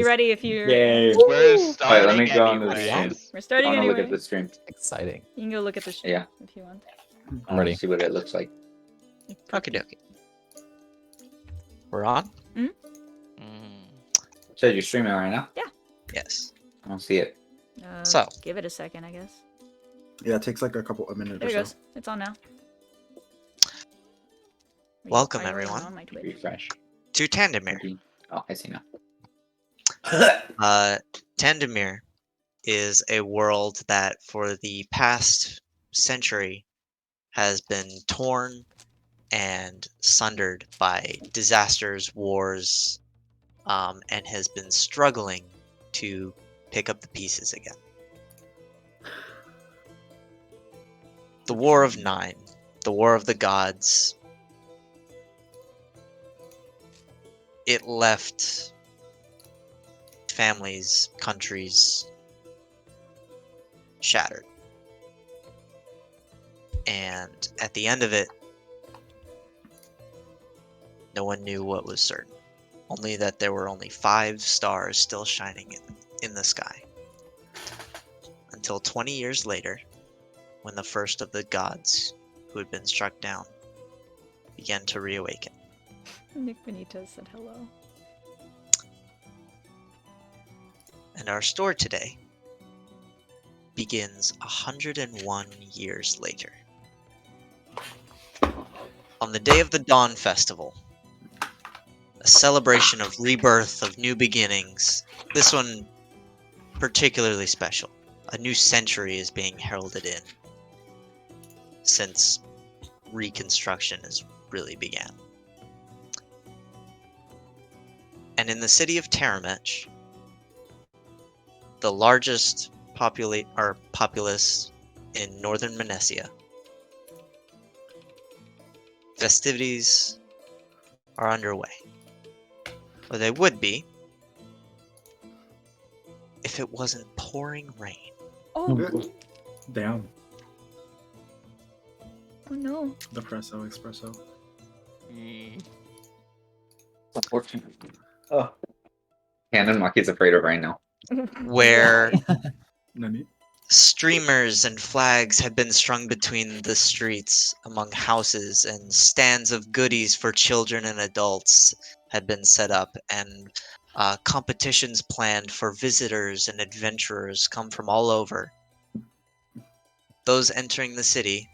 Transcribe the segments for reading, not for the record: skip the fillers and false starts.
Be ready if you're. Yay. We're Alright, starting let me go on the stream. anyways. We're I starting wanna anyway. look at the stream. Exciting. You can go look at the stream Yeah. if you want. I wanna see what it looks like. Okie dokie. We're on? Mhm. Said you're streaming right now? Yes. I don't see it. So. Give it a second, I guess. Yeah, it takes like a minute There or it so. goes. It's on now. Welcome, Are you everyone. on my Twitch? Refresh. To Tandemyre. Maybe. Oh, I see now. Tandemyre is a world that for the past century has been torn and sundered by disasters, wars, and has been struggling to pick up the pieces again. The War of Nine, the War of the Gods, it left families, countries shattered. And at the end of it, no one knew what was certain. Only that there were only 5 stars still shining in the sky. Until 20 years later, when the first of the gods who had been struck down began to reawaken. Nick Benitez said hello. And our story today begins 101 years later. On the day of the Dawn Festival, a celebration of rebirth, of new beginnings, this one particularly special. A new century is being heralded in, since Reconstruction has really began. And in the city of Tandemyre, the largest populace in northern Menesia, festivities are underway. Or they would be if it wasn't pouring rain. Oh, Damn. oh no. Depresso, espresso. Unfortunate. Oh. Canon Monkey's afraid of rain now. Where Nani? streamers and flags had been strung between the streets among houses, and stands of goodies for children and adults had been set up, and competitions planned for visitors and adventurers come from all over. Those entering the city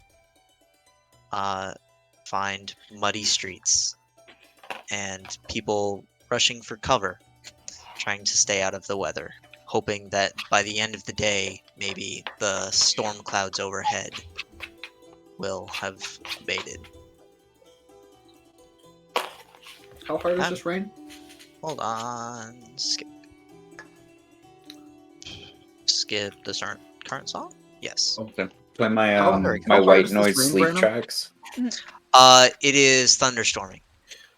find muddy streets and people rushing for cover, trying to stay out of the weather, hoping that by the end of the day, maybe the storm clouds overhead will have abated. How hard is this rain? Hold on. Skip the current song? Yes. Okay. Play my How my hard white is this noise rain, sleep Brandon? tracks. It is thunderstorming.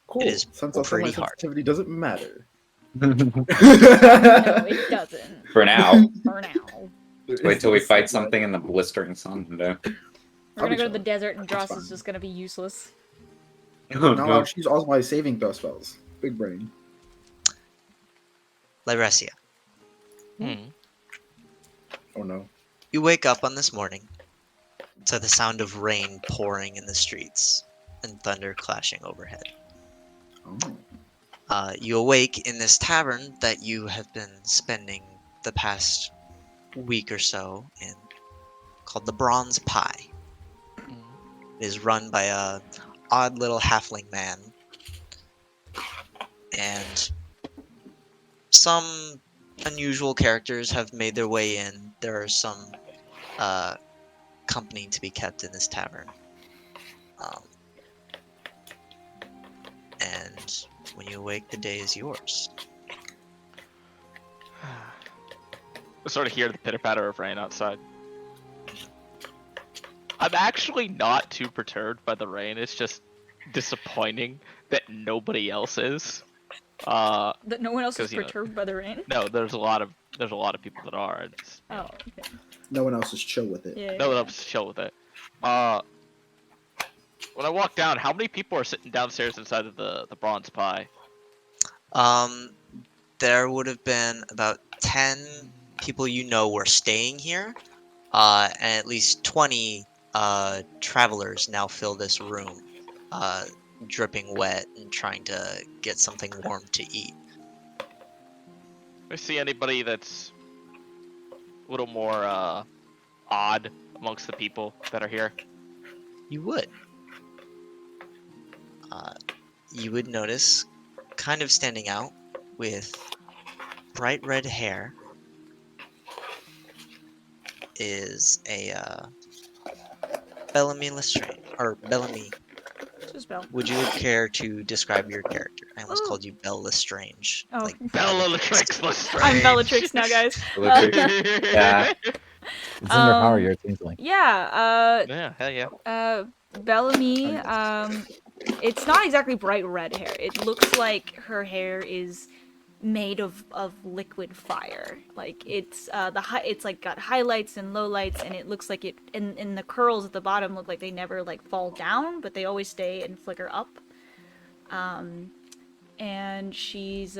Cool. It is Since also pretty my hard. sensitivity doesn't matter. No, it doesn't. For now. For now. Wait till we fight something in the blistering sun today. We're gonna go to the chilling. desert and That's Dross is fine. just gonna be useless. Oh, Now no. I'll choose all my saving throw spells. Big brain. Lyresia. Oh no. You wake up on this morning to the sound of rain pouring in the streets and thunder clashing overhead. Oh. You awake in this tavern that you have been spending the past week or so in, called the Bronze Pie. It is run by a odd little halfling man, and some unusual characters have made their way in. There are some company to be kept in this tavern. And when you awake, the day is yours. I sort of hear the pitter-patter of rain outside. I'm actually not too perturbed by the rain. It's just disappointing that nobody else is. That no one else is 'Cause, you know- perturbed by the rain? No, there's a lot of people that are. It's, Oh, okay. No one else is chill with it. Yeah. no one else is chill with it. When I walk down, how many people are sitting downstairs inside of the bronze pie? there would have been about 10 people you know were staying here, and at least 20 travelers now fill this room, dripping wet and trying to get something warm to eat. I see anybody that's a little more odd amongst the people that are here? You would. You would notice, kind of standing out with bright red hair, is a Bellamy Lestrange, or Bellamy. Just Bell. Would you care to describe your character? I almost Ooh. called you Belle Lestrange. Oh. Like Bellatrix Lestrange. I'm Bellatrix now, guys. Yeah. It's in your power, you're tinkling. Yeah, Yeah, hell yeah. Bellamy, it's not exactly bright red hair. It looks like her hair is made of liquid fire. Like it's it's like got highlights and lowlights, and it looks like it and the curls at the bottom look like they never like fall down, but they always stay and flicker up. And she's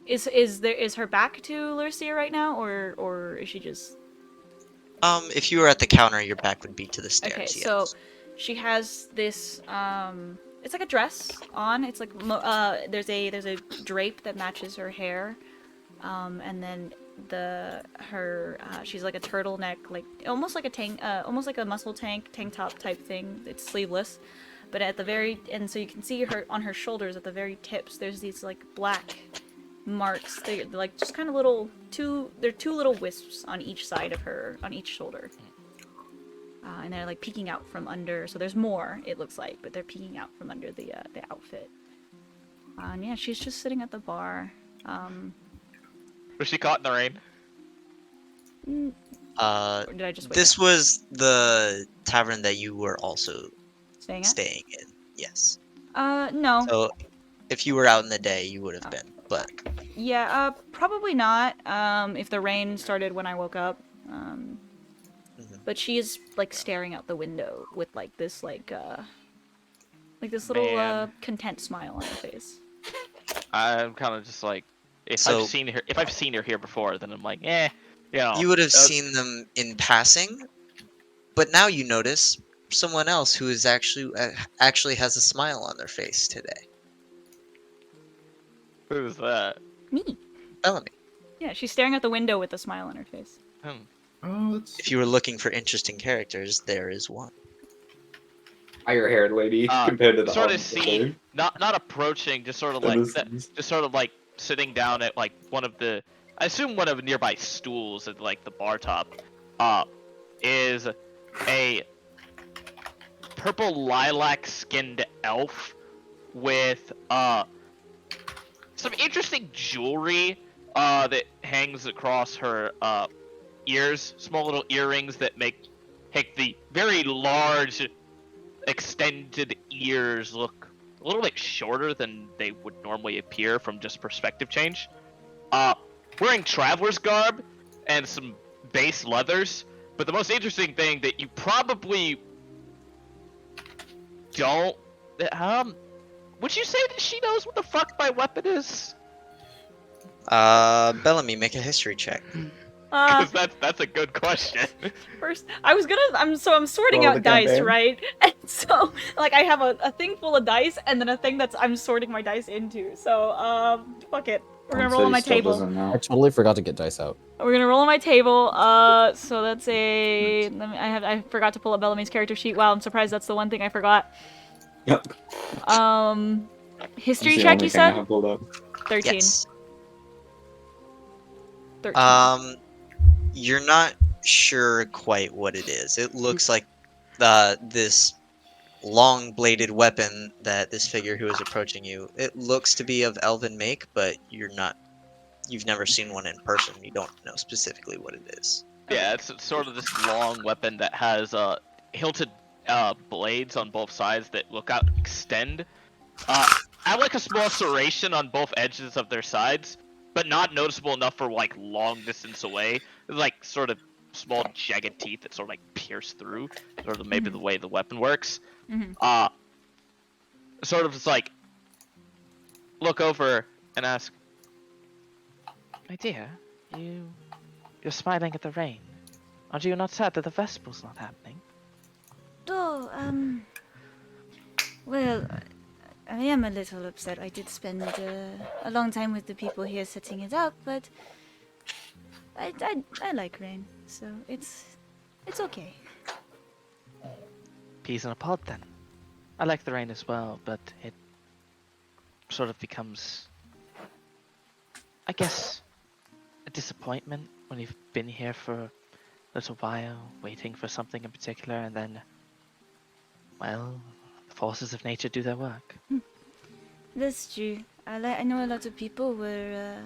is her back to Lucia right now, or is she just? If you were at the counter, your back would be to the stairs. Okay, yes. so she has this it's like a dress on. It's like there's a drape that matches her hair, and then she's like a turtleneck, like almost like a tank, almost like a muscle tank top type thing. It's sleeveless, but at the very and so you can see her on her shoulders at the very tips. There's these like black marks. They're like just kind of they're two little wisps on each side of her, on each shoulder. And they're like peeking out from under, so there's more, it looks like, but they're peeking out from under the outfit. And yeah, she's just sitting at the bar. Was she caught in the rain? Or did I just wake This up? was the tavern that you were also Staying at? staying in. Yes. No. So, if you were out in the day, you would have been. But Yeah, probably not, if the rain started when I woke up. But she is, like, staring out the window with, like, this, like this little, Man. content smile on her face. I'm kind of just like, if So- I've seen her here before, then I'm like, you know. you would have seen them in passing. But now you notice someone else who is actually has a smile on their face today. Who's that? Me. Bellamy. Yeah, she's staring out the window with a smile on her face. Oh, that's If you were looking for interesting characters, there is one. Higher haired lady compared to the Sort of other see, thing. not approaching, just sort of like just sort of like sitting down at like one of the, I assume one of the nearby stools at like the bar top, is a purple lilac skinned elf with some interesting jewelry that hangs across her ears, small little earrings that make the very large extended ears look a little bit shorter than they would normally appear from just perspective change. Wearing traveler's garb and some base leathers, but the most interesting thing that you probably don't, would you say that she knows what the fuck my weapon is? Bellamy, make a history check. Because that's a good question. First, I'm sorting Roll out the dice, campaign. right? And so, like, I have a thing full of dice, and then a thing I'm sorting my dice into. So, fuck it. We're gonna roll on my table. I totally forgot to get dice out. We're gonna roll on my table. So that's a. I forgot to pull up Bellamy's character sheet. Wow, I'm surprised that's the one thing I forgot. Yep. History That's the check, only you thing I said? have pulled up. 13. Yes. 13. You're not sure quite what it is. It looks like this long-bladed weapon that this figure who is approaching you. It looks to be of elven make, but you've never seen one in person. You don't know specifically what it is. Yeah, it's sort of this long weapon that has hilted blades on both sides that look out extend. I like a small serration on both edges of their sides, but not noticeable enough for like long distance away. It's like sort of small jagged teeth that sort of like pierce through, sort of maybe the way the weapon works. Mm-hmm. Sort of just like look over and ask, My dear, you're smiling at the rain. Aren't you not sad that the festival's not happening? Oh, well, I am a little upset. I did spend a long time with the people here setting it up, but I like rain, so it's okay. Peas in a pod, then. I like the rain as well, but it sort of becomes, I guess, a disappointment when you've been here for a little while, waiting for something in particular, and then, well, the forces of nature do their work. That's true. I know a lot of people were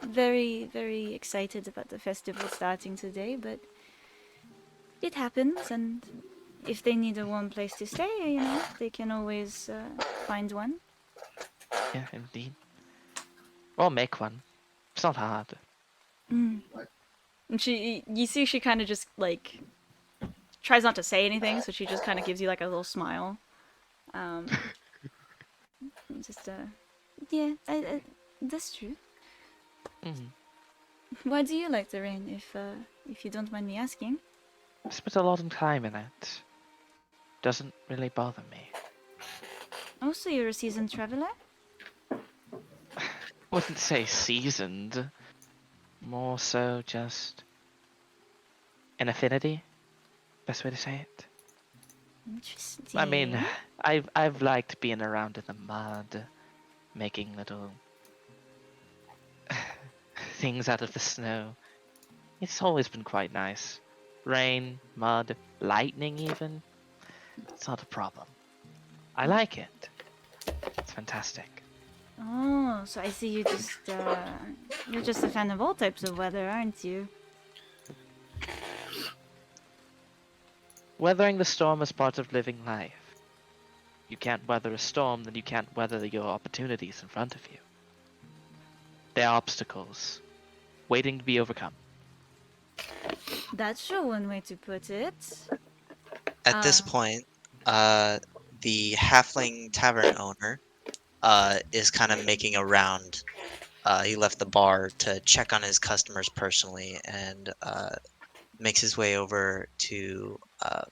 very, very excited about the festival starting today, but it happens, and if they need a warm place to stay, they can always find one. Yeah, indeed. Or make one. It's not hard. And you see, she kind of just like tries not to say anything, so she just kind of gives you like a little smile. Just yeah, that's true. Why do you like the rain, if you don't mind me asking? I spent a lot of time in it. Doesn't really bother me. Oh, so you're a seasoned traveler? Wouldn't say seasoned. More so just an affinity. Best way to say it. Interesting. I mean, I've liked being around in the mud, making little things out of the snow. It's always been quite nice. Rain, mud, lightning even. It's not a problem. I like it. It's fantastic. Oh, so I see you're just a fan of all types of weather, aren't you? Weathering the storm is part of living life. You can't weather a storm, then you can't weather your opportunities in front of you. They're obstacles, waiting to be overcome. That's sure one way to put it. At this point, the halfling tavern owner is kind of making a round. He left the bar to check on his customers personally and makes his way over to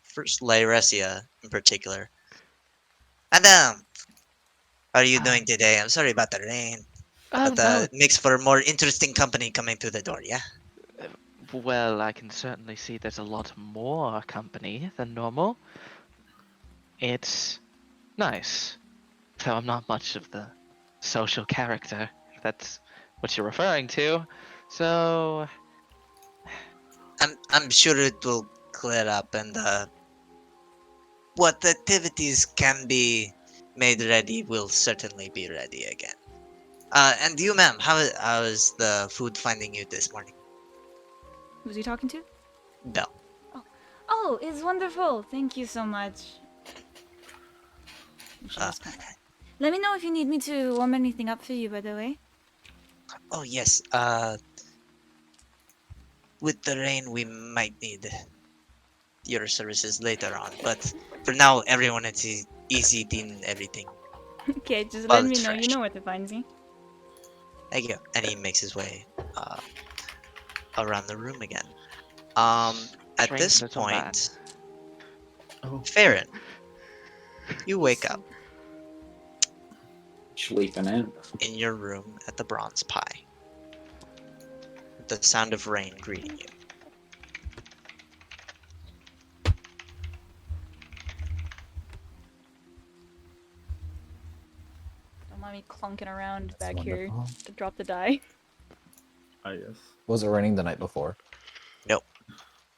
first Lyresia in particular. Madam, how are you doing today? I'm sorry about the rain, Oh but no. it makes for more interesting company coming through the door, yeah? Well, I can certainly see there's a lot more company than normal. It's nice. Though I'm not much of the social character, if that's what you're referring to. So, I'm sure it will clear up and what activities can be made ready will certainly be ready again. And you, ma'am, how is the food finding you this morning? Who's he talking to? Bell. Oh, it's wonderful. Thank you so much. Let me know if you need me to warm anything up for you, by the way. Oh yes. With the rain, we might need your services later on, but for now, everyone is eating everything. Okay, just Well, let me it's know. You fresh. know where to find me. Thank you. And he makes his way around the room again. At strange this little man. point, Oh, Farron, you wake up Sleeping in. in your room at the Bronze Pie. The sound of rain greeting you. Don't mind me clunking around That's back here wonderful. to drop the die. I guess. Was it raining the night before? Nope.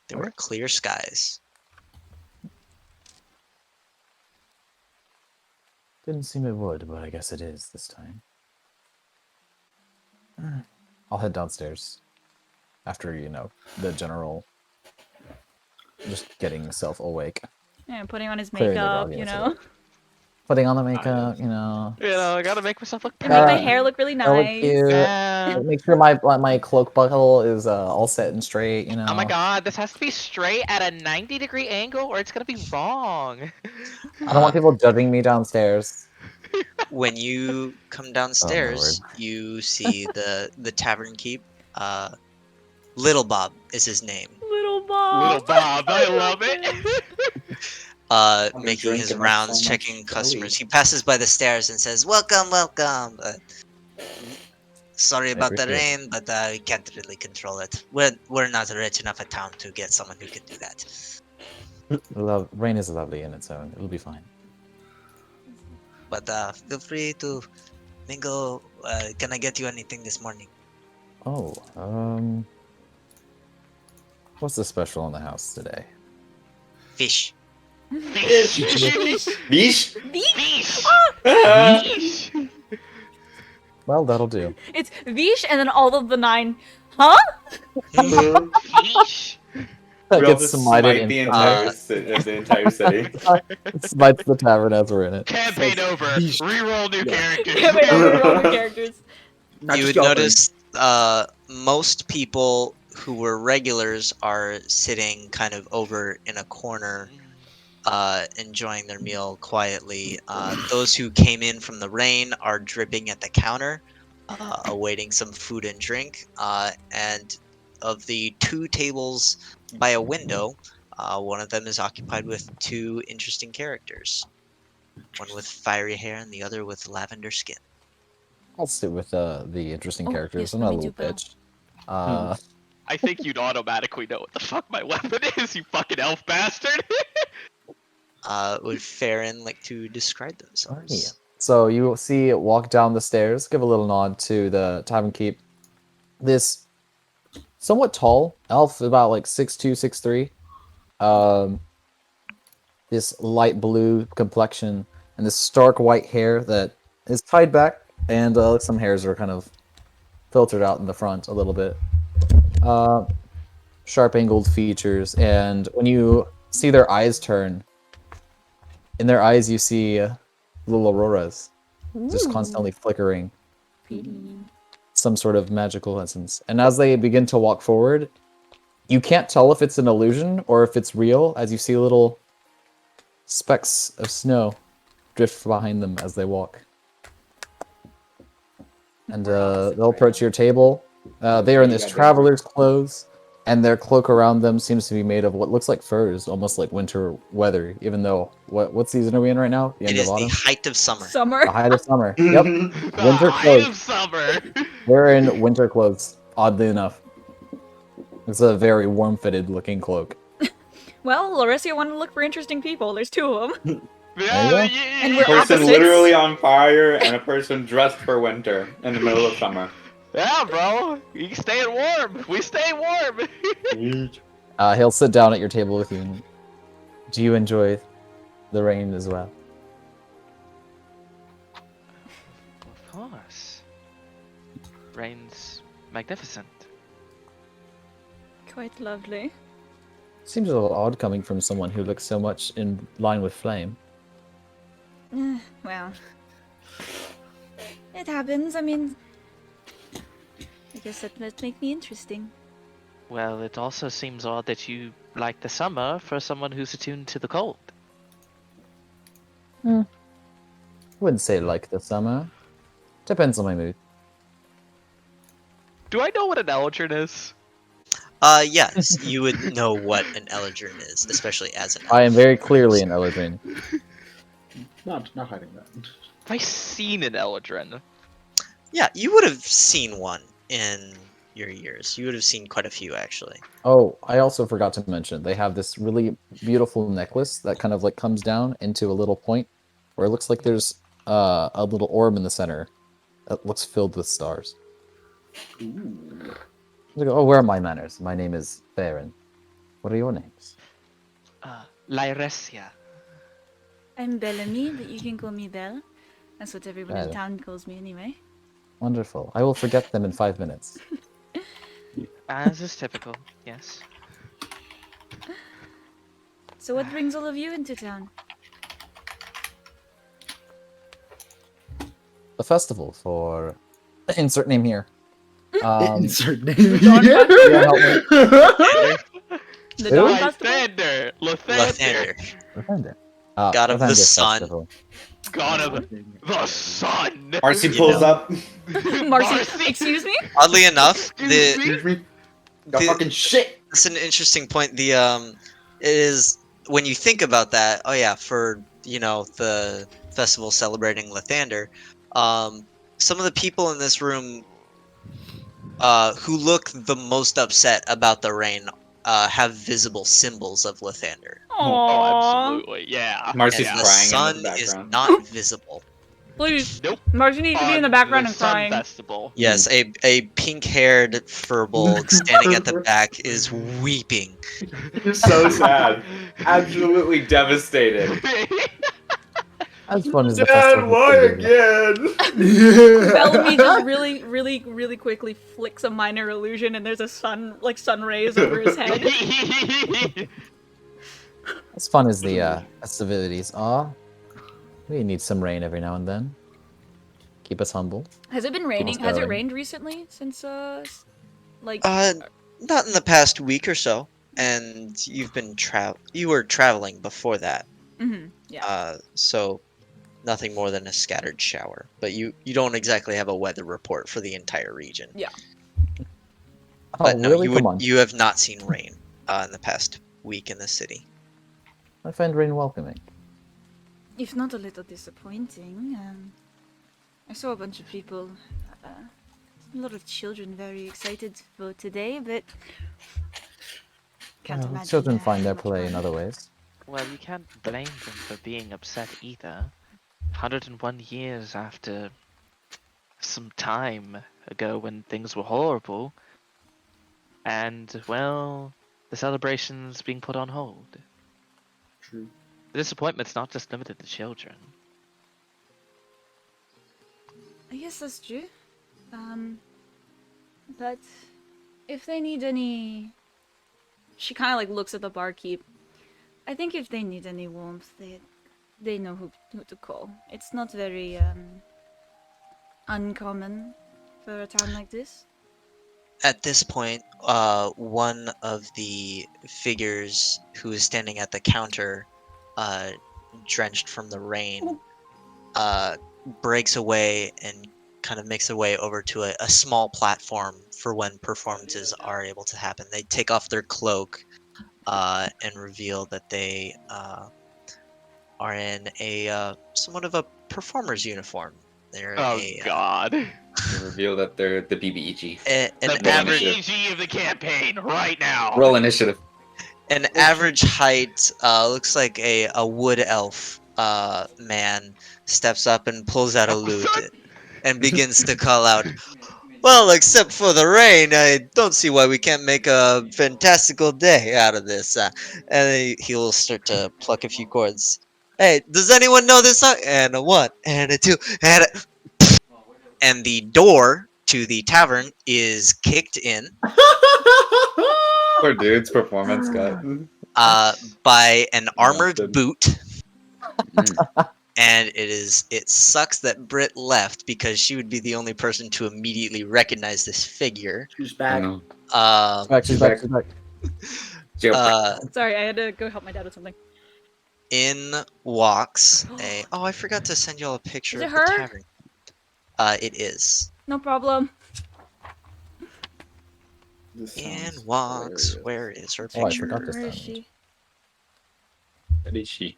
There were clear skies. Didn't seem it would, but I guess it is this time. I'll head downstairs. After, the general just getting self awake. Yeah, putting on his Clearing the makeup, grogginess away. you know. Putting on the makeup, I gotta make myself look And make my pretty. hair look really I look nice. cute. Yeah. Make sure my cloak buckle is all set and straight, Oh my god, this has to be straight at a 90-degree angle or it's gonna be wrong. I don't want people judging me downstairs. When you come Oh my word. downstairs, you see the tavern keep Little Bob is his name. Little Bob. Little Bob, I love it. been Making his drinking rounds, so much checking jelly. customers. He passes by the stairs and says, "Welcome, welcome." Sorry about the appreciate rain, but we can't really control it. We're not rich enough a town to get someone who can do that. Rain is lovely in its own. It'll be fine. But feel free to mingle. Can I get you anything this morning? Oh, what's the special in the house today? Fish. Fish. Beesh? Fish. Ah! Fish. Well, that'll do. It's Vish and then all of the 9. Huh? Fish. That We all gets just smited smite in the entire city. smites the tavern as we're in it. Campaign over. Fish. Reroll new Yeah. characters. Yeah, wait, roll your characters. Not You just would y'all notice most people who were regulars are sitting kind of over in a corner, enjoying their meal quietly. Those who came in from the rain are dripping at the counter, awaiting some food and drink. And of the 2 tables by a window, one of them is occupied with 2 interesting characters. One with fiery hair and the other with lavender skin. I'll sit with the interesting Oh, characters. yes, I'm let not a me little do bow. bitch. I think you'd automatically know what the fuck my weapon is, you fucking elf bastard. Would Farron like to describe Yeah. themselves? So you will see it walk down the stairs, give a little nod to the tavern keep. This somewhat tall elf, about like 6'2", 6'3". This light blue complexion and this stark white hair that is tied back, and some hairs are kind of filtered out in the front a little bit. Sharp angled features, and when you see their eyes turn, in their eyes you see little auroras just constantly flickering, Pretty. some sort of magical essence. And as they begin to walk forward, you can't tell if it's an illusion or if it's real, as you see little specks of snow drift behind them as they walk. And they'll approach your table. They are in this traveler's clothes, and their cloak around them seems to be made of what looks like furs, almost like winter weather, even though, what season are we in right now? The It end is of the autumn? height of summer. Summer. The height of summer. Yep. The Winter height clothes. of summer. They're in winter clothes, oddly enough. It's a very warm-fitted looking cloak. Well, Larissia wanted to look for interesting people. There's 2 of them. Yeah, go. And A we're person opposites. literally on fire and a person dressed for winter in the middle of summer. yeah, bro. You staying warm. We stay warm. He'll sit down at your table with you. And, do you enjoy the rain as well? Of course. Rain's magnificent. Quite lovely. Seems a little odd coming from someone who looks so much in line with flame. Well, it happens. I mean, I guess that makes me interesting. Well, it also seems odd that you like the summer for someone who's attuned to the cold. I wouldn't say like the summer. Depends on my mood. Do I know what an Eldrin is? Yes, you would know what an Eldrin is, especially as an elf. I am very clearly an Eldrin. Not hiding that. Have I seen an Eldrin? Yeah, you would have seen one in your years. You would have seen quite a few, actually. Oh, I also forgot to mention, they have this really beautiful necklace that kind of like comes down into a little point where it looks like there's a little orb in the center that looks filled with stars. Ooh. They go, oh, where are my manners? My name is Farron. What are your names? Lyresia. I'm Bellamy, but you can call me Belle. That's what everyone in Belle. town calls me anyway. Wonderful. I will forget them in 5 minutes. As is typical, yes. So what brings all of you into town? A festival for... Insert name here. Insert name. Dawn here. Yeah, help me. The Who? Dawn Festival? Lathander! Lathander, Lathander. God of the Lathander sun. Festival. God of the sun. Marcy You pulls know. up. Marcy, excuse me? Oddly enough, Excuse me? Excuse me? The The- fucking shit. That's an interesting point. Is when you think about that. Oh yeah, for the festival celebrating Lathander, some of the people in this room, who look the most upset about the rain, have visible symbols of Lathander, Oh, Aww. absolutely. Yeah. Marcy's and Yeah. the crying in the sun is background. not visible. Please. Nope. Marcy needs to be in the On background the and Sun crying. Festival. Yes, a pink-haired furbolg standing at the back is weeping. You're so sad. Absolutely devastated. As fun as the Dad, festival why can be. again? Bellamy just really, really, really quickly flicks a minor illusion, and there's a sun rays over his head. As fun as the festivities are, we need some rain every now and then. Keep us humble. Has it been raining? us Has it going. rained recently since like? Not in the past week or so, and you were traveling before that, Yeah. so nothing more than a scattered shower. But you don't exactly have a weather report for the entire region. Yeah. Oh, But no, really? Come on. you have not seen rain in the past week in the city. I find rain welcoming. If not a little disappointing. I saw a bunch of people, a lot of children very excited for today, but can't Well, imagine. children find their much play in fun. other ways. Well, you can't blame them for being upset either. 101 years after some time ago when things were horrible, and, well, the celebration's being put on hold. True. The disappointment's not just limited to children. I guess that's true. But if they need any, she kind of like looks at the barkeep. I think if they need any warmth, they know who to call. It's not very uncommon for a town like this. At this point, one of the figures who is standing at the counter, drenched from the rain, breaks away and kind of makes their way over to a small platform for when performances are able to happen. They take off their cloak and reveal that they are in a somewhat of a performer's uniform. They're Oh God. They reveal that they're the BBEG. an The average BBG of the campaign right now. Roll initiative. an average height, looks like a wood elf man steps up and pulls out a lute and begins to call out, "Well, except for the rain, I don't see why we can't make a fantastical day out of this." And he will start to pluck a few chords. Hey, does anyone know this song? And a one, and a two, and the door to the tavern is kicked in Poor dude's performance got. by an armored Busted. boot. Mm. And it sucks that Britt left because she would be the only person to immediately recognize this figure. She's I back. know. She's back. She's back. Jail. Sorry, I had to go help my dad with something. In walks a. Oh, I forgot to send y'all a picture Is it of her? the tavern. It is. No problem. This In sounds walks. hilarious. Where is her Oh, I picture? forgot this Where is time. she? That is she.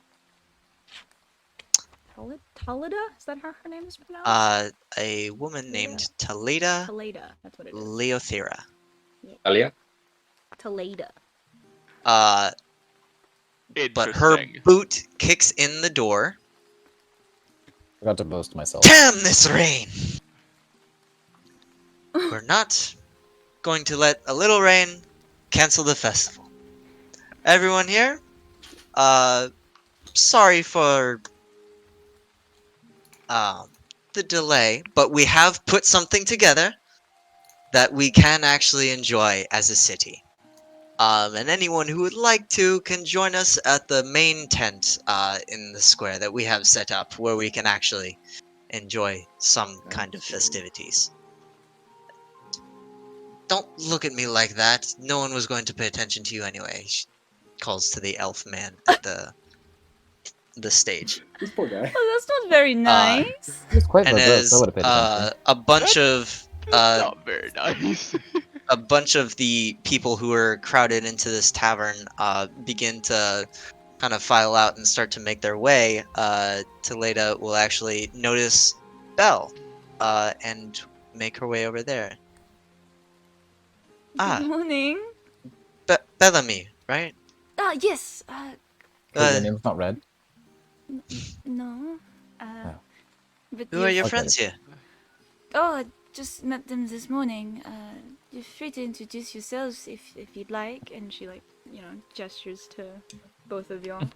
Talida? Is that how her name is pronounced? A woman named Talida Taleda. That's what it is. Leothera. Alia? Taleda. But her Interesting. boot kicks in the door. Forgot to boast myself. Damn this rain! We're not going to let a little rain cancel the festival. Everyone here, sorry for the delay, but we have put something together that we can actually enjoy as a city. And anyone who would like to can join us at the main tent in the square that we have set up, where we can actually enjoy some kind of festivities. Don't look at me like that. No one was going to pay attention to you anyway. She calls to the elf man at the the stage. This poor guy. Oh, that's not very nice. It's quite And verbose. I as would have paid attention. a bunch of Not very nice. a bunch of the people who are crowded into this tavern begin to kind of file out and start to make their way, Taleda will actually notice Belle and make her way over there. Good Ah, morning. Bellamy, right? Yes. Wait, your name's not red. No. Oh. But Who are your Okay. friends here? Oh, I just met them this morning. You're free to introduce yourselves if you'd like. And she gestures to both of y'all.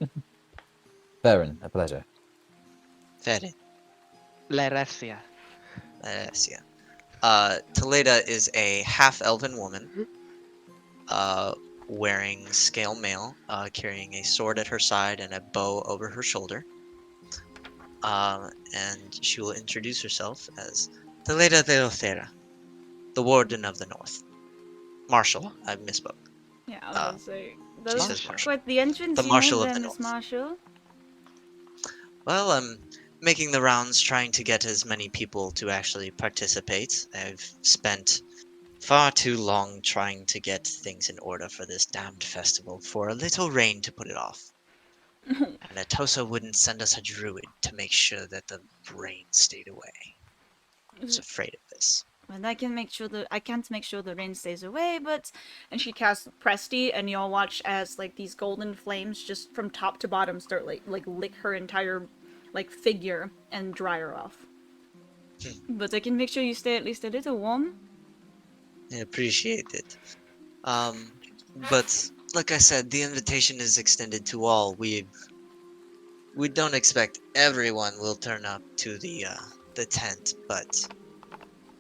Baron, a pleasure. Very. Laresia. Yes, yeah. Taleda is a half-elven woman, wearing scale mail, carrying a sword at her side and a bow over her shoulder. And she will introduce herself as Taleda de Othera, the Warden of the North. Marshal, I misspoke. Yeah, I was gonna say. She That says was Marshal. quite the entrance The you Marshal made of there, the Miss North. Marshall. Well, I'm making the rounds trying to get as many people to actually participate. I've spent far too long trying to get things in order for this damned festival for a little rain to put it off. And Atosa wouldn't send us a druid to make sure that the rain stayed away. I was afraid of this. And I can't make sure the rain stays away, but and she casts Presty, and y'all watch as like these golden flames just from top to bottom start like lick her entire like figure and dry her off. But I can make sure you stay at least a little warm. I appreciate it. But like I said, the invitation is extended to all. We don't expect everyone will turn up to the tent, but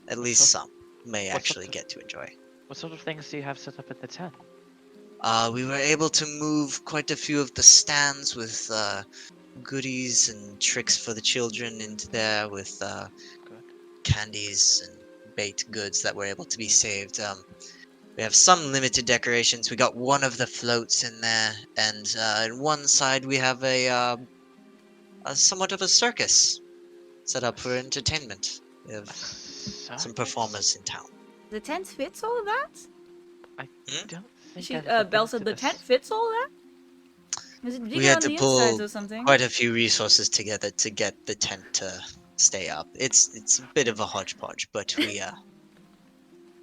at least So- some may what's up actually to- get to enjoy. What sort of things do you have set up at the tent? We were able to move quite a few of the stands with goodies and tricks for the children into there with Good. candies and baked goods that were able to be saved. We have some limited decorations. We got one of the floats in there, and on one side we have a somewhat of a circus set up for entertainment. We have some performers in town. The tent fits all of that? I don't think She I've ever Belle been said to the this. tent fits all that? Is it We bigger had on to the pull insides or something? quite a few resources together to get the tent to stay up. It's a bit of a hodgepodge, but we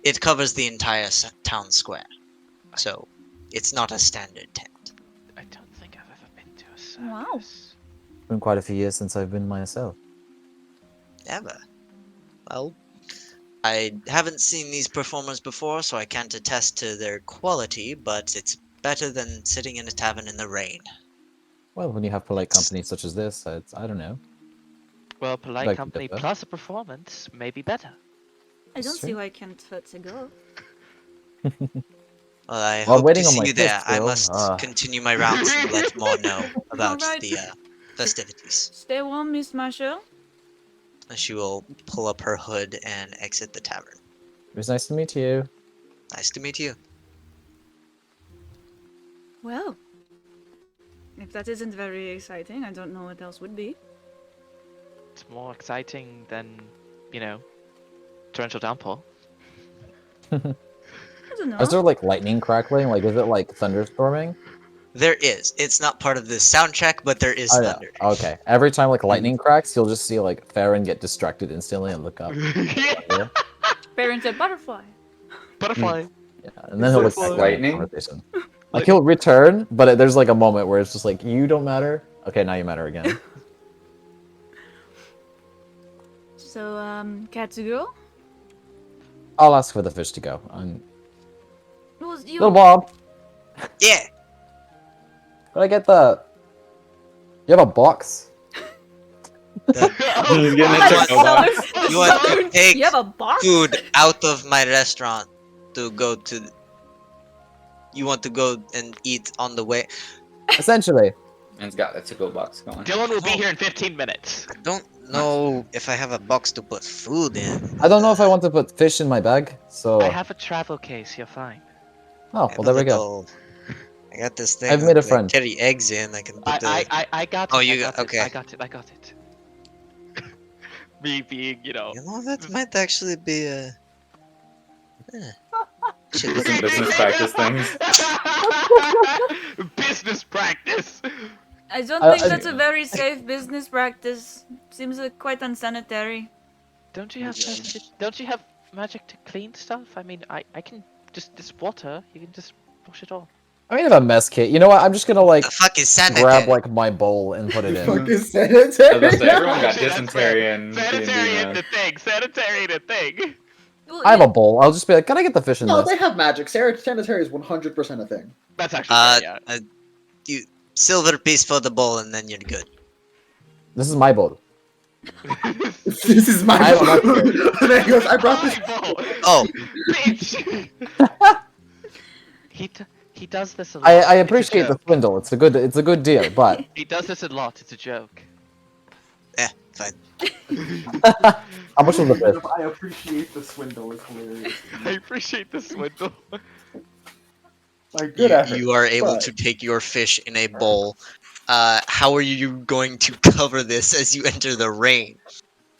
it covers the entire town square, so it's not a standard tent. I don't think I've ever been to a circus. Wow. It's been quite a few years since I've been myself. Ever? Well, I haven't seen these performers before, so I can't attest to their quality, but it's better than sitting in a tavern in the rain. Well, when you have polite company such as this, I don't know. Well, polite Beg to company differ. plus a performance may be better. I don't That's see true. why I can't hurt to go. Well, I While hope waiting to on see my you there. kids I still, must continue my rounds and let more know about Alright. the festivities. Stay warm, Miss Marshall. And she will pull up her hood and exit the tavern. It was nice to meet you. Nice to meet you. Well, if that isn't very exciting, I don't know what else would be. It's more exciting than, torrential downpour. I don't know. Is there like lightning crackling? Like, is it like thunderstorming? There is. It's not part of the soundtrack, but there is Oh, yeah. thunder. Okay. Every time like lightning cracks, you'll just see like Farron get distracted instantly and look up. Yeah. Baron said butterfly. Butterfly. Yeah, and then he'll look back Like at the lightning? conversation. Like he'll return, but there's like a moment where it's just like, you don't matter. Okay, now you matter again. So, Katsugo? I'll ask for the fish to go. Well, you... Little Bob, Yeah. could I get the? You have a box? He's getting Oh, into that's Nova. so- You want so- to take You have a box? food out of my restaurant to go to. You want to go and eat on the way. Essentially. Man's got that to-go box going. Dylan will be Oh. here in 15 minutes. I don't know if I have a box to put food in. I don't know if I want to put fish in my bag, so. I have a travel case. You're fine. Oh, I well, there we go. I got this thing. I've made a that I friend. carry eggs in. I can put the. I got it. Oh, I you got got- it. okay. I got it. I got it. Me being, You know, that might actually be a. Should look Some at business practice things. Business practice. I don't I- think I- that's a very safe business practice. Seems quite unsanitary. Don't you have magic? Don't you have magic to clean stuff? I mean, I can just this water. You can just wash it off. I mean, I have a mess kit. You know what? I'm just gonna like The fuck is sanitary? grab like my bowl and put it The in. fuck is I was about to say, sanitary? everyone got Actually, that's dysentery fair. and Sanitary in D&D, the thing. Sanitary in the thing. Well, I have a bowl. I'll just be like, can I get the fish in No, this? they have magic. Sanitary is 100% a thing. That's actually fair, yeah. You silver piece for the bowl, and then you're good. This is my bowl. This is my I have a bowl. There he goes, I brought this. Oh, Bitch. He does this a lot. I It's a appreciate the joke. swindle. It's a good deal, but He does this a lot. It's a joke. fine. how much was the fish? I appreciate the swindle. It's hilarious. I appreciate the swindle. Like, good effort. You are able but- to take your fish in a bowl. How are you going to cover this as you enter the rain?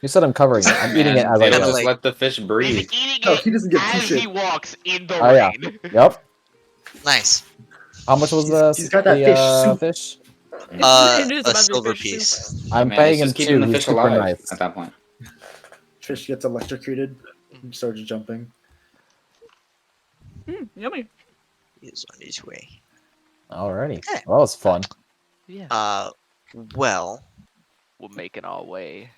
You said I'm covering it. I'm eating it as I It'll go. just Like- let the fish breathe. He's eating No, it he doesn't give two as he shits. walks in the Oh, yeah. rain. Yep. Nice. How much was He's got that fish soup. fish? It is A about your silver fish piece. I'm Man, paying it's him just keeping too. the He's fish super alive nice. at that point. Fish gets electrocuted and starts jumping. Yummy. He's on his way. Alrighty. Okay. Well, that was fun. Yeah. Well, We're making our way.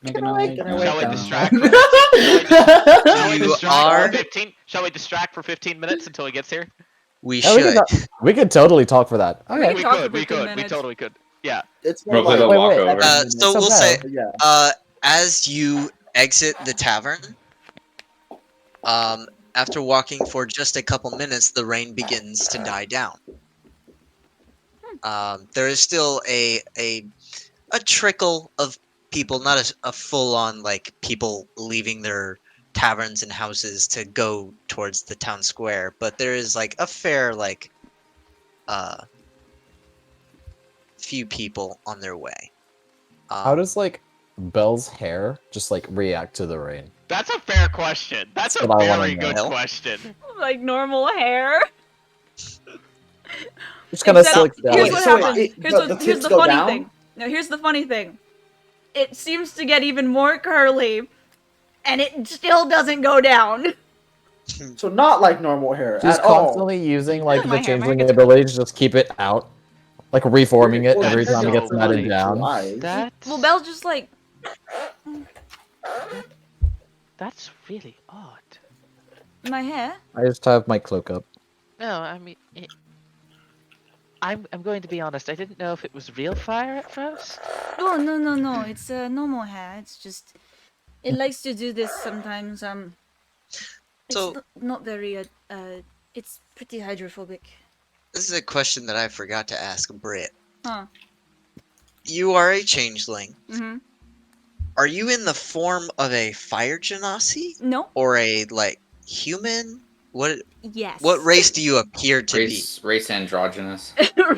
Making our way Shall we down. distract? Shall we You distract are- for 15? Shall we distract for 15 minutes until he gets here? we Yeah, should. we could totally talk for that. Okay. We talked for We 15 could. We minutes. totally could. Yeah. It's more Roughly like the Wait, walk wait. over. So So we'll bad. say, yeah. as you exit the tavern, after walking for just a couple minutes, the rain begins to die down. There is still a trickle of people, not a full on like people leaving their taverns and houses to go towards the town square, but there is like a fair like few people on their way. How does like Belle's hair just like react to the rain? That's a fair question. That's a That's what I wanna very good know. question. Like normal hair. Just kind of Except- slicks down. Here's Wait, what so happens. it- Here's, the here's tips the go funny down? thing. No, here's the funny thing. It seems to get even more curly, and it still doesn't go down. So not like normal hair She's at all. constantly using like My the hair, my changeling hair gets- ability to just keep it out, like reforming it Well, every that's time it so gets matted funny. down. That's Belle's just like, that's really odd. my hair? I just have my cloak up. No, I mean, I'm going to be honest. I didn't know if it was real fire at first. Oh, no. It's normal hair. It's just, it likes to do this sometimes. It's So- not very, it's pretty hydrophobic. This is a question that I forgot to ask Britt. Huh. You are a changeling. Mm-hmm. Are you in the form of a fire genasi No? or a like human? What Yes. race do you appear to be? Race androgynous.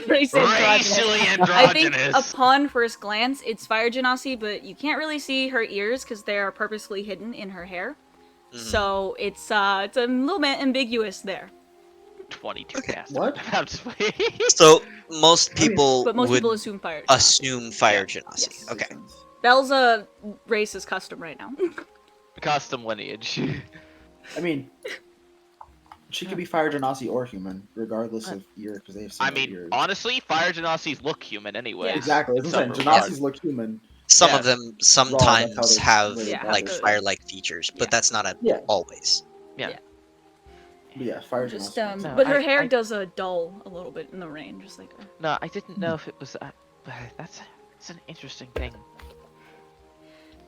Race androgynous. Racially I think androgynous. upon first glance, it's Fire Genasi, but you can't really see her ears because they are purposely hidden in her hair. Mhm. So it's a little bit ambiguous there. 22 Okay. cast. What? I'm just So most people But most would people assume Fire. assume fire genasi. Yes. Okay. Belle's a race is custom right now. custom lineage. I mean, she could be fire genasi or human, regardless of ear, because they have I similar mean, ears. honestly, fire genasis look human anyway. Yeah. Exactly. That's what I'm Some saying. regard. Genasis look human. Some Yeah. of them that's sometimes how they have really Yeah, like have to- fire-like features, but Yeah. that's not a Yeah. always. But yeah, fire Just genasi. No, but her I- hair I- does dull a little bit in the rain, just like. No, I didn't know if it was. That's an interesting thing.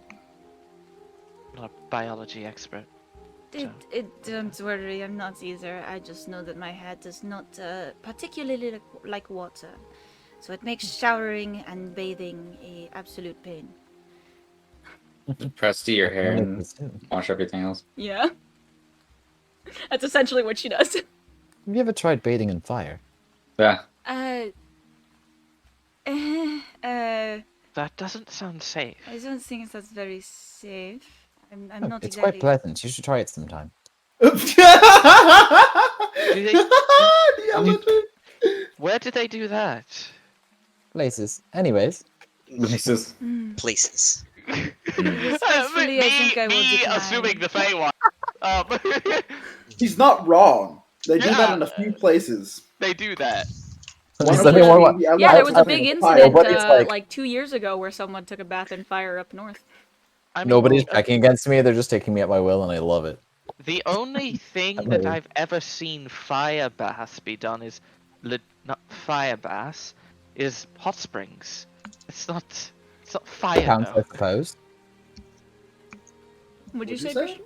I'm not a biology expert. Don't worry, I'm not either. I just know that my hair does not particularly like water, so it makes showering and bathing a absolute pain. Press to your hair That and makes sense. wash everything else. Yeah. That's essentially what she does. Have you ever tried bathing in fire? Yeah. That doesn't sound safe. I don't think that's very safe. I'm Oh, not it's quite exactly. pleasant. You should try it sometime. Do they? The elephant. Where did they do that? Places. Anyways, Jesus. Places. Respectfully, I think I will me decline. assuming the Feywild. He's not wrong. They do that Yeah. in a few places. They do that. One does of which anyone being want? the Yeah, there was a elephant big in the fire. incident Nobody's like- like 2 years ago where someone took a bath in fire up north. I mean, Nobody's the, checking against me. They're just taking me at my will, and I love it. the only thing I'm that ready. I've ever seen fire baths be done is not fire baths, is hot springs. It's not fire Counts, I though. suppose. Would you What'd say, you say? Christian?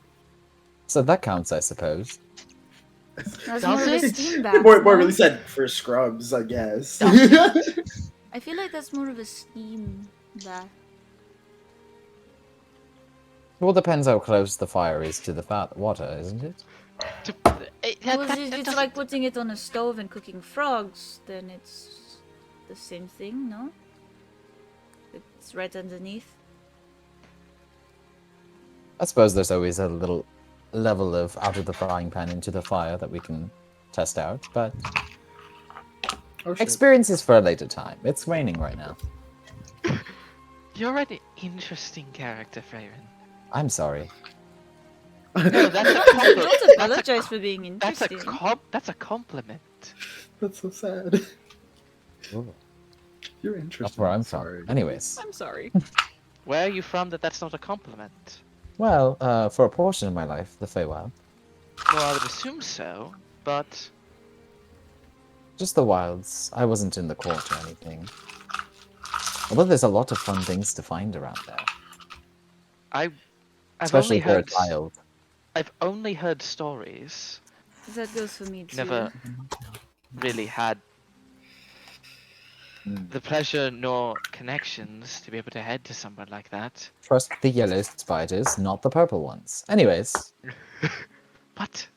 So that counts, I suppose. That's Does more of a it? steam bath. Boy no? really said for scrubs, I guess. I feel like that's more of a steam bath. Well, depends how close the fire is to the water, isn't it? Well, if it's like putting it on a stove and cooking frogs, then it's the same thing, no? It's right underneath. I suppose there's always a little level of out of the frying pan into the fire that we can test out, but Oh, shit. experiences for a later time. It's raining right now. You're an interesting character, Freyren. I'm sorry. No, that's a Don't compliment. apologize for being That's a interesting. that's a compliment. That's so sad. Ooh, You're interesting. that's where I'm Sorry. from. Anyways, I'm sorry. Where are you from that that's not a compliment? well, for a portion of my life, the Feywild, Well, I would assume so, but just the wilds. I wasn't in the court or anything. Although there's a lot of fun things to find around there, I've especially only for a heard child. I've only heard stories. That goes for me too. Never really had the pleasure nor connections to be able to head to somewhere like that. Trust the yellow spiders, not the purple ones. Anyways, What?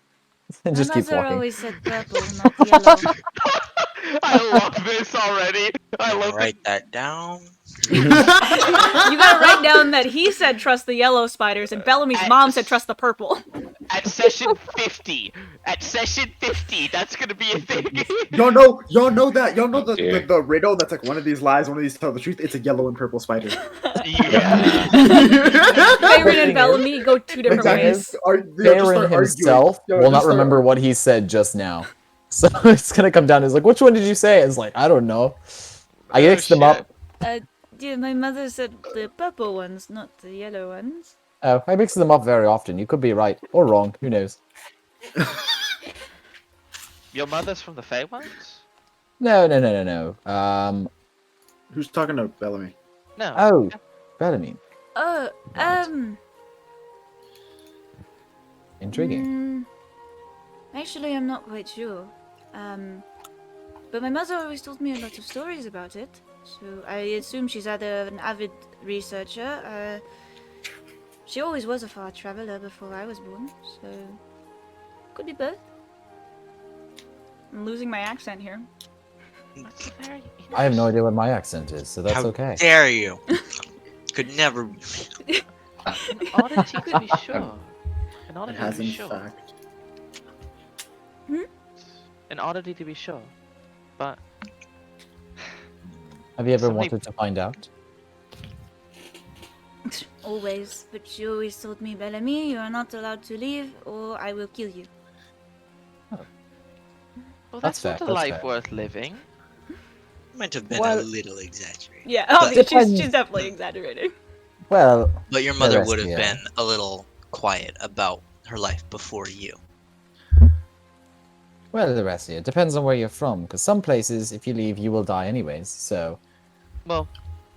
and just My keep mother walking. always said purple, not yellow. I love this already. I I'll love it. write that down. You gotta write down that he said trust the yellow spiders and Bellamy's mom said trust the purple. At session 50. At session 50, that's gonna be a thing. Y'all know that. Y'all know Oh, dear. the riddle that's like one of these lies, one of these tell the truth. It's a yellow and purple spider. Yeah. Favorite and Bellamy go two different Exactly. ways. Aaron himself will not remember what he said just now. So it's gonna come down. He's like, which one did you say? It's like, I don't know. I Oh, mixed them up. Yeah, my mother said the purple ones, not the yellow ones. Oh, I mix them up very often. You could be right or wrong. Who knows? Your mother's from the Feywilds? No. Who's talking to Bellamy? No. Oh, Bellamy. Oh, Intriguing. Actually, I'm not quite sure. But my mother always told me a lot of stories about it. So I assume she's either an avid researcher. She always was a far traveler before I was born, so could be both. I'm losing my accent here. That's very I have no idea what my accent is, so that's How okay. dare you? Could never. An oddity to be sure. An It oddity has to be in sure. fact. An oddity to be sure. But Have you ever Somebody- wanted to find out? Always, but she always told me, Bellamy, you are not allowed to leave, or I will kill you. well, That's that's, not fair, a that's life fair. worth living. Might have been Well- a little exaggerated. Yeah, But- she's Depends. definitely exaggerating. Well, But your mother rest, would have yeah. been a little quiet about her life before you. the rest of it depends on where you're from. Because some places, if you leave, you will die anyways. So Well,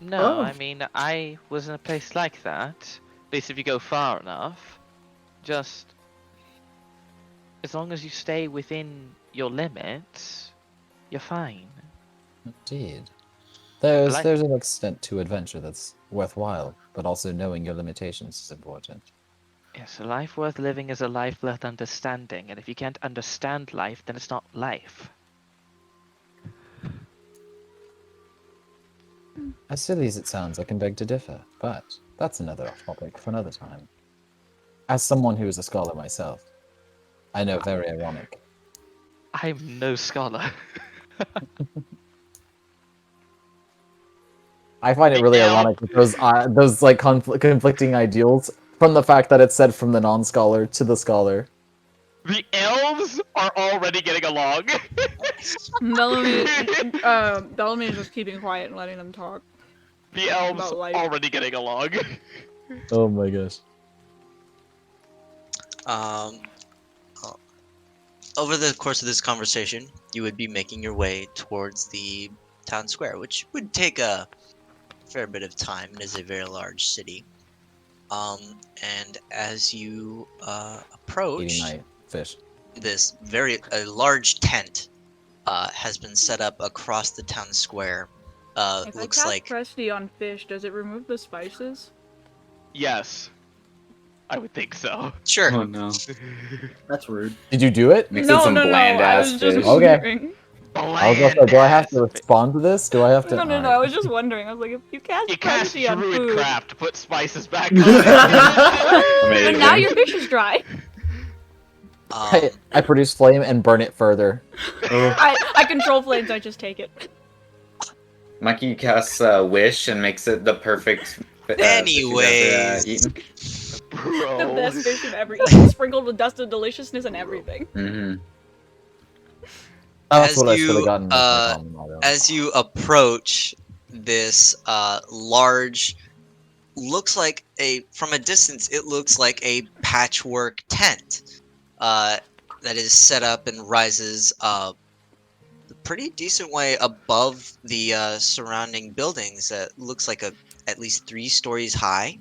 no, Oh. I mean, I was in a place like that. At least if you go far enough. Just as long as you stay within your limits, you're fine. indeed, there's Like- there's an extent to adventure that's worthwhile, but also knowing your limitations is important. Yes, a life worth living is a life worth understanding, and if you can't understand life, then it's not life. As silly as it sounds, I can beg to differ, but that's another topic for another time. As someone who is a scholar myself, I know very ironic. I'm no scholar. I find it really Yeah. ironic that those like conflicting ideals from the fact that it's said from the non-scholar to the scholar. The elves are already getting along. Bellamy is just keeping quiet and letting them talk. The elves About life. already getting along. Oh my gosh. Um, over the course of this conversation, you would be making your way towards the town square, which would take a fair bit of time. It is a very large city. And as you Eating approach, my fish. this a large tent has been set up across the town square. If Looks I cast like Presty on fish, does it remove the spices? Yes. I would think so. sure. Oh no. That's rude. Did you do it? Mix in some bland I ass was just fish. Okay. wondering. I was also, do I have to respond to this? Do I have to? No, I Alright. was just wondering. I was like, if you cast You cast Presty on food, Druidcraft to put spices back on. but now Amazing. your fish is dry. I produce flame and burn it further. Oh. I control flames. I just take it. Mikey casts Wish and makes it the perfect. Fish you've ever, Anyways. eaten. Bro. The best fish you've ever eaten, sprinkled with dust of deliciousness and everything. Mm-hmm. That's As what I should you, have gotten. With my common motto. As you approach this large, from a distance, it looks like a patchwork tent that is set up and rises a pretty decent way above the surrounding buildings. That looks like at least 3 stories high.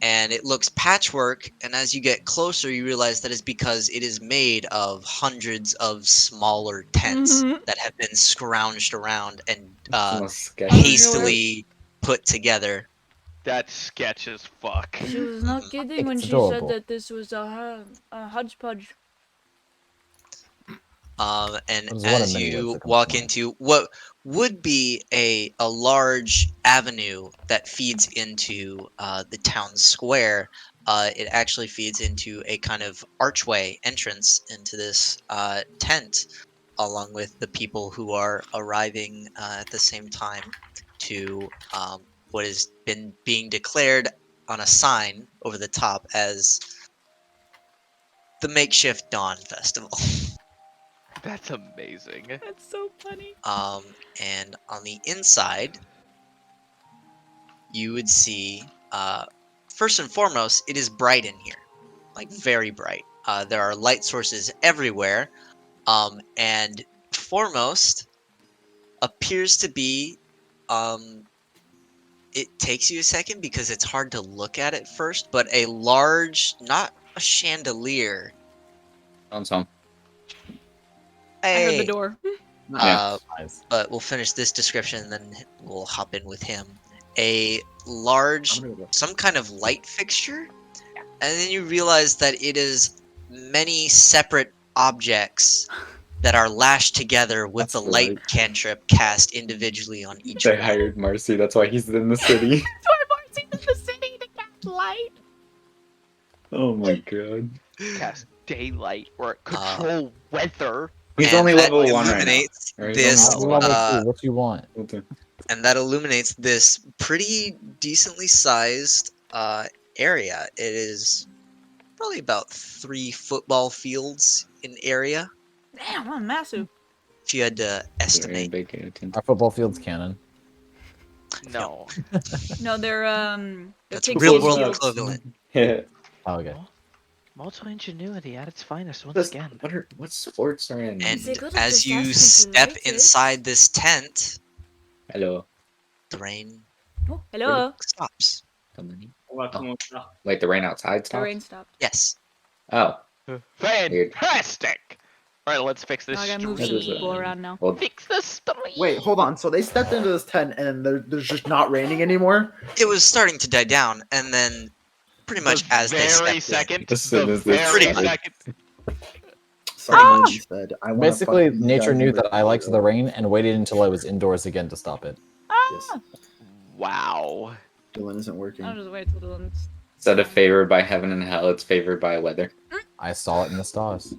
And it looks patchwork, and as you get closer, you realize that is because it is made of hundreds of smaller tents Mhm. that have been scrounged around and Almost sketchy. hastily put together. That's sketch as fuck. She was not kidding when It's she adorable. said that this was a hodgepodge. And There's one of as many words you that comes walk to mind. into what would be a large avenue that feeds into the town square, it actually feeds into a kind of archway entrance into this tent, along with the people who are arriving at the same time to what has been being declared on a sign over the top as the makeshift Dawn Festival. That's amazing. That's so funny. And on the inside, you would see, first and foremost, it is bright in here, like very bright. There are light sources everywhere, and foremost appears to be, it takes you a second because it's hard to look at it first, but a large, not a chandelier. Sounds home. I heard the Hey, door. Nice. but we'll finish this description and then we'll hop in with him. A large, some kind of light fixture, and then you realize that it is many separate objects that are lashed together with That's the light right. cantrip cast individually on each They one. hired Marcy. That's why he's in the city. That's why Marcy's in the city to cast light. Oh my god. Cast daylight or control weather. He's And only that level 1 right now. illuminates Or he's this, only Level level 2, what you want? one. and that illuminates this pretty decently sized area. It is probably about 3 football fields in area, Damn, I'm massive. if you had to Very estimate. big tent. Our football field's canon. No. No, they're That's pig real seed world fields. equivalent. Yeah. Oh, okay. Multiple ingenuity at its finest once This- again. What sports are in? And they good at as you disaster step related? inside this tent, Hello. the rain Oh, hello. stops. Wait, the rain outside The stops? rain stopped. Yes. Oh. Fantastic! Alright, let's fix this Now I gotta move That some is stream. people around now. Well, Fix the stream! Wait, hold on. So they stepped into this tent and there's just not raining anymore? It was starting to die down, and then pretty much The as they very stepped second, As soon the as this very started. second. Someone said, I want Basically, nature knew that I liked the rain and waited until I was indoors again to stop it. Yes. Wow. Dylan isn't working. I'll just wait till Dylan's. Instead of favored by heaven and hell, it's favored by weather. I saw it in the stars.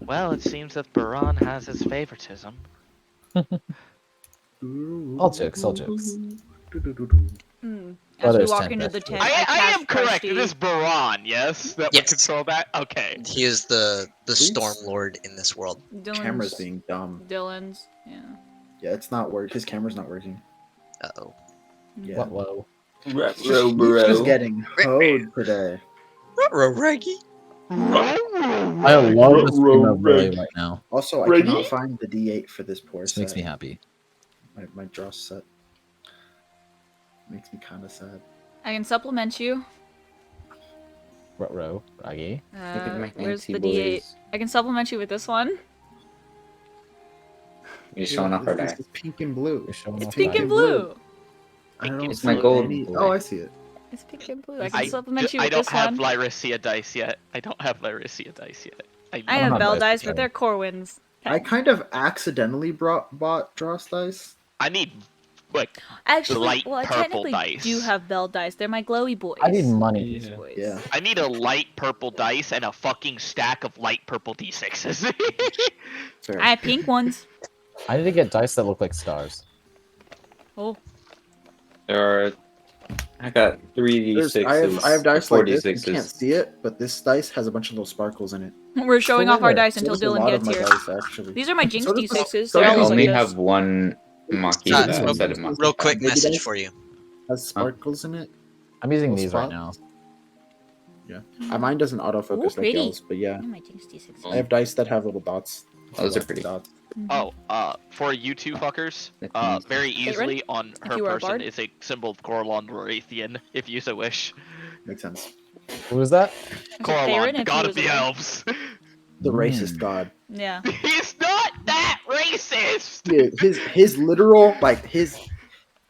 Well, it seems that Baran has his favoritism. All jokes, all jokes. As But we it's walk into tempest. the tent, I am cast correct. It Krusty. is Baran, yes? That Yes. would control that? Okay. He is the Please? Storm Lord in this world. Camera's Dylan's. being dumb. Dylan's. Yeah. Yeah, it's not working. His camera's not working. Uh-oh. Yeah. What low? He's just getting hoed today. Reggie. I love the stream overlay right now. Also, I Ready? cannot find the D8 for this poor This set. makes me happy. My draw set. Makes me kind of sad. I can supplement you. Row, Raggy. Where's the D8? I can supplement you with this one. You're showing off our This die. is pink and blue. You're showing It's off pink that. and blue. I don't know. It's if my there's gold any- boy. Oh, I see it. It's pink and blue. I can supplement you with I don't this have one. Lyricia dice yet. I don't have Lyricia dice yet. I don't have have Bell dice dice, together. but they're core wins. I kind of accidentally bought Dross dice. I need, like, Actually, light well, I purple technically dice. do have Bell dice. They're my glowy boys. I need money. Yeah. Boys. Yeah. I need a light purple dice and a fucking stack of light purple d6s. Fair. I have pink ones. I need to get dice that look like stars. Oh, There are. I got 3d6s. I have dice like this. You 4d6s. can't see it, but this dice has a bunch of little sparkles in it. we're showing off our Cool. dice So until does a Dylan lot of gets my here. dice, actually. These are my Jinx So does the- D6s. so They're I does always only like have this. one Maki Ah, instead of Maki. Real quick Maybe message dice? for you. Has sparkles in it. I'm using Little these right now. spots. Mine doesn't autofocus Ooh, like pretty. y'all's, but yeah. Yeah, my Jinx D6s. I have dice that have little dots. Those are Lots of pretty. dots. Oh, for you two fuckers, That's easy. very Hey, easily on If her you were a person bard? is a symbol of Coralon Raythian, if you so wish. Makes sense. Who was that? Theron, Coralon, if he god of was the a- elves. The Hmm. racist god. Yeah. He's not that racist! Dude, his literal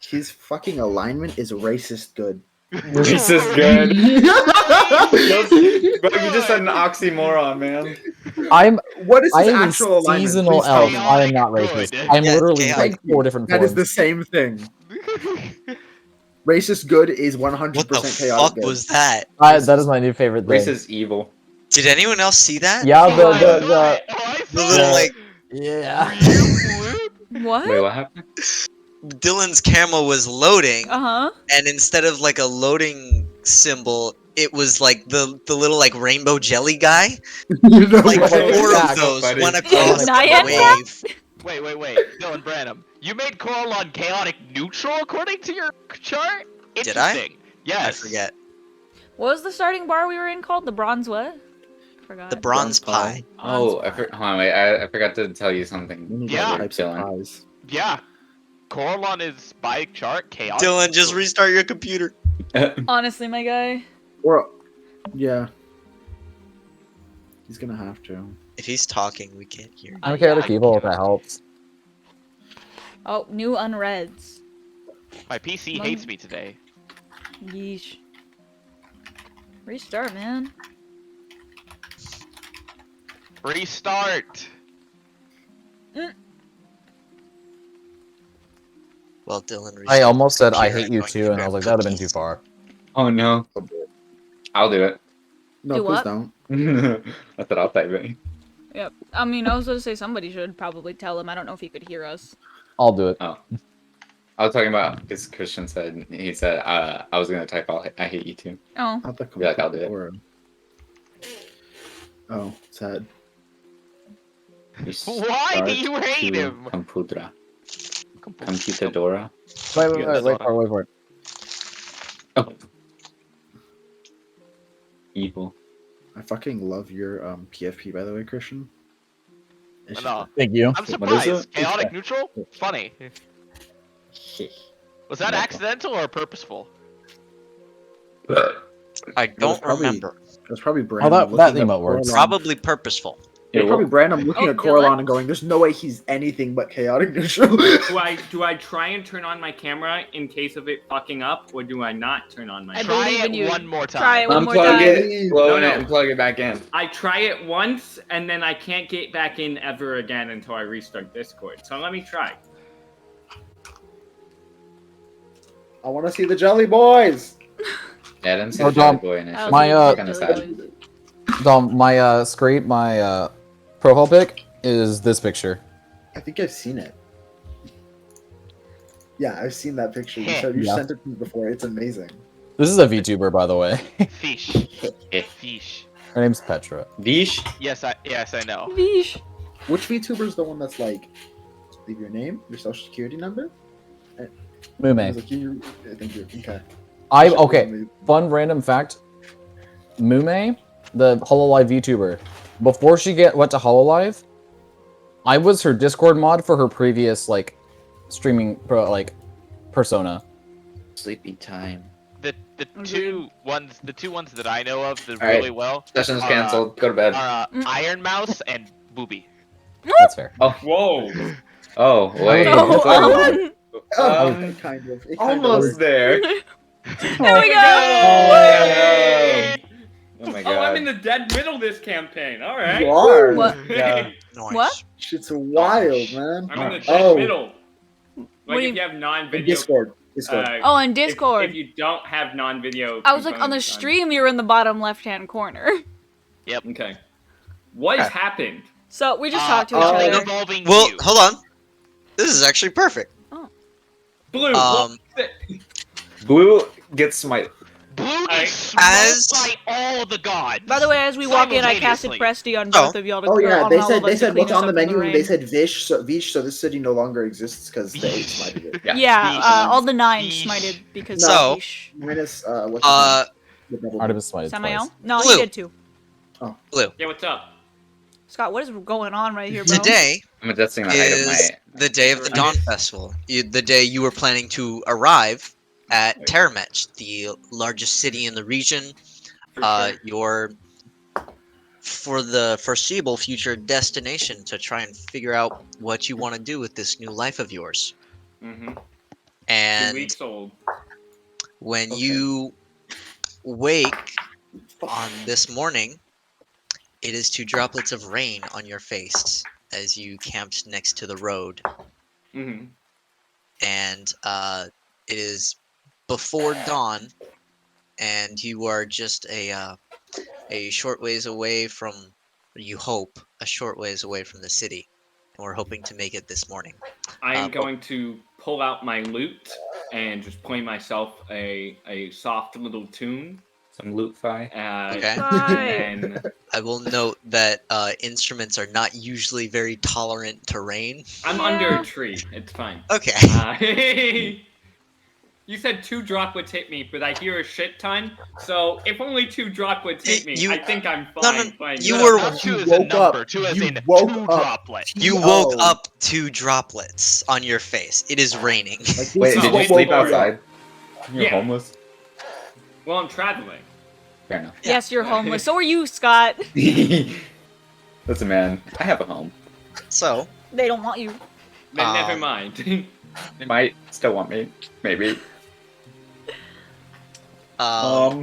his fucking alignment is racist good. This is good. Bro, you just said an oxymoron, man. What is I his am a actual alignment? seasonal Please tell elf. me. I am not Good. racist. I'm Yeah, literally chaotic. like 4 different That forms. is the same thing. Racist good is 100% What the chaotic fuck good. was that? That is my new favorite thing. Race is evil. Did anyone else see that? Yeah, Oh, I the saw it. Oh, I The saw little it. like yeah. What? Wait, what happened? Dylan's camera was loading, Uh huh. and instead of like a loading symbol, it was like the little like rainbow jelly guy. You know Like what? Like, 4 yeah, of those buddy. went across the Nyan wave. Wait, Dylan Branham. You made Coralon chaotic neutral according to your chart? Did I? Interesting. Yes. I forget. What was the starting bar we were in called? The bronze what? Forgot. The bronze pie. Oh, hold on, wait. I forgot to tell you something. We need Yeah. other types of Dylan. pies. Yeah. Coralon is by chart chaotic. Dylan, just neutral. restart your computer. Honestly, my guy. Or, yeah. He's gonna have to. If he's talking, we can't hear. I'm chaotic I evil if can't. that helps. Oh, new unreads. My PC Mine- hates me today. Yeesh. Restart, man. Restart. Well, Dylan, I restart almost your said I computer. hate you going to too, and I grab was like, that would have been too cookies. far. Oh no. I'll do it. No, Do please what? don't. I thought I'll type it. Yep. I mean, I was gonna say somebody should probably tell him. I don't know if he could hear us. I'll do it. Oh. I was talking about because Christian said I was gonna type I hate you too. Oh. Not the Yeah, I'll do it. Or- Oh, sad. You Why do start you hate to him? Computadora. Computadora. Wait for it. Oh. Evil. I fucking love your PFP, by the way, Christian. It's No. Thank you. I'm What is surprised. it? Chaotic neutral? Funny. Was that Yeah. accidental or purposeful? I don't probably- remember. That's probably Oh, Brandon. that looking up emote works. Coralon. Probably purposeful. Yeah, Probably well, Brandon looking Oh, at Coralon Dylan. and going, "There's no way he's anything but chaotic neutral." Do I try and turn on my camera in case of it fucking up, or do I not turn on my I camera? believe in you. one more time. Try it one more unplug time. it, blow No, it, no. and plug it back in. I try it once, and then I can't get back in ever again until I restart Discord. So let me try. I want to see the Jelly Boys. Yeah, I didn't see Oh, the Jelly Dom, Boy I initially. also My, didn't Kinda see sad. Jelly Boys. Dom, my screen, my profile pic is this picture. I think I've seen it. Yeah, I've seen that picture. You Yeah. sent it to me before. It's amazing. This is a VTuber, by the way. Fish. Fish. Her name's Petra. Vish? Yes, I know. Yeesh. Which VTuber is the one that's like, leave your name, your social security number? I was Mume. like, I think you're okay. Okay. Fun random fact. Mume, the Hololive VTuber, before she went to Hololive, I was her Discord mod for her previous streaming persona. Sleepy time. The two ones that I know of that All right. really well Session's are, canceled. Go to bed. are Iron Mouse and Booby. That's fair. Whoa! Oh, wait. So, Kind of. It kind of almost works. there. there we Oh go. Yeah. Oh my Oh, I'm in god. the dead middle this campaign. All right. You are. What? Yeah. Nice. What? Shit's wild, man. I'm in the dead Oh. middle. What Like do if you- you have In non-video. Discord. Discord. uh, Oh, on if- Discord. If, you don't have non-video. I was like, on the components stream, you're in the bottom left-hand corner. Okay. What has happened? So we just talked to each something other. involving Well, you. hold on. This is actually perfect. Blue. Um, Blue gets smite. Blue I- is smoked as- by all the gods. By the way, as we walk in, I casted Simultaneously. Presty on both of y'all to Oh yeah, on they all said of us to clean what's us on the up from menu. rain. They said Vish, so this city no longer exists because the 8 smited it. Yeah, all the 9 Yeesh. smited because So- of Yeesh. Minus what's Uh, his name? The double Artemis smited Samael? twice. No, Blue. he did too. Blue. Yeah, what's up? Scott, what is going on right here, bro? Today I'm adjusting the height of is my. the day of the Dawn Festival. The day you were planning to arrive at Tandemyre, the largest city in the region. For sure. Your for the foreseeable future destination to try and figure out what you want to do with this new life of yours. Mm-hmm. 2 And weeks old. when Okay. you wake on this morning, it is 2 droplets of rain on your face as you camped next to the road. Mm-hmm. And it is before dawn, and you are just a short ways away from, you hope, a short ways away from the city. And we're hoping to make it this morning. I am but- going to pull out my lute and just play myself a soft little tune. Some loot fi. Okay. And I will note that instruments are not usually very tolerant to rain. I'm under a tree. It's fine. Okay. You said 2 droplets hit me, but I hear a shit ton. So if only 2 droplets hit me, You- I think I'm No, fine. no, playing you that. were- Not 2 You as a woke number, up. 2 as You in woke 2 up. droplets. You woke up 2 droplets on your face. It is raining. Like, this Wait, is did what you sleep woke up. outside? You're Yeah. homeless? Well, I'm traveling. Fair enough. Yes, you're homeless. So are you, Scott. Listen, man, I have a home. So, They don't want you. Then never Um, mind. They might still want me. Maybe. Are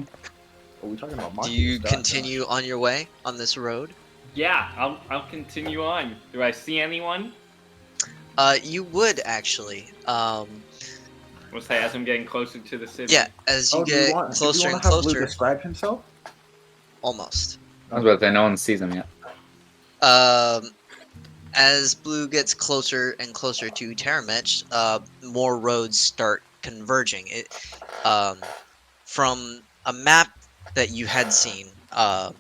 we talking about do Monty you or Scott? continue on your way on this road? Yeah, I'll continue on. Do I see anyone? You would actually. We'll say as I'm getting closer to the city. Yeah, as you Oh, do you get want, do closer you and want to have Blue closer, describe himself? almost. I was about to say, no one sees them yet. As Blue gets closer and closer to Tandemyre, more roads start converging. From a map that you had seen about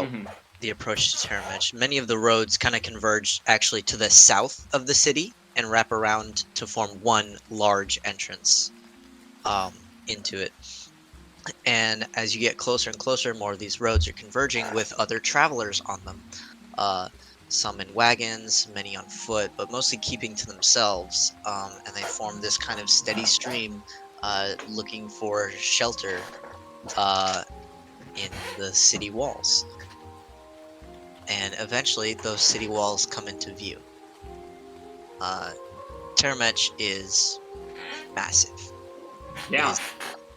Mhm. the approach to Tandemyre, many of the roads kind of converge actually to the south of the city and wrap around to form one large entrance into it. And as you get closer and closer, more of these roads are converging with other travelers on them. Some in wagons, many on foot, but mostly keeping to themselves. And they form this kind of steady stream looking for shelter in the city walls. and eventually those city walls come into view. Tandemyre is massive. Yeah. Is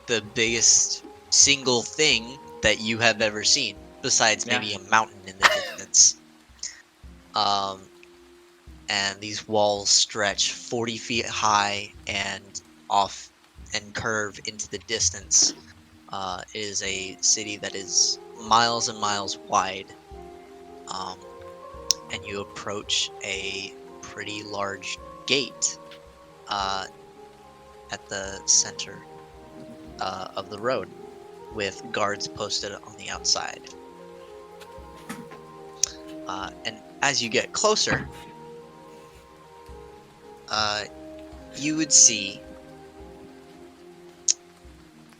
the biggest single thing that you have ever seen, besides Yeah. maybe a mountain in the distance. And these walls stretch 40 feet high and off and curve into the distance. It is a city that is miles and miles wide. And you approach a pretty large gate at the center of the road, with guards posted on the outside. And as you get closer, you would see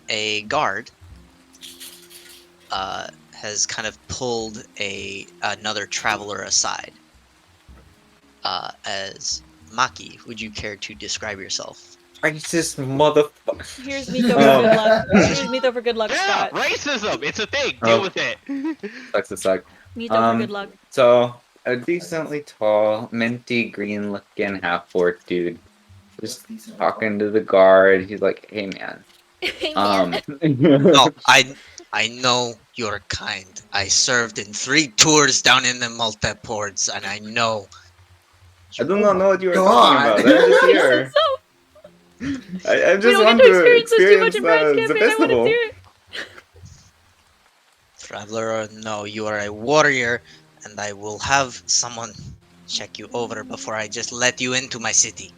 a guard has kind of pulled another traveler aside. As Maki, would you care to describe yourself? Racist motherfucker. Here's Mito for good luck. Here's Mito for good luck, Yeah, Scott. racism. It's a thing. Deal with it. Sucks to suck. Mito for good luck. So a decently tall, minty green looking half orc dude. Just talking to the guard. He's like, "Hey man." No, I know you're kind. I served in 3 tours down in the multiports, and I know. I do not know what you were God. talking about. I'm just here. So, I we just don't want get to to experience this too much experience in Bride's the campaign. I want to festival. do it. Traveler or no, you are a warrior, and I will have someone check you over before I just let you into my city.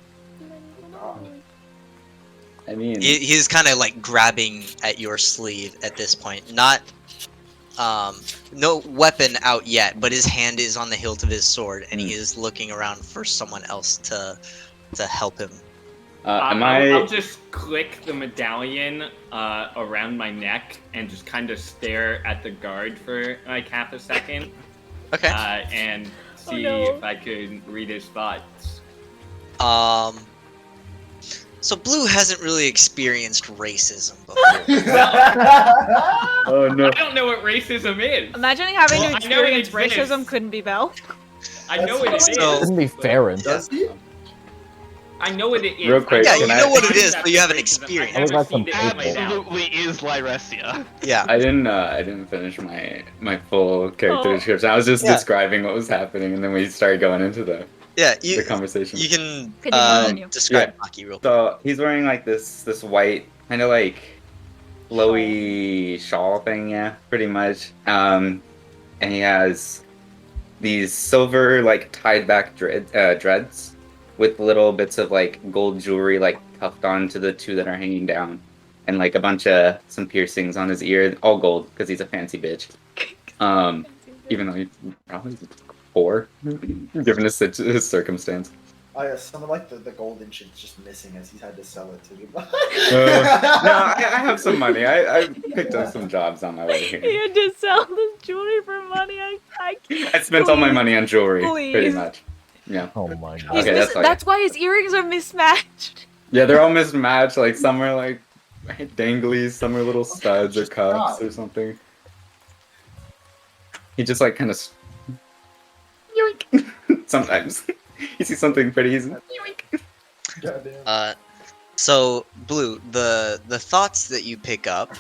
I mean, He's kind of like grabbing at your sleeve at this point. Not, no weapon out yet, but his hand is on the hilt of his sword, and he is looking around for someone else to help him. I'll just click the medallion around my neck and just kind of stare at the guard for like half a second. Okay. And see if I could read his thoughts. So Blue hasn't really experienced racism before. oh no. I don't know what racism is. Imagining having Well, to I know it experience exists. racism couldn't be Bell. I know what it is. So- Wouldn't be Farron. Does he? I know what it is. Real quick, Yeah, can you I- know what it is, I've but you haven't racism. experienced I've it. never Like some seen it in my people. mouth. Absolutely is Lyresia. Yeah. I didn't finish my full character Oh. description. I was just Yeah. describing what was happening, and then we started going into the Yeah, you conversation. you can Continue. describe Maki real quick. So he's wearing like this white kind of like flowy shawl thing, yeah, pretty much. And he has these silver like tied back dreads with little bits of like gold jewelry like tucked onto the 2 that are hanging down, and like a bunch of some piercings on his ear, all gold because he's a fancy bitch. Even though he's probably 4, given his circumstance. Oh yeah, some of like the golden shit's just missing as he's had to sell it to you. No, I have some money. I picked up some jobs on my way He here. had to sell this jewelry for money. I can't. I spent all my money on jewelry, pretty Please. much. Yeah. Oh my god. He's Okay, that's like- that's why his earrings are mismatched. Yeah, they're all mismatched. Like some are like danglies, some are little studs or just cups not. or something. He just like kind of yoink. Sometimes you see something pretty, he's yoink. Goddamn. So Blue, the thoughts that you pick up,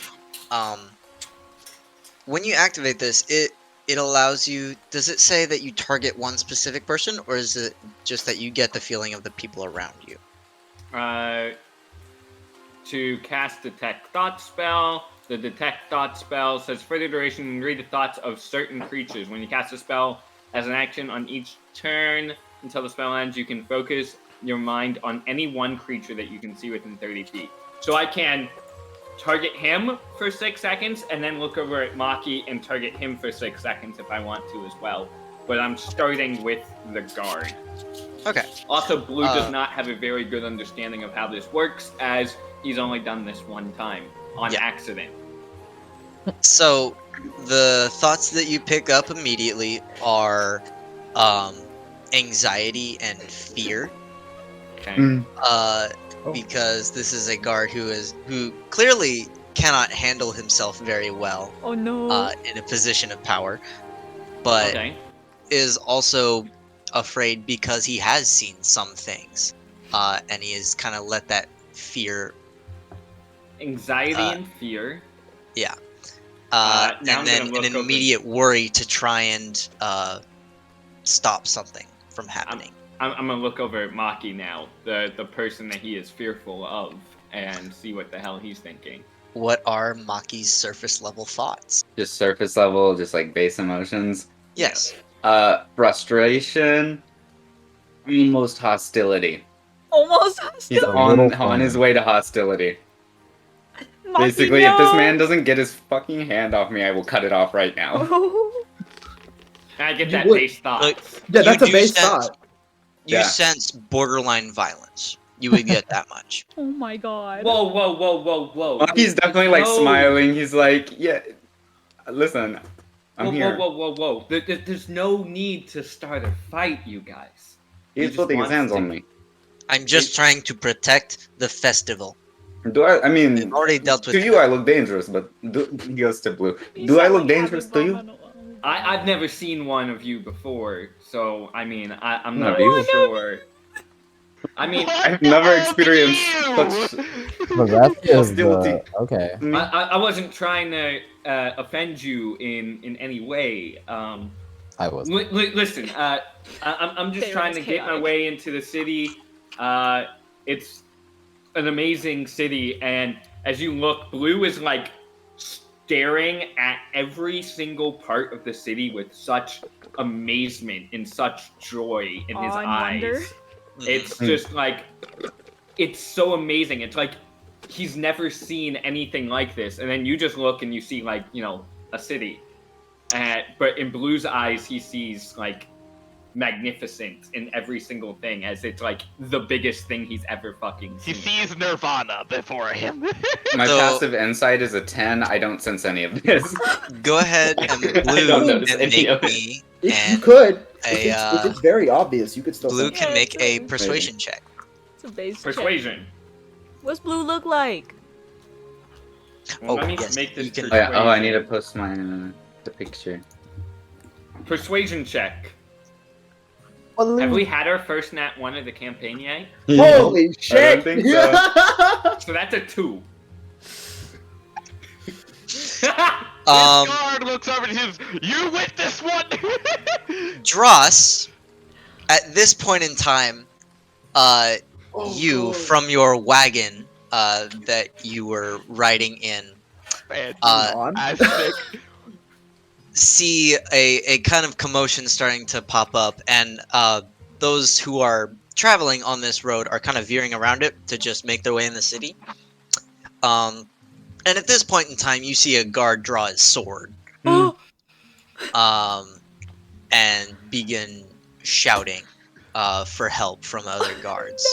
when you activate this, it allows you. Does it say that you target one specific person, or is it just that you get the feeling of the people around you? To cast Detect Thought spell, the Detect Thought spell says for the duration, read the thoughts of certain creatures. When you cast a spell as an action on each turn until the spell ends, you can focus your mind on any one creature that you can see within 30 feet. So I can target him for 6 seconds and then look over at Maki and target him for 6 seconds if I want to as well. But I'm starting with the guard. Okay. Also, Blue does not have a very good understanding of how this works, as he's only done this one time on Yeah. accident. So the thoughts that you pick up immediately are anxiety and fear. Okay. Because this is a guard who clearly cannot handle himself very well Oh no. in a position of power. But Okay. is also afraid because he has seen some things, and he has kind of let that fear, Anxiety Uh, and fear. yeah, Now I'm and then gonna look an over- immediate worry to try and stop something from happening. I'm gonna look over at Maki now, the person that he is fearful of, and see what the hell he's thinking. What are Maki's surface level thoughts? Just surface level, just like base emotions. Yes. Frustration, almost hostility. Almost He's hostile. A little on his fun. way to hostility. Maki, Basically, if this no! man doesn't get his fucking hand off me, I will cut it off right now. And I get You that would- base thoughts. Yeah, that's You a do base sense- thought. You Yeah. sense borderline violence. You would get that much. Oh my god. Whoa, whoa, whoa, whoa, whoa. He's definitely like smiling. He's like, yeah, listen, I'm Whoa, here. whoa. There's no need to start a fight, you guys. He's just putting his wants hands to- on me. I'm just trying to protect the festival. Do I mean, I've already dealt with to you him. I look dangerous, but he goes to Blue. You Do I sound look like dangerous to having you? vomit. I've never seen one of you before, so I mean, I'm No, not you. sure. I mean, I've never experienced you? such. The rest is Hostility. okay. I wasn't trying to offend you in any way. I was. Listen, I'm just They were trying to just get my chaotic. way into the city. It's an amazing city, and as you look, Blue is like staring at every single part of the city with such amazement and such joy in his Awe and eyes. wonder. It's just like, it's so amazing. It's like he's never seen anything like this. And then you just look and you see, like, you know, a city. But in Blue's eyes, he sees, like, magnificent in every single thing, as it's, like, the biggest thing he's ever fucking He seen. sees Nirvana before him. My So- passive insight is a 10. I don't sense any of this. Go ahead and I Blue don't can notice any make of it. me If you and could, a, if it's very obvious, you could still. Blue sense can Yeah, make a it's persuasion check. It's a base check. Persuasion. What's Blue look like? Well, Oh, let me yes, make this you can- Oh, yeah. Oh, I persuasion. need to post my the picture. Persuasion check. Well, Have we had our first nat 1 of the campaign yet? Holy shit! think so. So that's a 2. This Um, guard looks over and says, "You with this one?" Dross, at this point in time, you from your wagon that you were riding in Man, On? I'm sick. see a kind of commotion starting to pop up, and those who are traveling on this road are kind of veering around it to just make their way in the city. And at this point in time, you see a guard draw his sword, and begin shouting for help from other guards.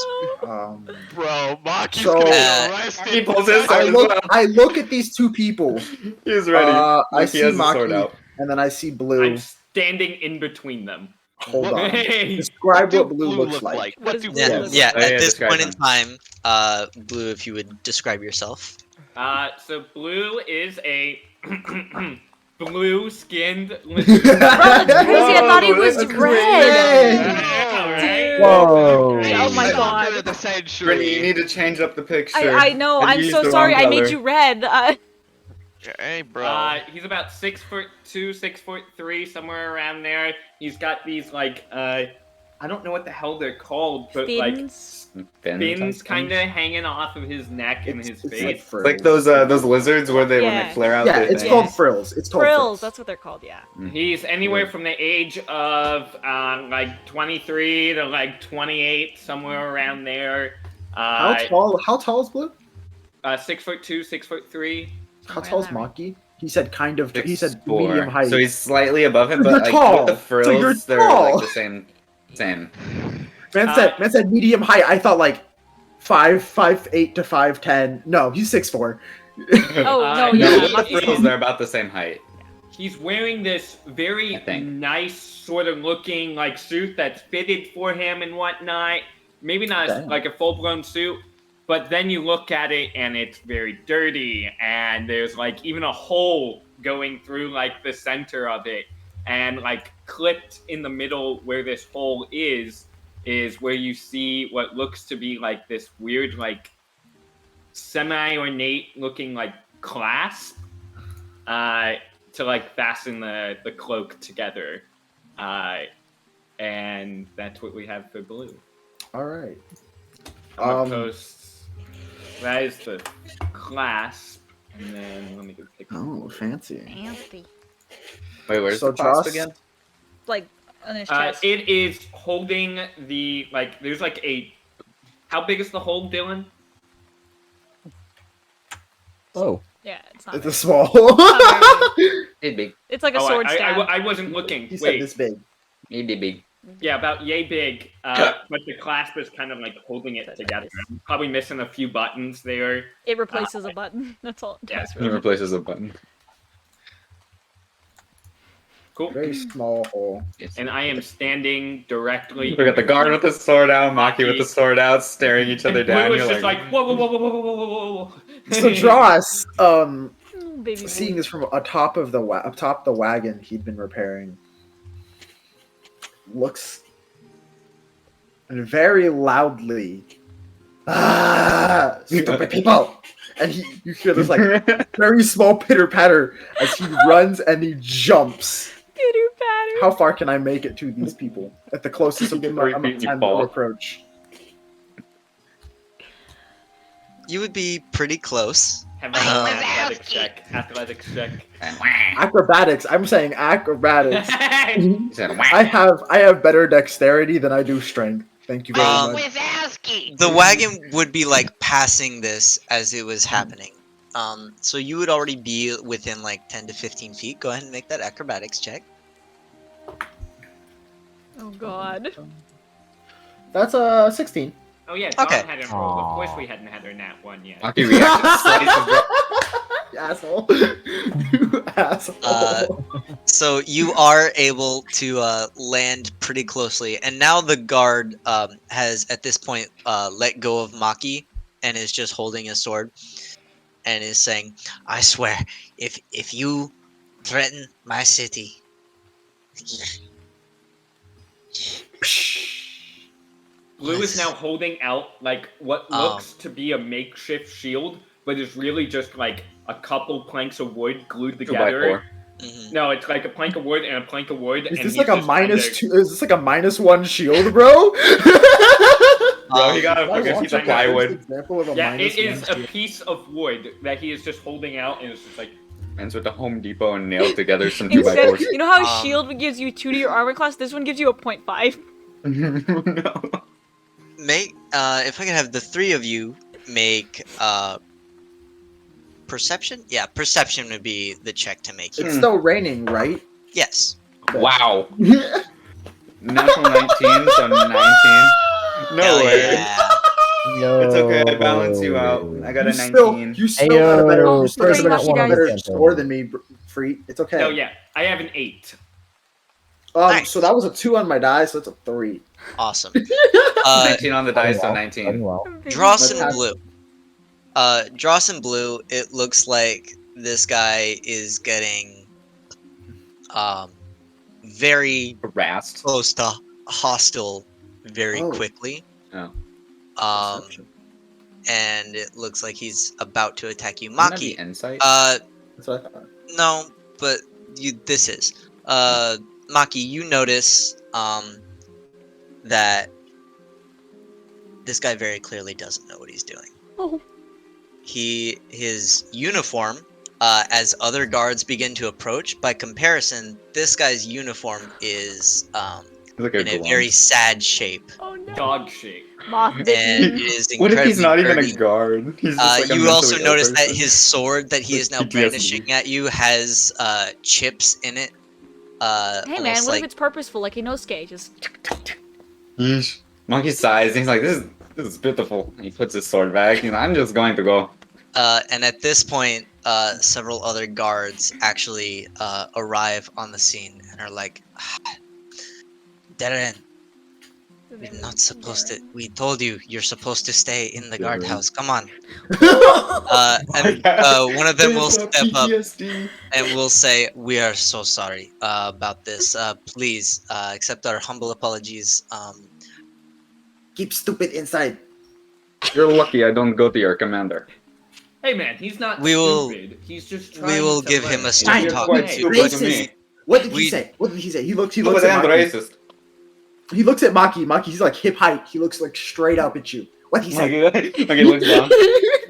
Bro, Maki's So- gonna Uh, get arrested. He pulls his I sword as look. well. I look at these two people, He's ready. I Like, see he has the sword Maki. out. and then I see Blue. I'm standing in between them. Hold on. Hey! Describe do what Blue looks look like. What What do is blue Yeah, Blue look yeah. like? Oh, yeah, At this describe point in him. time, Blue, if you would describe yourself. So Blue is a blue-skinned lizard. Crazy, I thought he was that's red. Alright. Whoa. Oh my I god. thought they're the century. Brittany, you need to change up the picture. I know. And I'm use so the sorry. wrong I made color. you red. Hey, bro. He's about 6'2", 6'3", somewhere around there. He's got these like I don't know what the hell they're called, but like Fins. fins kind of hanging off of his neck and his It's face. like frills. Like those lizards where they when Yeah. they flare out. Yeah, their it's thing. called frills. It's called Frills. That's what they're called. Yeah. He's anywhere from the age of like 23 to like 28, somewhere around there. How tall? How tall is Blue? 6'2", 6'3". How tall is Maki? He said kind of. He said 6'4". medium height. So he's slightly above him, So but you're like tall. with the So you're frills, they're tall. like the same. Same. Man said medium height. I thought like 5'8" to 5'10". No, he's 6'4". Oh no, No, yeah. No, with the Lucky's frills, tall. they're about the same height. He's wearing this very I think. nice sort of looking like suit that's fitted for him and whatnot. Maybe not Damn. like a full-blown suit, but then you look at it and it's very dirty, and there's like even a hole going through like the center of it. and like clipped in the middle where this hole is where you see what looks to be like this weird like semi-ornate looking like clasp to like fasten the cloak together. And that's what we have for blue. All right. I'm gonna post. That is the clasp, and then let me go pick. Oh, fancy. Fancy. Wait, where's So the clasp Joss- again? Like on his chest. It is holding the like. There's like a. How big is the hole, Dylan? Oh, Yeah, it's not. It's a Very, small. not very big. It'd big. It's like a Oh, sword I stab. wasn't looking. He said Wait. this big. It'd be big. Yeah, about yay big. But the clasp is kind of like holding it together. I'm probably missing a few buttons there. It replaces a button. That's all it does. It Really. replaces a button. Cool. Very small hole. And I am standing directly. We got the guard with the sword out, Maki with the sword out, staring each other And down. Blue is You're just like, whoa, whoa, whoa, whoa, whoa, whoa, whoa, whoa. So Dross, Oh, baby seeing blue. this from atop of the atop the wagon he'd been repairing, looks very loudly. Ah, stupid people! And you hear this like very small pitter patter as he runs and he jumps. Pitter patter. How far can I make it to these people? At the closest You get amount 3 feet and of you time fall. to approach. You would be pretty close. Have an athletics check. Athletics check. Acrobatics. I'm saying acrobatics. He said, I have better dexterity than I do strength. Thank you very Um, much. The wagon would be like passing this as it was happening. So you would already be within like 10 to 15 feet. Go ahead and make that acrobatics check. Oh god. That's 16. Oh yeah, Dawn Okay. hadn't rolled. Of course we hadn't had her nat one yet. Maki reacted slice You asshole. You asshole. So you are able to land pretty closely, and now the guard has at this point let go of Maki and is just holding his sword and is saying, "I swear, if you threaten my city." Blue is now holding out like what looks to be a makeshift shield, but is really just like a couple planks of wood glued 2x4. together. Mhm. No, it's like a plank of wood and a plank of wood. Is and this he's like a just kinda- -2? Is this like a -1 shield, bro? Bro, he got a Did I fucking watch piece a of plywood. example of a Yeah, it -1 is a shield? piece of wood that he is just holding out, and it's just like Ends with the Home Depot and nailed together some Instead, 2x4s. you know how Um, shield gives you 2 to your armor class? This one gives you a 0.5. No. Make if I could have the three of you make perception. Yeah, perception would be the check to make. It's still raining, right? Yes. Wow. Natural 19, so 19. No Hell way. yeah. yo. It's okay, I balance you out. I got a You 19. still have a better, Ayo, you still have a better, Maki dice. better score than me, Freet. It's okay. no, yeah, I have an 8. Nice. So that was a 2 on my die, so that's a 3. Awesome. 19 on the dice, so 19. Well. Dross and Let's- Blue. Dross and Blue, it looks like this guy is getting very Harassed. close to hostile very Oh. quickly. Oh. Perception. And it looks like he's about to attack you. Wouldn't that be Maki, insight? That's what I thought. no, but this is. Maki, you notice that this guy very clearly doesn't know what he's doing. Oh. His uniform, as other guards begin to approach, by comparison, this guy's uniform is Look at in a Glum. very sad shape, Oh no. Dog shit. Moth and bitten. it is What if he's not incredibly even a dirty. guard? He's just like a You also mentally ill notice that person. his sword that he With is now PTSD. brandishing at you has chips in it. Hey man, almost what like if it's purposeful, like Inosuke? Just Yeesh. Monkey sighs. And he's like, this is pitiful. And he puts his sword back. He's like, I'm just going to go. and at this point, several other guards actually arrive on the scene and are like, Darren, You're not supposed to. We told you you're supposed to stay in the Darren. guardhouse. Come on. Oh my And God. one of them will It's a step up PTSD. and will say, "We are so sorry about this. Please accept our humble apologies." Keep stupid inside. You're lucky I don't go to your commander. Hey man, he's not We will- stupid. He's just trying We will to give learn. him a It's straight You're talk. quite okay. stupid to Racist. me. What did he We- say? What did he say? He looks Stupid at and Maki. racist. He looks at Maki. Maki, he's like hip height. He looks like straight up at you. What did he say? Okay, look down.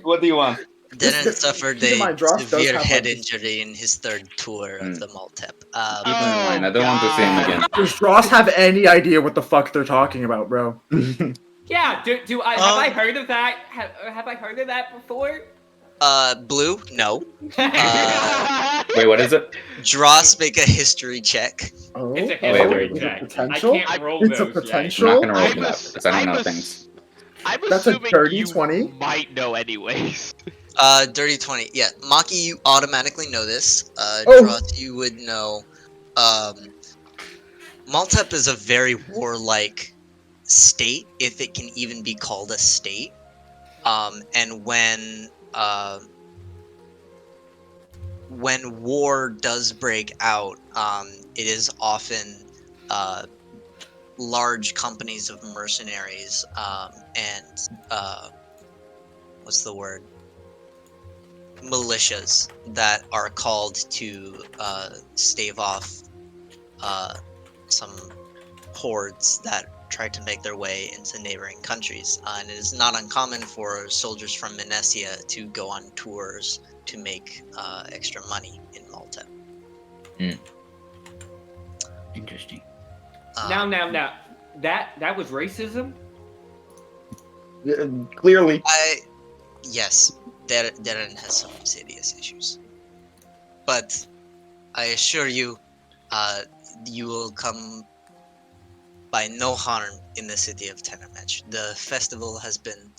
What do you want? Didn't This- suffer keep in mind, a Dross does severe have, head like, injury in his third tour of Mm. the Maltep. Keep him in mind. I don't want to see him again. Does Dross have any idea what the fuck they're talking about, bro? Yeah, do I have I heard of that? Have I heard of that before? Blue, no. Wait, what is it? Dross, make a history check. Oh, It's a wait, history wait. check. Potential? I can't roll It's a those. potential? I'm not gonna roll I'm for that ass- because I don't I'm know ass- things. I'm That's a assuming dirty you 20? might know anyways. Dirty 20. Yeah, Maki, you automatically know this. Oh. Dross, you would know. Maltep is a very warlike state, if it can even be called a state. And when war does break out, it is often large companies of mercenaries and what's the word? Militias that are called to stave off some hordes that try to make their way into neighboring countries. And it is not uncommon for soldiers from Minesia to go on tours to make extra money in Malta. Interesting. Now. That was racism? Clearly. Yes, Darren has some serious issues. But I assure you, you will come by no harm in the city of Tandemyre. The festival has been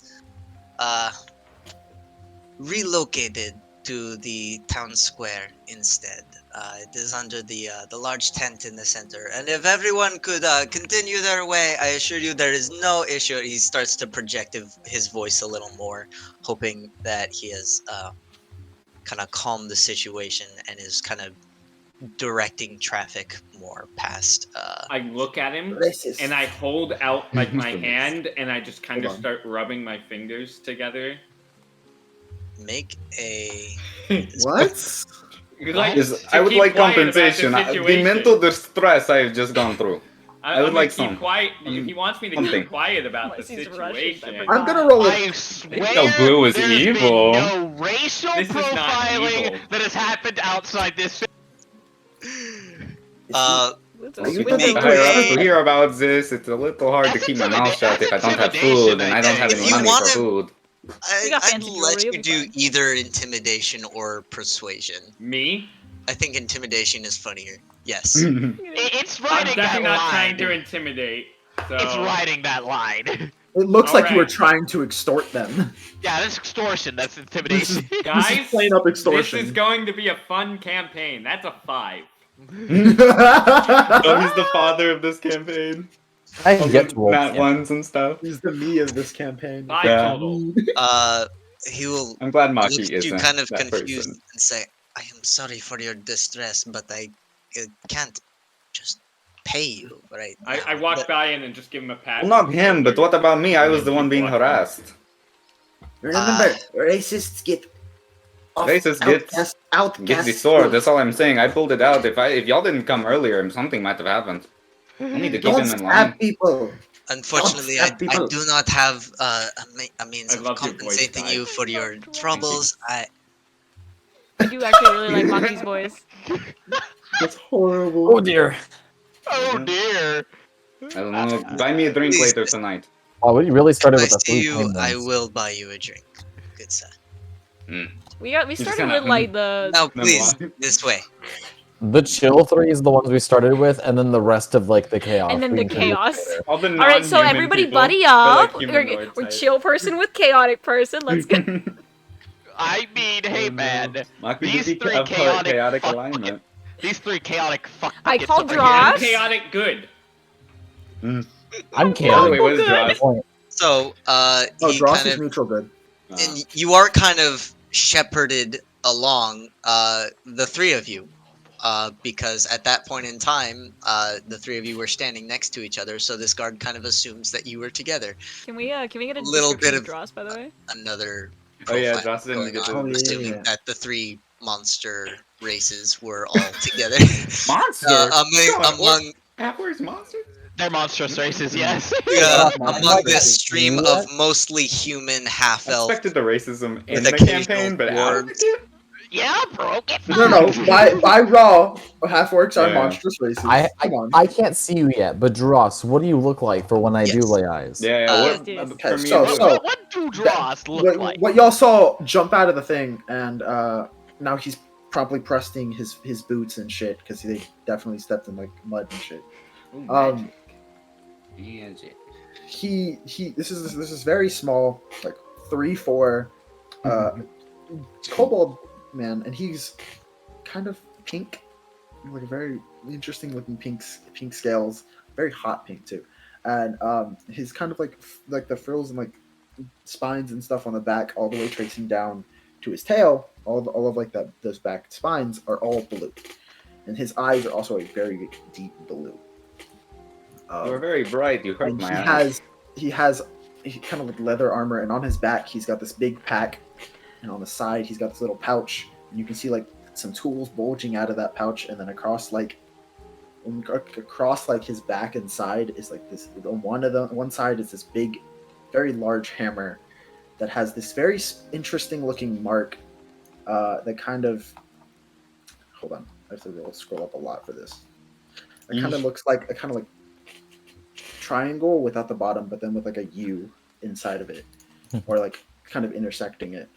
relocated to the town square instead. It is under the large tent in the center. And if everyone could continue their way, I assure you there is no issue. He starts to project his voice a little more, hoping that he has kind of calmed the situation and is kind of directing traffic more past. I look at him Racist. and I hold out like my Racist. hand and I just kind of Hold on. start rubbing my fingers together. Make a What? Like, Is, to I would keep like quiet about the compensation. The situation. mental distress I've just gone through. I would I'm like gonna keep some. quiet. He wants me to Something. keep quiet about the Unless he's Russian, situation. but I'm gonna roll I it. swear No, Blue is there's evil. been no racial This is not profiling evil. that has happened outside this. That's Are you a- the The higher ups will hear about this. It's a little hard to That's keep my mouth shut if I don't have intimidation, food, and I I don't have think. any If you money want for him- food. We got I'd fancy let jewelry, you it'll be do fine. either intimidation or persuasion. Me? I think intimidation is funnier. Yes. It's I'm writing that definitely not trying line. to intimidate. So It's writing that line. It looks like you were Alright. trying to extort them. Yeah, that's extortion. That's This is, intimidation. this Guys, is plain up this extortion. is going to be a fun campaign. That's a 5. Oh, he's the father of this campaign. I have yet to roll. Nat Yeah. ones and stuff. He's the me of this campaign. 5 Yeah. total. He will I'm glad look Maki at you isn't kind of that confused person. and say, I am sorry for your distress, but I can't just pay you right now. I walk by in and just give him a pat. Well, not him, but what about me? I was the one being Walking. harassed. Remember, racists get Racists get- outcast. Get the sword. That's all I'm saying. I pulled it out. If y'all didn't come earlier, something might have happened. I need to keep Don't him in stab line. people. Unfortunately, Don't I stab people. do not have a means I of love your voice, compensating guys. you for your troubles. I do actually really like Maki's voice. That's horrible. Oh dear. Oh dear. I don't know. Buy me a drink Please, later tonight. Oh, we really started If I with the see food you, I payments. will buy you a drink. Good sir. We just started kinda- with like the Now, No, please, why? this way. The chill three is the ones we started with, and then the rest of like the chaos. And then we the can do chaos. later. All the All right, so non-human everybody people, buddy they're up. like we're humanoid we're type. chill person with chaotic person. Let's go. I mean, hey man, Maki these did three the chaotic fuck- alignment. these three chaotic fuck. I buckets called over draw. here. I'm Us? chaotic good. I'm By the kidding. way, what is Good. Dross? Point. So, Oh, he Dross kind is of, neutral good. and you are kind of shepherded along, the three of you, because at that point in time, the three of you were standing next to each other. So this guard kind of assumes that you were together. Can we get a Little description bit of of- Dross, by the way? Another Oh yeah, profile Dross didn't going get on, Oh, the yeah, assuming yeah. that the three monster races were all together. monster. Among Half-orcs monsters. They're monstrous races, yes. Not among this racist. stream What? of mostly human I half-elf. expected the racism in With the occasional campaign, but out of the dwarves. campaign? Yeah, bro, get No. fucked. By Raw, half-orcs are Yeah. monstrous races. I Come on. can't see you yet, but Dross, what do you look like for when I do Yes. lay eyes? Yeah, Uh, what Okay, for me? so- and you- so- What do Dross look like? What y'all saw jump out of the thing, and now he's probably pressing his boots and shit because they definitely stepped in like mud and shit. Um, Magic. he this is very small, like 3'4", kobold man, and he's kind of pink, like a very interesting looking pink scales, very hot pink too, and his kind of like the frills and like spines and stuff on the back, all the way tracing down to his tail, all of like those back spines are all blue, and his eyes are also a very deep blue. You were very bright. You hurt And my eyes. he kind of like leather armor, and on his back he's got this big pack, and on the side he's got this little pouch, and you can see like some tools bulging out of that pouch, and then across his back and side is like this. On one side is this big, very large hammer that has this very interesting looking mark. That kind of, hold on, I have to scroll up a lot for this. It kind of looks like a triangle without the bottom, but then with like a U inside of it, or like kind of intersecting it.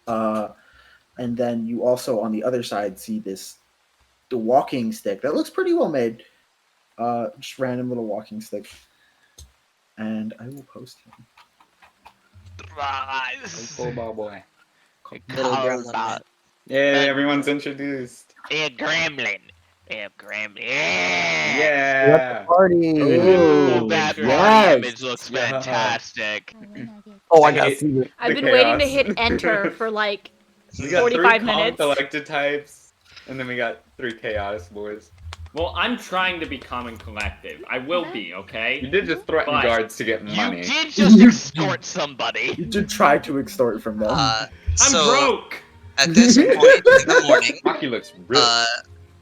And then you also on the other side see the walking stick that looks pretty well made. Just random little walking stick. And I will post him. Dross. Cobalt boy. Little gremlin Cobalt. man. Yay, everyone's introduced. A gremlin. A gremlin. Yeah. Party. Ooh, that body yes. image looks Yeah. fantastic. Oh, I I gotta hate- see this. I've The been waiting to chaos. hit enter for like We got 45 three minutes. collected types, and then we got 3 chaos boys. Well, I'm trying to be calm and collective. I will be, You okay? did just threaten But- guards to get You money. did just extort somebody. You did try to extort from them. I'm So broke! at this point in the morning, Maki looks rich.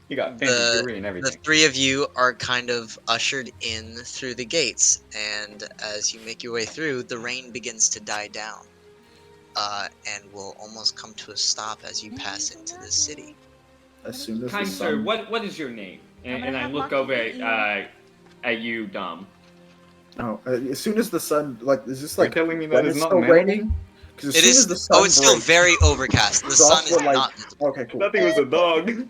He got fancy the- jewelry and the everything. three of you are kind of ushered in through the gates, and as you make your way through, the rain begins to die down, and will almost come to a stop as you pass into the city. As soon as the Kind sir, sun, what is your name? I'm And, gonna and I have look Maki over eat you. at you, Dom. as soon as the sun, like, is this You're like telling me when that it's is not still manageable? raining? Because as It soon is. as the sun Oh, it's still breaks, very overcast. The Frost sun is will, like- not visible. Okay, cool. Nothing was a dog.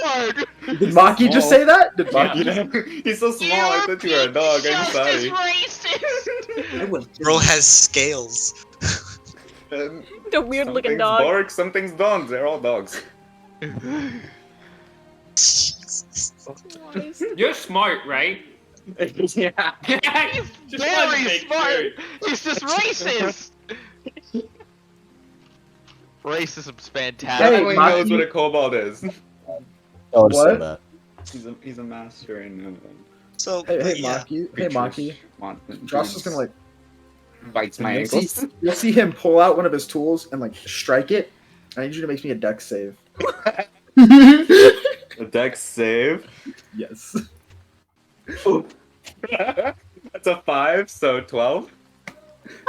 Lord, Did Maki just say that? Did Yeah. Maki? He's so small. I thought you were a dog. I'm just as sorry. racist. I was. Bro has scales. The weird Some looking things dog. bark, some things don't. They're all dogs. Jesus. You're smart, right? yeah. Just wanted to Very make smart. sure. He's just racist. Racism's Hey, fantastic. Everyone knows Maki- what a kobold is. Oh, just say What? that. He's a master in So, Hey, but yeah. Maki. Hey, Maki. Josh is gonna like. bites my You'll ankles. see, you'll see him pull out one of his tools and like strike it. I need you to make me a dex save. A dex save. Yes. That's a 5, so 12.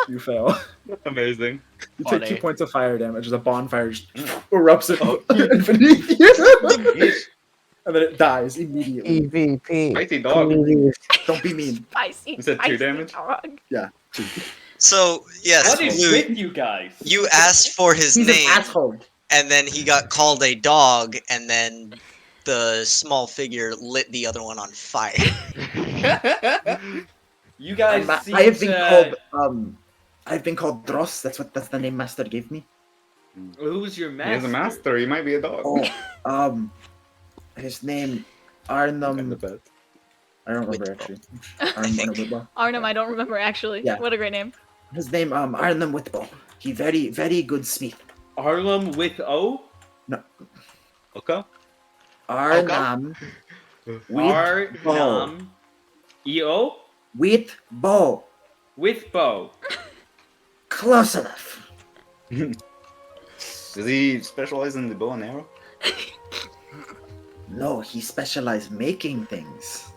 You fail. Amazing. You take 2 Funny. points of fire damage as a bonfire just erupts Oh. beneath you. And then it dies immediately. EVP. Mighty dog. Don't be mean. Spicy. Is that 2 spicy damage? dog. So yes, What is Blue, with you guys? you asked for his He's an name, asshole. and then he got called a dog, and then the small figure lit the other one on fire. You guys seem I have been to... called I've been called Dross. That's the name Master gave me. Who's your He master? is a master. He might be a dog. Oh, his name And the Arnum. bed. I don't remember Whitbow. actually. I think. Whitbow. Arnhem, I don't remember actually. Yeah. What a great name. His name Arnhem Whitbow. He very good smith. Harlem with O? Okay. Arnhem R Whitbow. Nam E-O? Whitbow. With bow. Close enough. Does he specialize in the bow and arrow? No, he specialized making things.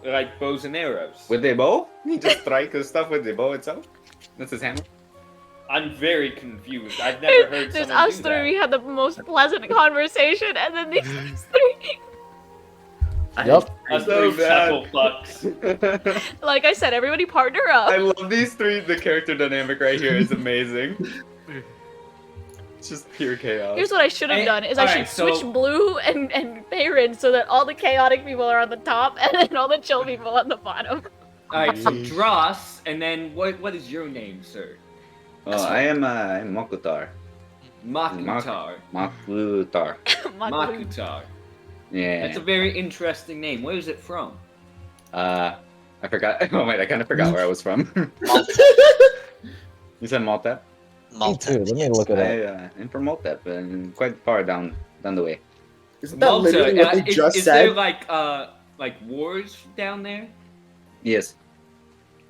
Like bows and arrows. With the bow? He just strike his stuff with the bow itself? That's his hammer? I'm very confused. I've never heard There's someone us do three. We that. had the most pleasant conversation, and then these three. Yep. Us So three bad. chuckle fucks. Like I said, everybody partner up. I love these three. The character dynamic right here is amazing. It's just pure chaos. Here's what I should have Hey, done: is I should alright, so- switch Blue and Bayron so that all the chaotic people are on the top and then all the chill people on the bottom. Alright, so Dross, and then what is your name, sir? I am I'm Mokutar. Makutar. Mokutar. Makutar. Yeah. That's a very interesting name. Where is it from? I forgot. Oh wait, I kind of forgot where I was from. You said Malta? Me Malta. too. Let me look it up. I'm from Malta, and quite far down the way. Isn't that literally what they just is said? there like wars down there? Yes.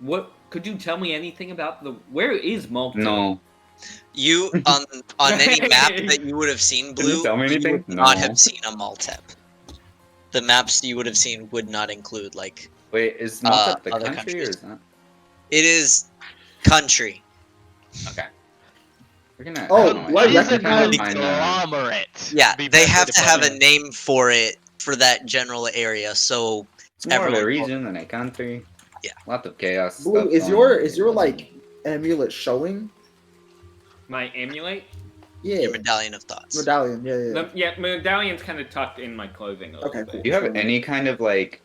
What could you tell me anything about where is Malta? No. You on any map that you would have seen, Can you Blue, tell me anything? would not No. have seen a Maltep. The maps you would have seen would not include like Wait, is Malta the other country or countries. is that? it is country. Okay. We're gonna. Oh, I don't know, do I I'm gonna recognize- find, Conglomerate. Yeah, Be they better have to have a defined. name for it for that general area. So It's more of a everyone- region than a country. Yeah. Lot of chaos. Blue, stuff is going your on. is your like amulet showing? My amulet? Yeah. your medallion of thoughts. Medallion. Yeah. Yeah, medallion's kind of tucked in my clothing a little Okay, bit. cool. Do you have any kind of like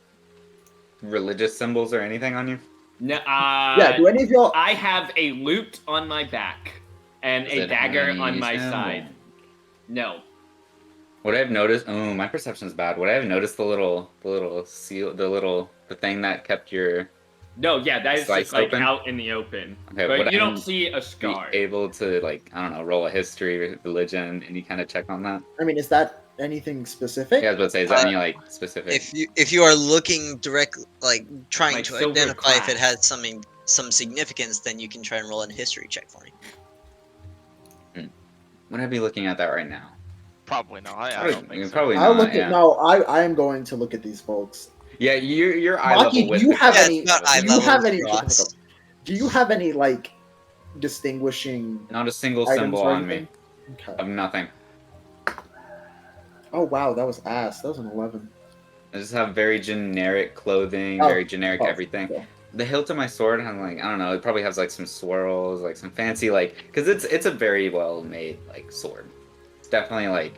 religious symbols or anything on you? No, Yeah. Do any of y'all? I have a lute on my back and Does a it have dagger any on my symbol? side. No. What I've noticed, oh, my perception's bad. What I've noticed, the little seal, the thing that kept your No, yeah, that is Sliced just like open? out in the open. Okay, but would you I don't see a be scar. able to like I don't know, roll a history, religion, any kind of check on that? I mean, is that anything specific? Yeah, I was about to say, is that any like specific? If you are looking direct, like trying My to silver identify if it class. has some significance, then you can try and roll a history check for me. Would I be looking at that right now? Probably not. I don't think so. Probably I'll not. look Yeah. at no. I am going to look at these folks. Yeah, you're eye Maki, level with do you the have Yeah, any? it's not eye Do you level have with any? Ross. Do you have any like distinguishing Not a single items symbol or on me. anything? Okay. Of nothing. Oh wow, that was ass. That was an 11. I just have very generic clothing, Oh, very generic oh, everything. okay. The hilt of my sword has like I don't know. It probably has like some swirls, like some fancy like because it's a very well made like sword. It's definitely like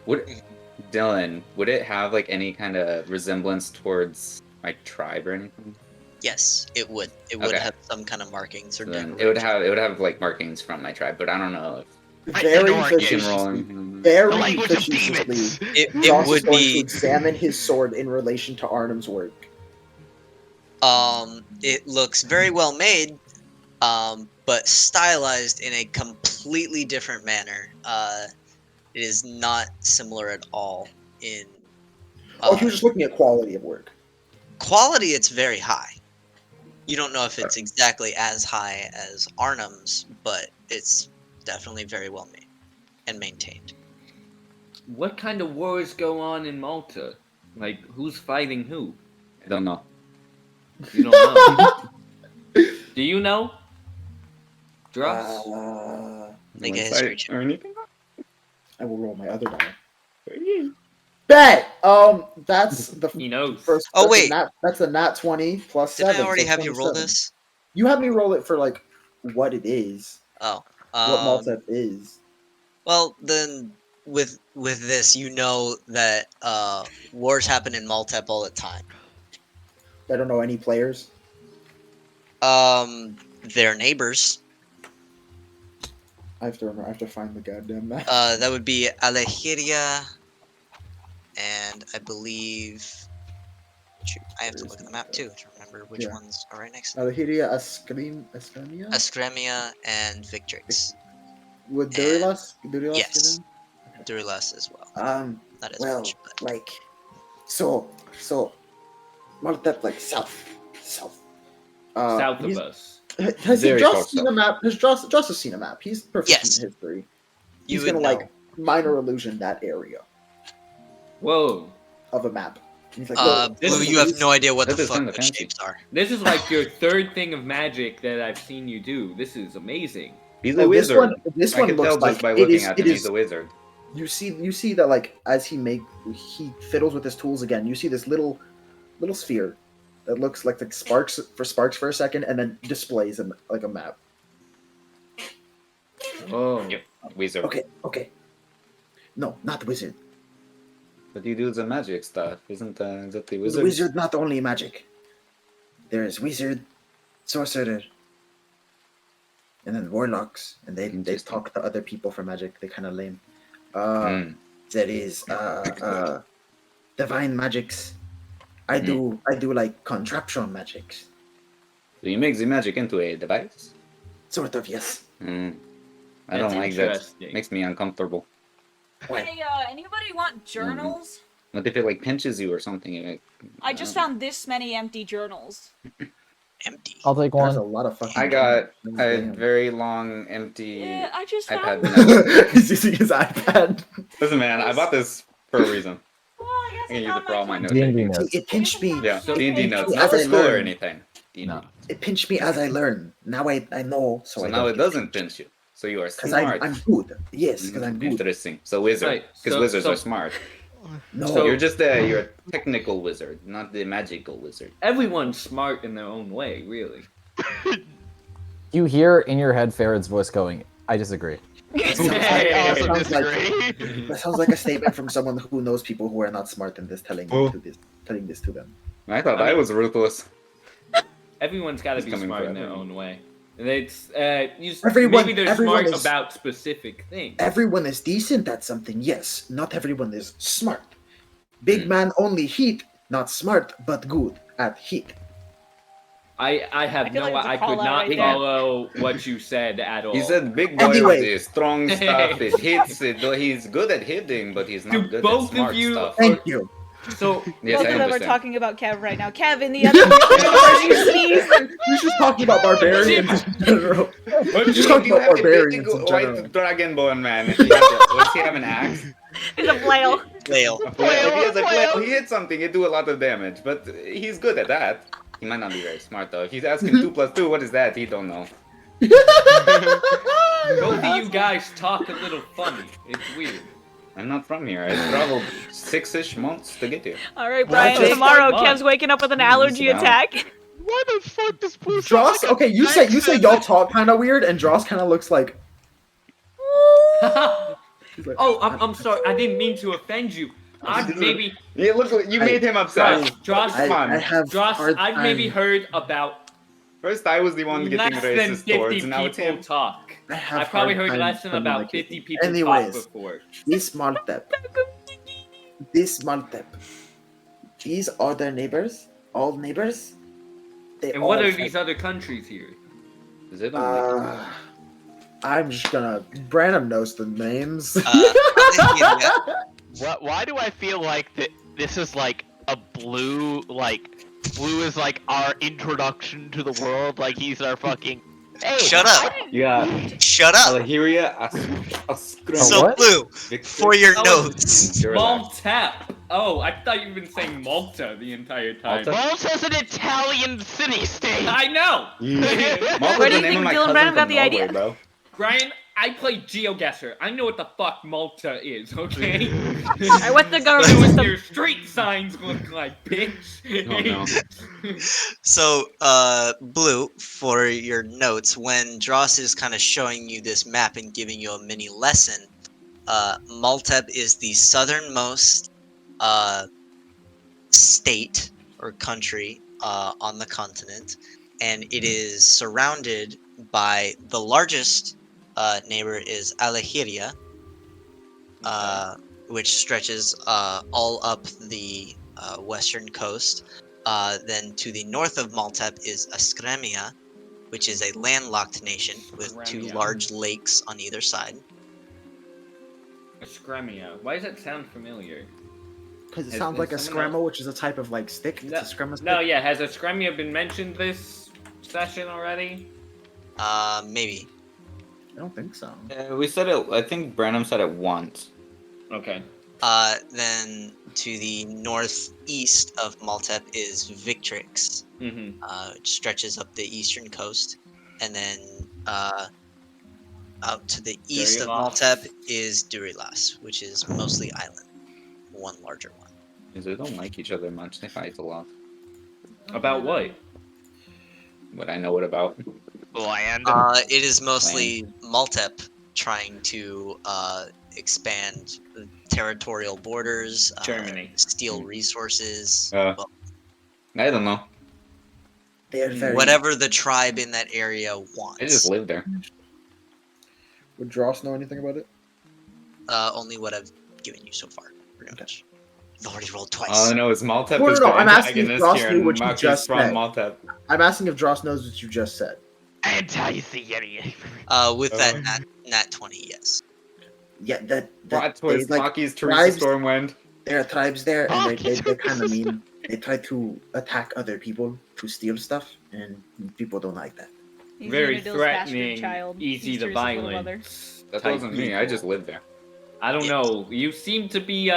would Dylan would it have like any kind of resemblance towards my tribe or anything? Yes, it would. It would Okay. have some kind of markings or Then decoration. it would have like markings from my tribe, but I don't know if Very ignore it. you can facetiously. roll anything on that. The Very language of facetiously. demons. It Josh is would going to be examine his sword in relation to Arnhem's work. it looks very well made, but stylized in a completely different manner. It is not similar at all in Oh, he was just looking at quality of work. quality. It's very high. You don't know if it's exactly as high as Arnhem's, but it's definitely very well made and maintained. What kind of wars go on in Malta? Like, who's fighting who? I don't know. You don't know. Do you know? Dross? Make a One history side check. or anything. I will roll my other die. Bet. That's the He knows. first. Oh, that's a wait. that's a nat 20 plus Didn't 7. I already so have you roll 27. this? You have me roll it for like what it is, Oh, what Maltep is. well then with this, you know that wars happen in Maltep all the time. I don't know any players. Their neighbors. I have to remember. I have to find the goddamn map. That would be Alejiria, and I believe Shoot, I have to look at the map too to remember which Yeah. ones are right next to Alhiria, Ascremia? Ascremia and Victrix. Would and- Durilas Yes. get in? Durilas as well. Not as Well, much, but like, so, Maltep, like, south. South of he's- us. Has Very Joss close seen a map? Has Joss has seen a map? He's proficient Yes. in history. you He's would gonna know. like minor illusion that area Whoa. of a map. He's like, this Blue, is- you have no idea what That the is fuck kinda the fancy. shapes are. This is like your third thing of magic that I've seen you do. This is amazing. He's a this wizard. one, this I one can looks tell like just by it looking is. at It him, he's is. a wizard. You see that like as he fiddles with his tools again. You see this little sphere that looks like the sparks for a second, and then displays like a map. Oh. Yep. Wizard. Okay. No, not wizard. But you do the magic stuff, isn't that the Wizard. wizard? Not only magic. There is wizard, sorcerer, and then warlocks, and they Interesting. talk to other people for magic. They kind of lame. Mm. There is divine magics. I do like contraption magics. So you make the magic into a device? Sort of, yes. Mm. I That's don't like that. interesting. Makes me uncomfortable. Why? Hey, anybody want journals? What if it like pinches you or something? Like, I just found this many empty journals. Empty. I'll take There's a one. lot of fucking. I got a Damn. very long, empty Yeah, I just iPad. found one. He's using his iPad. Listen, man, I bought this for a reason. Well, I guess I can use found it for all my notes. D&D taking. notes. It pinched me. Yeah, So- D&D notes, As not for I school or learned. anything. D&D. No. It pinched me as I learn. Now I know. So I now don't it doesn't pinch you. So you are Because smart. I'm good. Yes, because I'm good. Interesting. So wizard, Right, because so- wizards so- are smart. No, So- You're a technical wizard, not the magical wizard. Everyone's smart in their own way, really. You hear in your head Farad's voice going, I disagree. Hey, I also sounds like- disagree. that sounds like a statement from someone who knows people who are not smart and is telling this to them. I thought I I mean- was ruthless. Everyone's got to He's be coming smart for in their everyone. own way. And it's maybe they're everyone smart is- about specific things. Everyone is decent at something, yes. Not everyone is smart. Big man only heat, not smart, but good at heat. I have I feel no. like it's a I could call-out not right there. follow what you said at all. He said big boy Anyway. with his strong stuff, it hits it. He's good at hitting, but he's Do not good both at of smart you- stuff. Thank you. So Yes, Both I of them are understand. talking about Kev right now. Kev in the other universe, you sneeze. He's just talking about barbarians in general. He's just talking You about have a big barbarians in general. white dragonborn man. Does he have an axe? It's a flail. Flail. A flail. If he has a Flail. flail, he hits something, it do a lot of damage. But he's good at that. He might not be very smart though. If he's asking 2 plus 2, what is that? He don't know. both of you guys talk a little funny. It's weird. I'm not from here. I traveled 6-ish months to get here. All right, Well, Brian. just Tomorrow, start Kev's waking up with an allergy Wow. attack. Why the fuck does Blue sound Dross, like a okay, you say accent? y'all talk kind of weird, and Dross kind of looks like. He's like, Oh, I'm sorry. I didn't mean to offend you. I've maybe Yeah, look, you made him upset. Josh, Come on. I have Josh, hard I've maybe time- heard about First I was the one getting less than racist 50 towards, and now it's people him. talk. I have I've probably hard heard time less than about 50 communicating. people Anyways, talk before. this Maltep. This Maltep. These are their neighbors. All neighbors. They And what all are have- these other countries here? Is it on I'm just gonna. Branham knows the names. Yeah. Why do I feel like that this is like a blue, like, blue is like our introduction to the world, like he's our fucking... Hey, Shut up. Yeah. Shut up. Alhiria So what? Blue, for your Oh, notes. Malta. Oh, I thought you've been saying Malta the entire time. Malta? Malta's an Italian city-state! I know. Where do you think Dylan Branham got the idea? Bro. Brian, I play GeoGuessr. I know what the fuck Malta is, okay? Alright, what's the government That's what system? your street signs look like, bitch. Oh, no. So, Blue, for your notes, when Dross is kind of showing you this map and giving you a mini lesson, Malteb is the southernmost state or country on the continent, and it is surrounded by the largest neighbor is Alhiria, which stretches all up the western coast. Then to the north of Maltep is Askremia, which is a landlocked nation with 2 Askremia. large lakes on either side. Askremia. Why does that sound familiar? Because it Has- sounds has like a someone else- scramble, which is a type of like stick. No, It's a scramble stick. no, yeah. Has Askremia been mentioned this session already? Maybe. I don't think so. We said it. I think Branham said it once. Okay. Then to the northeast of Maltep is Victrix, Mm-hmm. which stretches up the eastern coast. And then out to the east of Durilas. Maltep is Durilas, which is mostly island. One larger one. Because they don't like each other much. They fight a lot. About what? But I know it about. Land. It is mostly Maltep trying to expand territorial borders, Germany. steal resources, I don't know. They are very. whatever the tribe in that area wants. I just live there. Would Dross know anything about it? Only what I've given you so far, pretty much. You've already rolled twice. All I know is Maltep No, is no, the I'm asking if antagonist Ross here, knew and what you Maki's just from said. Maltep. I'm asking if Dross knows what you just said. Anti-theory. With that nat 20, yes. Yeah, that Plot they, twist, like, Maki's Teresa tribes- Stormwind. there are tribes there, and Fuck, they're kind of Jesus. mean. They try to attack other people to steal stuff, and people don't like that. He's Very Unidil's bastard threatening, child. easy He's to Teresa's little brother. violence. That type wasn't me. I people. just live there. I don't Yes. know. You seem to be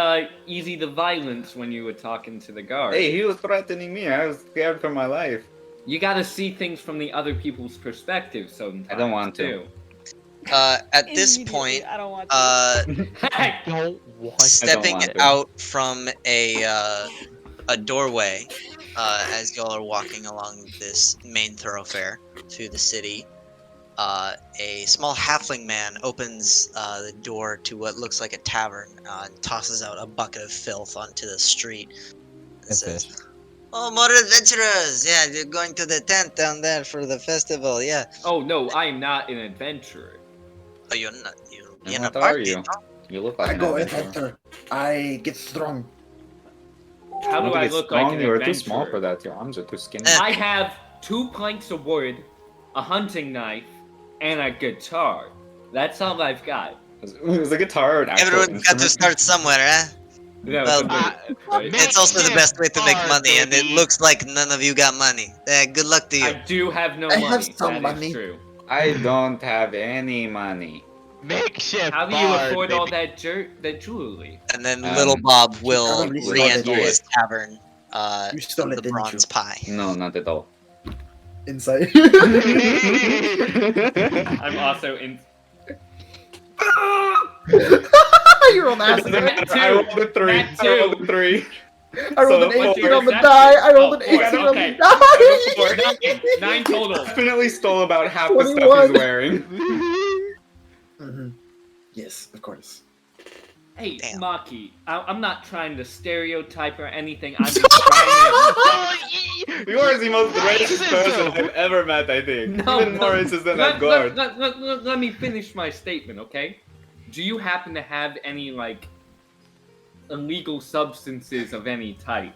easy to violence when you were talking to the guard. Hey, he was threatening me. I was scared for my life. You gotta see things from the other people's perspective sometimes. I don't want to. too. At this Immediately, point, I don't want to. I don't want. stepping want to. out from a doorway, as y'all are walking along this main thoroughfare to the city, a small halfling man opens the door to what looks like a tavern and tosses out a bucket of filth onto the street. And And says, fish. "Oh, more adventurers! Yeah, you're going to the tent down there for the festival. Yeah. Oh no, I am not an adventurer. Oh, you're not. You're And in a what are party. you? no? You look like I an go adventurer. adventure. I get strong. How do Want to I get look strong? like an You are adventurer? too small for that. Your arms are too skinny. Eh. I have 2 planks of wood, a hunting knife, and a guitar. That's all I've got. Was a guitar an actual Everyone's got to instrument? start somewhere, eh? No, Well, right? It's also the best way to make Hard, money, and it baby. looks like none of you got money. Good luck to you. I do have no I money. have some That is money. true. I don't have any money. Makeshift. How do you bard, afford all baby. that jewelry? And then Um, little Bob will probably stole re-enter it. his tavern. You stole it, The didn't bronze you? pie. No, not at all. Insight. I'm also in. You rolled It acid. doesn't right? matter. I rolled a 3. Nat I rolled two. a 3. I rolled So, an 18 four. on the That's die. it. I rolled an Oh, four. 18 on Okay. the die. 9 total. Definitely stole about half the stuff 21. he's wearing. Mhm. Yes, of course. Hey, Damn. Maki, I'm not trying to stereotype or anything. I'm just trying You are the most racist Racism. person I've ever met, I think. No, Even more no. racist than let, that guard. let me finish my statement, okay? Do you happen to have any, like, illegal substances of any type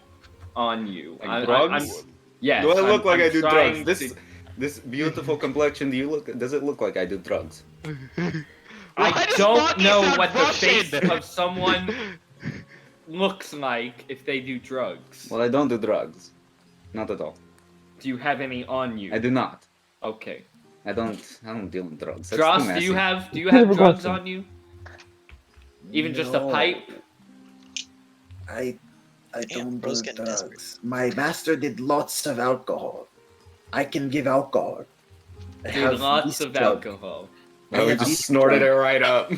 on you? Like drugs? Yes. Do I look like I'm I do trying drugs? to- This beautiful complexion, does it look like I do drugs? I Why does don't Maki know sound what the face Russian? of someone looks like if they do drugs. Well, I don't do drugs. Not at all. Do you have any on you? I do not. Okay. I don't deal in drugs. That's Dross, too do you messy. have drugs on you? Even just a No. pipe? I Damn, don't do bro's getting drugs. My master did lots of alcohol. I can give alcohol. I Dude, have lots this of drug. alcohol. I Yeah, just these snorted it drugs. right up.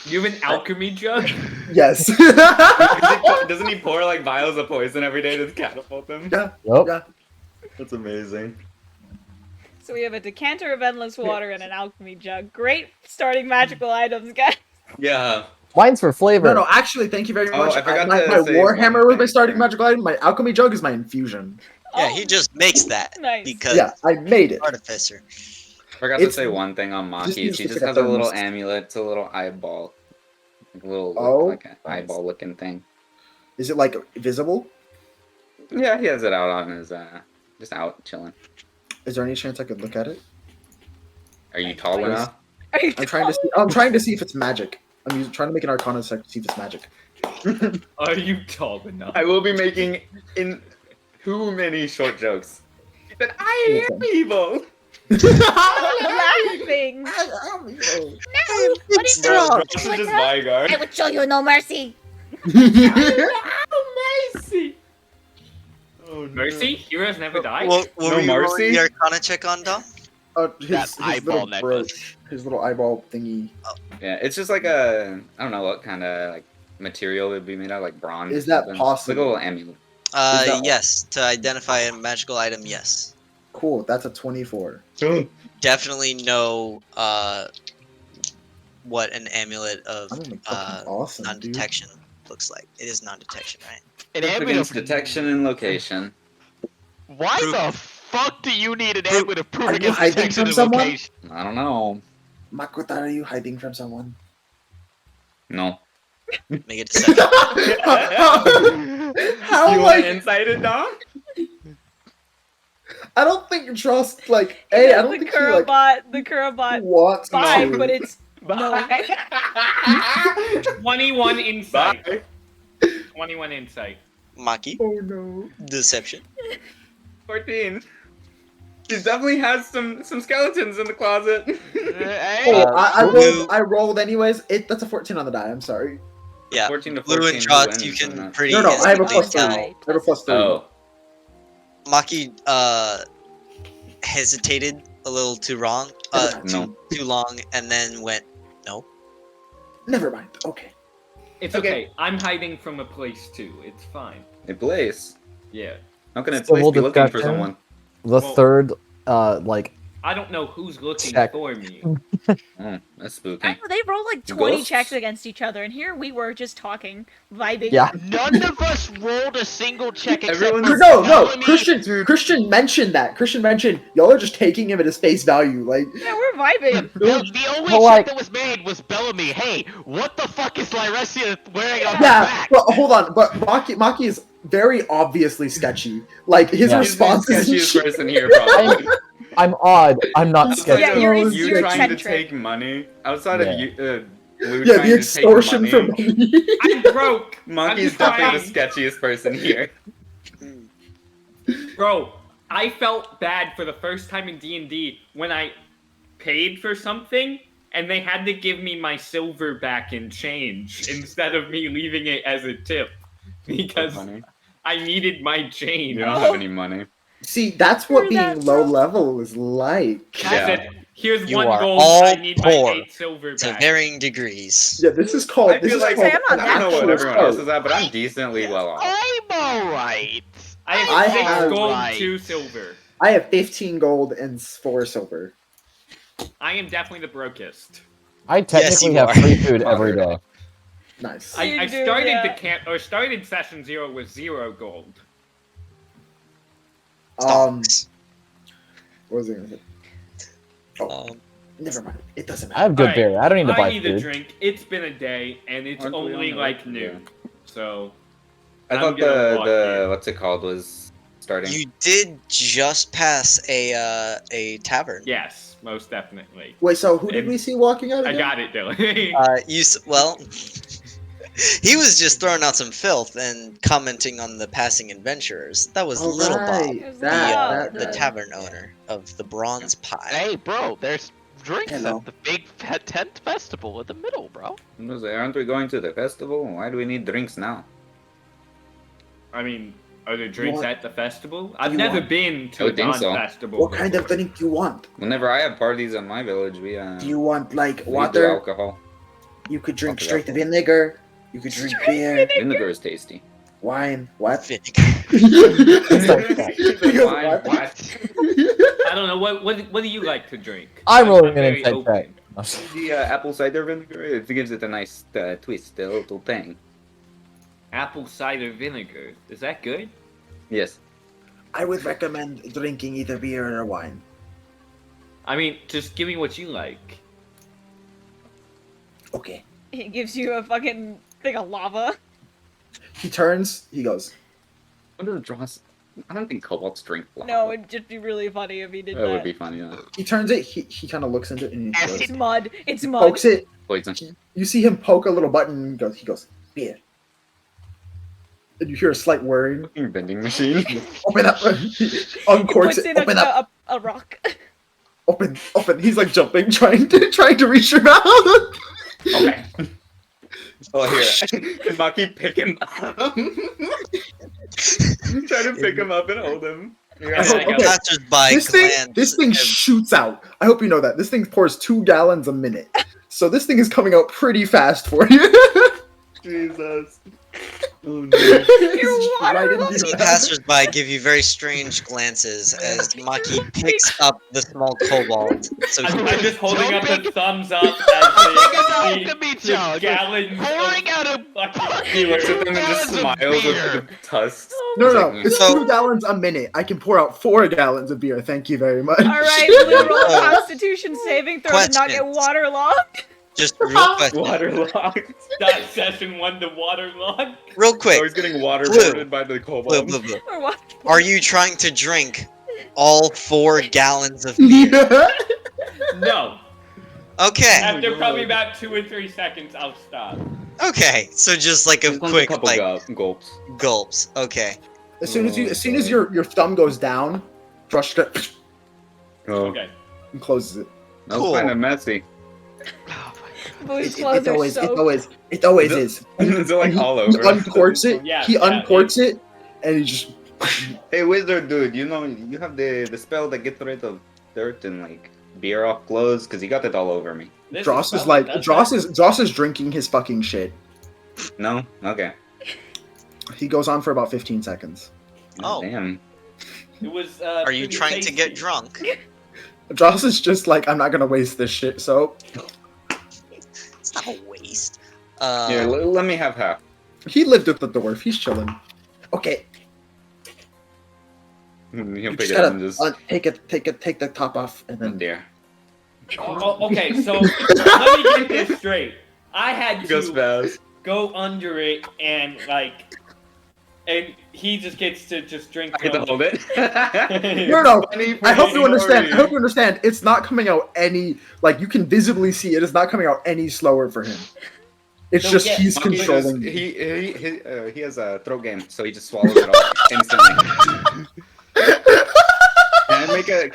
You have an alchemy jug? Yes. Doesn't he pour like vials of poison every day to catapult them? Yeah. Yep. Yeah. That's amazing. So we have a decanter of endless water and an alchemy jug. Great starting magical items, guys. Yeah. Mine's for flavor. No, actually, thank you very Oh, much. I forgot my to my say Warhammer one was my thing, starting too. magical item. My alchemy jug is my infusion. Yeah, he just makes that Nice. because Yeah, I made it. artificer. Forgot to It's- say one thing on just Maki. use She just just like has a a little thermos. amulet. It's a little eyeball. Like a little Oh, like an nice. eyeball looking thing. Is it like visible? Yeah, he has it out on his just out chilling. Is there any chance I could look at it? Are you tall enough? Are you I'm trying to see. I'm trying to see if it's magic. Trying to make an Arcana check to see if it's magic. Are you tall enough? I will be making in too many short jokes. That I am evil. laughing? No, what is Bro, wrong? this is just Vygar. I would show you no mercy. Mercy. Oh, no. Mercy? Heroes never die? What No were you rolling mercy? the Arcana check on, Dom? His eyeball little necklace. brooch, his little eyeball thingy. Yeah, it's just like a I don't know what kind of like material it'd be made out, like bronze. Is that something. possible? Like a little amulet. that- Yes. To identify a magical item, yes. Cool. That's a 24. Definitely know what an amulet of I'm gonna be fucking awesome, dude. non-detection looks like. It is non-detection, right? An Against amulet. detection and location. Why Proof- the fuck do you need an Proof- amulet of proof Are you against hiding detection from and someone? location? I don't know. Makoto, are you hiding from someone? No. Make a deception. How you like want inside it, Dom? I don't think trust like I don't the think she like Kurobot wants 5, to. but it's no. 21 insight. Bye. 21 insight. Maki. Oh no. Deception. 14. He definitely has some skeletons in the closet. Hey, Oh, Blue- I rolled anyways. That's a 14 on the die. I'm sorry. Yeah. 14 to 14. Blue and who Trot, wins you in can that? pretty No, I have a easily plus 3. tell. I have a plus 3. Oh. Maki hesitated a little too wrong. No. Too long, and then went no. Never mind. Okay. It's okay. I'm hiding from a place too. It's fine. A place. Yeah. How can a Still place hold be it looking back for there? someone? The Well- third, like, I don't know who's looking Check. for me. Oh, that's spooky. I know they rolled like 20 Ghosts? checks against each other, and here we were just talking, vibing. yeah. none of us rolled a single check except Everyone's- for No. Bellamy. Christian mentioned that. Christian mentioned y'all are just taking him at his face value. Like Yeah, we're vibing. The only But, check like- that was made was Bellamy. Hey, what the fuck is Lyresia wearing on her yeah, back? but hold on. But Maki is very obviously sketchy. Like his Yeah. He's the responses. and sketchiest shit. person here, probably. I'm odd. I'm not Outside sketchy. Yeah, of you're you trying to eccentric. take money, outside Yeah. of you, Blue Yeah, trying the to extortion take for money, money. I'm broke. Monkey's I'm definitely the trying. sketchiest person here. Bro, I felt bad for the first time in D&D when I paid for something and they had to give me my silver back in change instead of me leaving it as a tip because Funny. I needed my change. You don't have any money. See, that's what Hear being that, low bro? level is like. I Yeah. said, here's You one are gold, all I need poor my 8 silver To back. varying degrees. Yeah, this is called. I This feel is like called I'm not I don't know what that everyone poor. else is at, but I'm decently well off. I'm alright. I have I 6 have- gold, Right. 2 silver. I have 15 gold and 4 silver. I am definitely the brokest. I technically you have are. free food every day. Nice. You I do, started yeah. the camp or started session 0 with 0 gold. Stocks. What was I gonna say? Oh, Um, never mind. It doesn't I matter. have good Alright, beer. I don't need to I buy need a food. drink. It's been a day, and it's Aren't we only on the like way? noon. So I I'm thought gonna walk the in. what's it called was starting. you did just pass a tavern. yes, most definitely. Wait, so who did And we see walking out I again? got it, Dylan. Well, he was just throwing out some filth and commenting on the passing adventurers. That was Oh, Little right. Bob, It was That, the that. tavern owner of the Bronze Pie. Hey, bro, there's drinks Hello. at the big tent festival in the middle, bro. Aren't we going to the festival? Why do we need drinks now? I mean, are there drinks want- at the festival? I've you never want- been I to a would think so. non-festival. What kind of before. drink do you want? Whenever I have parties in my village, we Do you want like we do water? alcohol. You could drink Fuck straight alcohol. vinegar. You could drink beer, Vinegar is tasty. wine. What? Vinegar. Because Wine, what? what? I don't know. What do you like to drink? I'm rolling an very insight open. check. The apple cider vinegar, it gives it a nice twist, a little tang. Apple cider vinegar. Is that good? Yes. I would recommend drinking either beer or wine. I mean, just give me what you like. Okay. He gives you a fucking thing of lava. He turns. He goes. What does Dross? I don't think kobolds drink lava. No, it'd just be really funny if he did That would be funny. Yeah. He turns it. He kind of looks into it and he goes, It's mud. It's mud. pokes it. Poison. You see him poke a little button. And he goes, beer. And you hear a slight whirring. Fucking vending machine. Open up. He uncorks Puts it. in Open up. a rock. Open. Open. He's like jumping, trying to reach your mouth. Okay. Oh, here. Can Maki pick him up? Try to pick him up and hold him. I hope- okay. Passersby This thing shoots out. I hope you know that. This thing pours 2 gallons a minute. So this thing is coming out pretty fast for you. Jesus. Oh no. You're Right into See your mouth. passersby give you very strange glances as Maki picks up the small kobold. So I'm just holding up Don't the thumbs up Take us out as to be the challenged. gallons Pouring out a fucking He looks at beer. them and just Gallons of smiles beer. with the tusks. No. He's It's So- 2 gallons a minute. I can pour out 4 gallons of beer. Thank you very much. All right, Blue, roll a Constitution saving throw to not get Questions. waterlogged. just real quick, Waterlogged. That session 1 to waterlog. real Oh, quick. he's getting waterboarded Blue. by the Blue, kobold. blue, blue. Or what? Are you trying to drink all 4 gallons of beer? No. Okay, After probably about 2 or 3 seconds, I'll stop. okay. So just like a Just quick couple like gulps. gulps. Okay. As soon as your thumb goes down, brush it Oh, Okay. and closes it. that was Cool. kind of messy. Blue's clothes are so. It always is. Is it like all He over? uncorks it. Yeah, He yeah, uncorks it, and he just. Hey, wizard dude, you know you have the spell that gets rid of dirt and like beer off clothes because you got it all over me. This Dross is probably- like that's Dross is drinking his fucking shit. No? Okay. He goes on for about 15 seconds. Oh. Damn. It was. Are you pretty trying to get tasty. drunk? Dross is just like, I'm not gonna waste this shit. So It's not a waste. Here, let me have half. he lived with the dwarf. He's chilling. Okay, He'll you pick just it up gotta and just. take the top off, and Oh then dear. Okay, so let me get this straight. I had He goes to fast. go under it and and he just gets to just drink. I get to hold it. No. Funny I hope you understand. story. I hope you understand. It's not coming out any like you can visibly see. It is not coming out any slower for him. It's So just yeah, he's Monkey just- controlling. he has a throat game, so he just swallows it all instantly. Can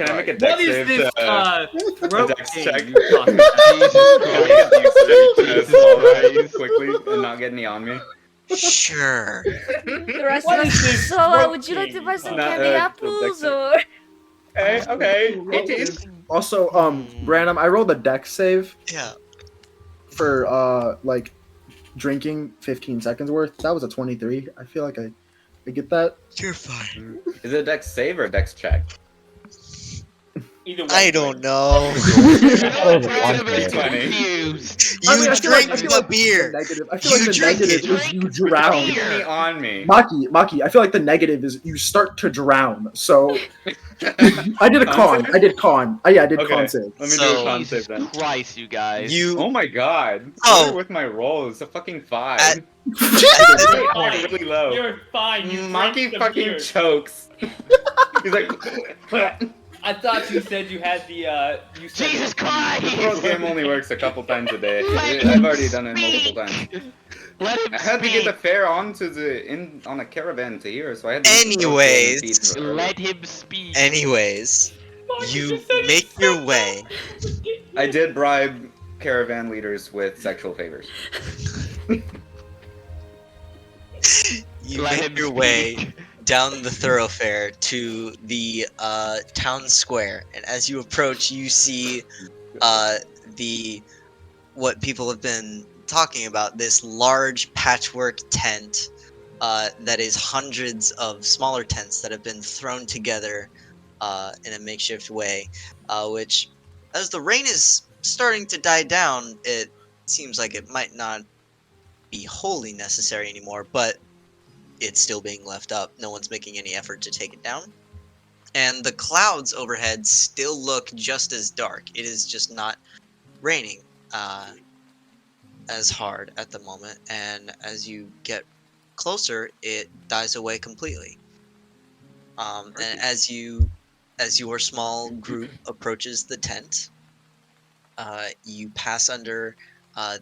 I make a dex What is save this to, throat dex game check? you talking Jesus Can I make a Christ. dex save to swallow it quickly and not get any on me? Sure. The rest What of is us. this So, throat would you like to game? buy some Not, candy apples Dexter. or? Hey, okay. 18. Also, Branham, I rolled a dex save Yeah. for like drinking 15 seconds worth. That was a 23. I feel like I get that. You're fine. Is it a dex save or a dex check? Either way. I don't know. I'm Funny. confused. You I mean, I feel drink like the the beer. negative. I feel You like the drink negative it. is you drown. Beer. Get any on me. Maki, I feel like the negative is you start to drown. So I did a con. I did con. Yeah, I did Okay. con save. Let me do So- a con Jesus save then. Christ, you guys. You Oh my god. Oh. With my roll, it's a fucking 5. At- It's You're like fine. really low. You're fine. You drank Monkey the fucking beer. chokes. He's like, I thought you said you had the you said Jesus the throat Christ! game only works a couple times a day. Let I've him already done it speak. multiple times. Let him I had to get the speak. fare onto on a caravan to here, so I had to Anyways. Let him speak. Anyways, Monkey you just said make he your said way. I did bribe caravan leaders with sexual favors. You Let make him your speak. way down the thoroughfare to the town square, and as you approach, you see the what people have been talking about, this large patchwork tent that is hundreds of smaller tents that have been thrown together in a makeshift way, which, as the rain is starting to die down, it seems like it might not be wholly necessary anymore, but it's still being left up. No one's making any effort to take it down. And the clouds overhead still look just as dark. It is just not raining as hard at the moment. And as you get closer, it dies away completely. And as your small group approaches the tent, you pass under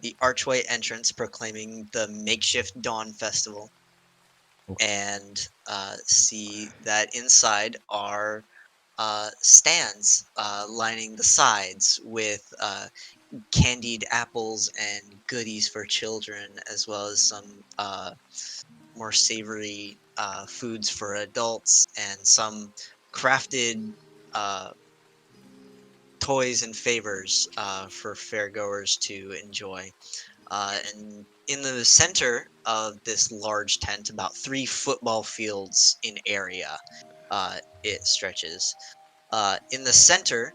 the archway entrance proclaiming the makeshift Dawn Festival, Okay. and see that inside are stands lining the sides with candied apples and goodies for children, as well as some more savory foods for adults and some crafted toys and favors for fairgoers to enjoy. And in the center of this large tent, about 3 football fields in area, it stretches. In the center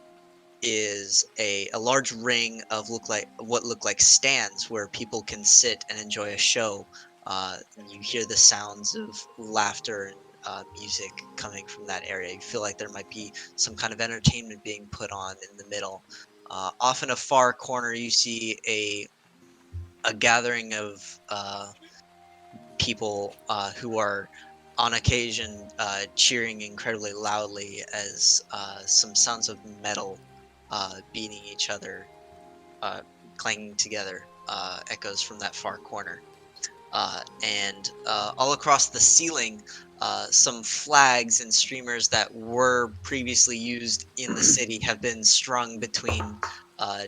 is a large ring of what look like stands where people can sit and enjoy a show. And you hear the sounds of laughter and music coming from that area. You feel like there might be some kind of entertainment being put on in the middle. Off in a far corner, you see a gathering of people who are on occasion cheering incredibly loudly as some sounds of metal beating each other, uh, clanging together, echoes from that far corner. And all across the ceiling, some flags and streamers that were previously used in the city have been strung between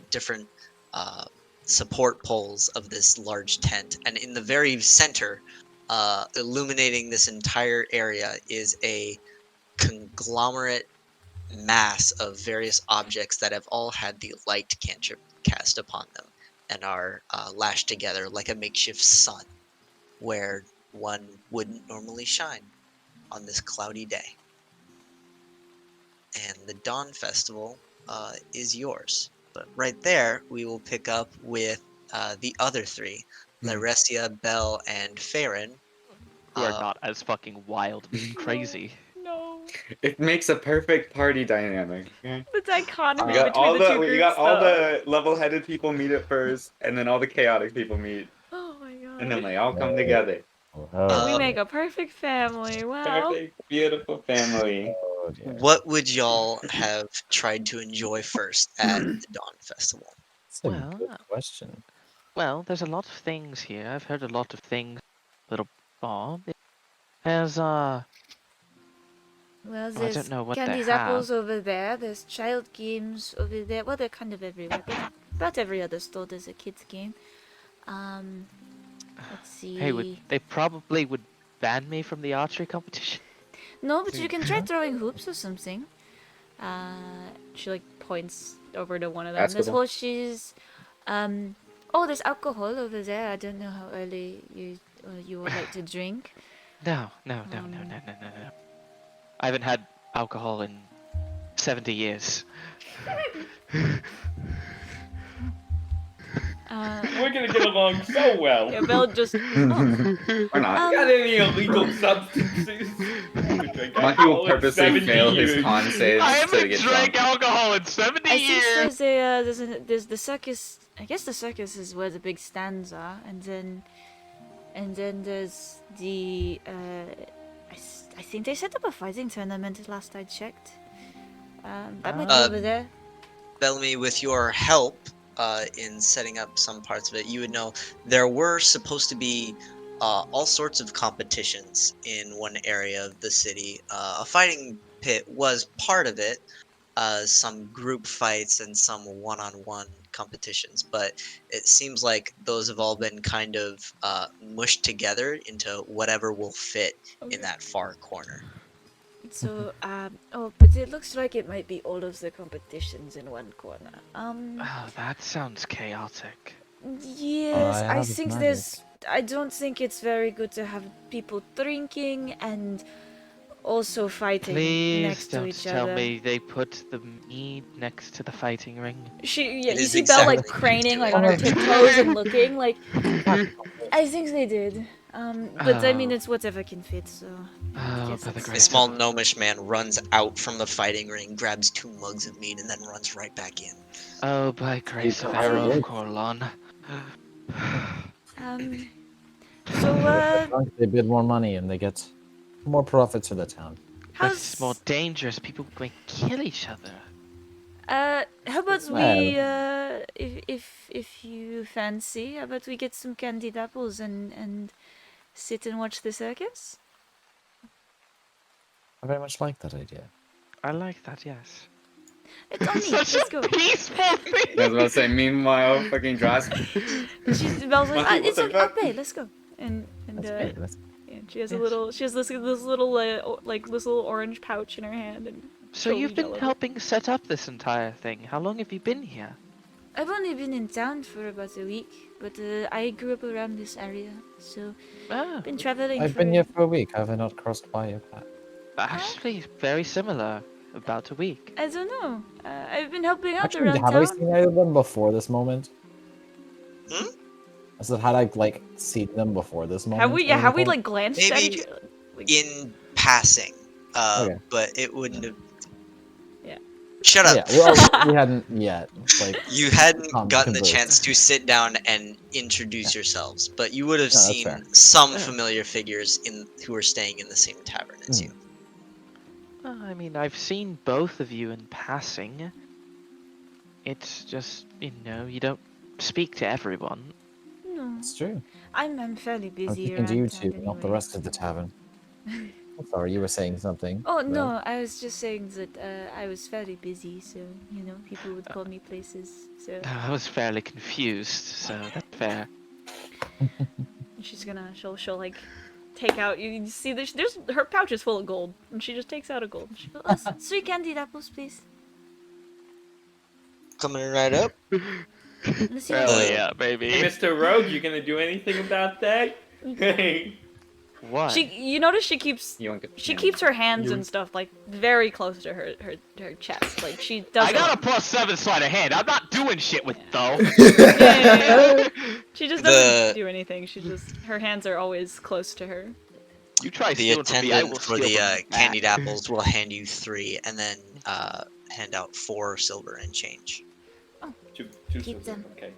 different uh, support poles of this large tent. And in the very center, illuminating this entire area, is a conglomerate mass of various objects that have all had the light cantrip cast upon them and are lashed together like a makeshift sun where one wouldn't normally shine on this cloudy day. And the Dawn Festival is yours. But right there, we will pick up with the other 3, Laresia, Belle, and Farron. Who are not as fucking wild and crazy. No. It makes a perfect party dynamic. Okay? The dichotomy You got between all the two the groups, you got all though. the level-headed people meet at first, and then all the chaotic people meet, Oh my god. and then they all come together. We Uh, make a perfect family. Wow. Perfect, beautiful family. Oh, dear. What would y'all have tried to enjoy first at the Dawn Festival? That's a Well, good question. Well, there's a lot of things here. I've heard a lot of things. Little Bob. There's Well, I there's don't know what they candies, have. apples over there. There's child games over there. Well, they're kind of everywhere. But about every other store there's a kids game. Let's see. Hey, they probably would ban me from the archery competition. No, but you can try throwing hoops or something. She like points over to one of them. There's Basketball. horseshoes. Oh, there's alcohol over there. I don't know how early you would like to drink. No. I haven't had alcohol in 70 years. We're gonna get along so well. Yeah, Belle just. Oh. Or not. Got any illegal substances? Monkey will purposely 70 fail his years. con saves I to haven't get drank drunk. alcohol in 70 I years. think there's the circus. I guess the circus is where the big stands are, and then there's the. I think they set up a fighting tournament last I checked. That might be over there. Bellamy, with your help in setting up some parts of it, you would know there were supposed to be all sorts of competitions in one area of the city. A fighting pit was part of it, some group fights and some one-on-one competitions, but it seems like those have all been kind of mushed together into whatever will fit in that far corner. So, but it looks like it might be all of the competitions in one corner. Oh, that sounds chaotic. Yes, I I have think magic. there's. I don't think it's very good to have people drinking and also fighting Please next to don't each tell other. me they put the mead next to the fighting ring. Yeah, It you is see Belle like exactly craning, like doing on her it. tiptoes and looking, like. I think they did. But I mean, Oh. it's whatever can fit. So. I Oh, guess by the it's A grace small of- gnomish man runs out from the fighting ring, grabs 2 mugs of mead, and then runs right back in. Oh, by grace of Fire Errol away. Corlon. So They bid more money and they get more profits for the town. But it's more dangerous. People may kill each other. How about Well. we, if you fancy, how about we get some candied apples and sit and watch the circus? I very much like that idea. I like that. Yes. It's on me. Such Let's a go. peaceful I thing. was about to say, meanwhile, fucking Josh. Belle's like, Monkey, it's what the on. fuck? Okay, let's go. And That's great. That's yeah, she has a Yes. little. She has this little this little orange pouch in her hand and. So she'll you've read been all of it. helping set up this entire thing. How long have you been here? I've only been in town for about a week, but I grew up around this area, so Oh, been traveling. I've been here for a week. Have I not crossed by your path? actually, very similar. About a week. I don't know. I've been helping out Actually, around have I town. seen either of them before this moment? Hmm? I said, had I like seen them before this moment? Have we? Yeah, at have any we point? like glanced at Maybe each other? Like, In passing, Okay. but it wouldn't have. Yeah. Shut Oh, up. yeah, well, we hadn't yet. Like, You hadn't gotten the converse. chance to sit down and introduce yourselves, but you would have No, that's seen fair. some Yeah. familiar figures who are staying in the same tavern as Hmm. you. I mean, I've seen both of you in passing. It's just, you don't speak to everyone. no, It's true. I'm fairly I'm busy speaking to around you town two, not the anyway, rest of the so- tavern. I'm sorry, you were saying something. Oh Belle. no, I was just saying that I was fairly busy, so people would call me places. So I was fairly confused, so that's fair. she'll like take out. You see, there's her pouch is full of gold, and she just takes out a gold. She goes, oh, 3 candied apples, please. Coming right up. Let's see. Hell The- yeah, Hey, baby. Mr. Rogue, you gonna do anything about that? Hey. What? You notice she keeps You won't get she keeps her hands and stuff like very close to her chest. Like she doesn't. I got a +7 sleight of hand. I'm not doing shit with though. Yeah. She just doesn't The- do anything. She just her hands are always close to her. You try The stealing from me, I will attendant for steal the from you back. candied apples will hand you 3, and then hand out 4 silver and change. Two Keep silver, them. Okay.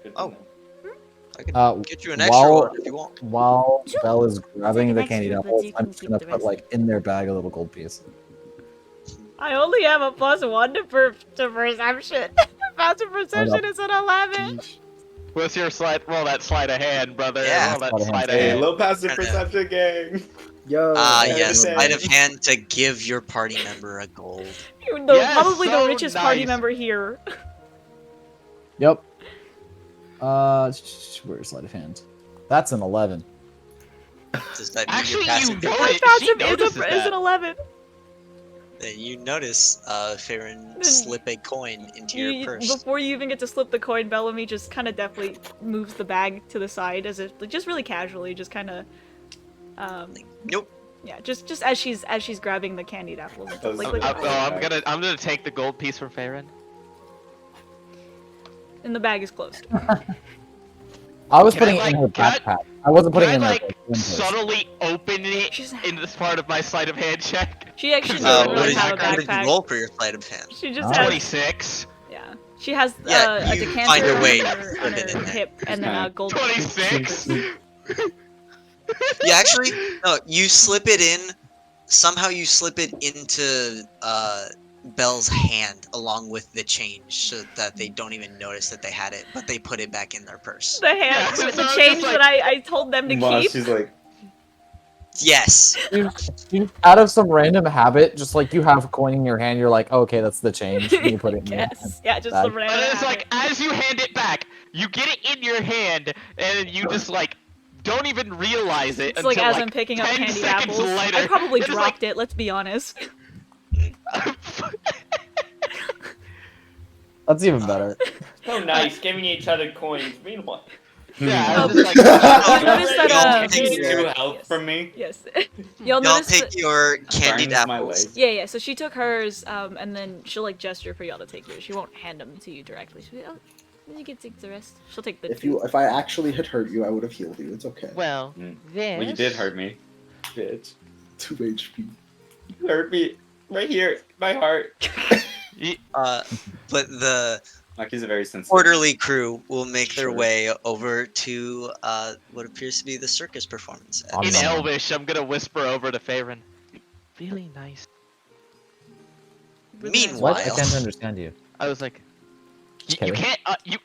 Good to Oh. know. I can Uh, get you an extra while- one if you want. While Sure. Belle is grabbing an the extra, candied but apples, you I'm can just keep gonna the put rest. like in their bag a little gold piece. I only have a +1 to perception. Passive perception is an 11. What's your roll that sleight of hand, brother. Yeah. Roll that Sleight of hand. sleight of Hey, hand. low passive Kinda- perception gang. Yo. Yes, okay. sleight of hand to give your party member a gold. Yes, Probably the so richest party nice. member here. Yep. Where's sleight of hand? That's an 11. Does that mean Actually, you're passing? you know My it. She passive notices is an that. 11. Then you notice Farron Then slip a coin into your purse. Before you even get to slip the coin, Bellamy just kind of deftly moves the bag to the side as if, like, just really casually, just kind of, Nope. yeah, just as she's grabbing the candied apples. And stuff. Like, I'm gonna take the gold piece from Farron. and the bag is closed. I was Can putting I, it in her like, can I- backpack. I wasn't Can putting I it in like her purse. subtly open it She's- in this part of my sleight of hand check? She actually Uh, doesn't what really did have a you- what did you backpack. roll for your sleight of hand? She just Oh. has, 26. yeah, she has Yeah, a you decanter find a on way her, to on slip it her in there. hip, and then a gold. 26. You actually no. You slip it in. Somehow you slip it into Belle's hand along with the change, so that they don't even notice that they had it, but they put it back in their purse. The hand, Yeah, the so it's change just that I told them to Wow, keep. she's like, Yes. You, out of some random habit, just like you have a coin in your hand, you're like, okay, that's the change. And you put it in your Yes, yeah, just bag. the random. But it's habit. like as you hand it back, you get it in your hand, and you just like don't even realize it It's until like as I'm picking up 10 candied seconds apples. later. I probably It's just dropped it. Let's be honest. That's even better. So nice, giving each other coins. Meanwhile, Yeah, I Oh, was just like, You notice that, Y'all "Can take you your, help yes. from me?" Yes. Y'all y'all notice take that. your candied Burns my apples. leg. Yeah, so she took hers, and then she'll like gesture for y'all to take yours. She won't hand them to you directly. She'll be, oh, you can take the rest. She'll take the. If I actually had hurt you, I would have healed you. It's okay. well, this. Well, you did hurt me, bitch. 2 HP. You hurt me right here, my heart. But the Lucky's a very sensitive. orderly crew will make their Sure. way over to what appears to be the circus performance. On In the- Elvish, I'm gonna whisper over to Farron. really nice. Really nice Meanwhile- What? I can't understand you. I was like, you Okay. can't. You.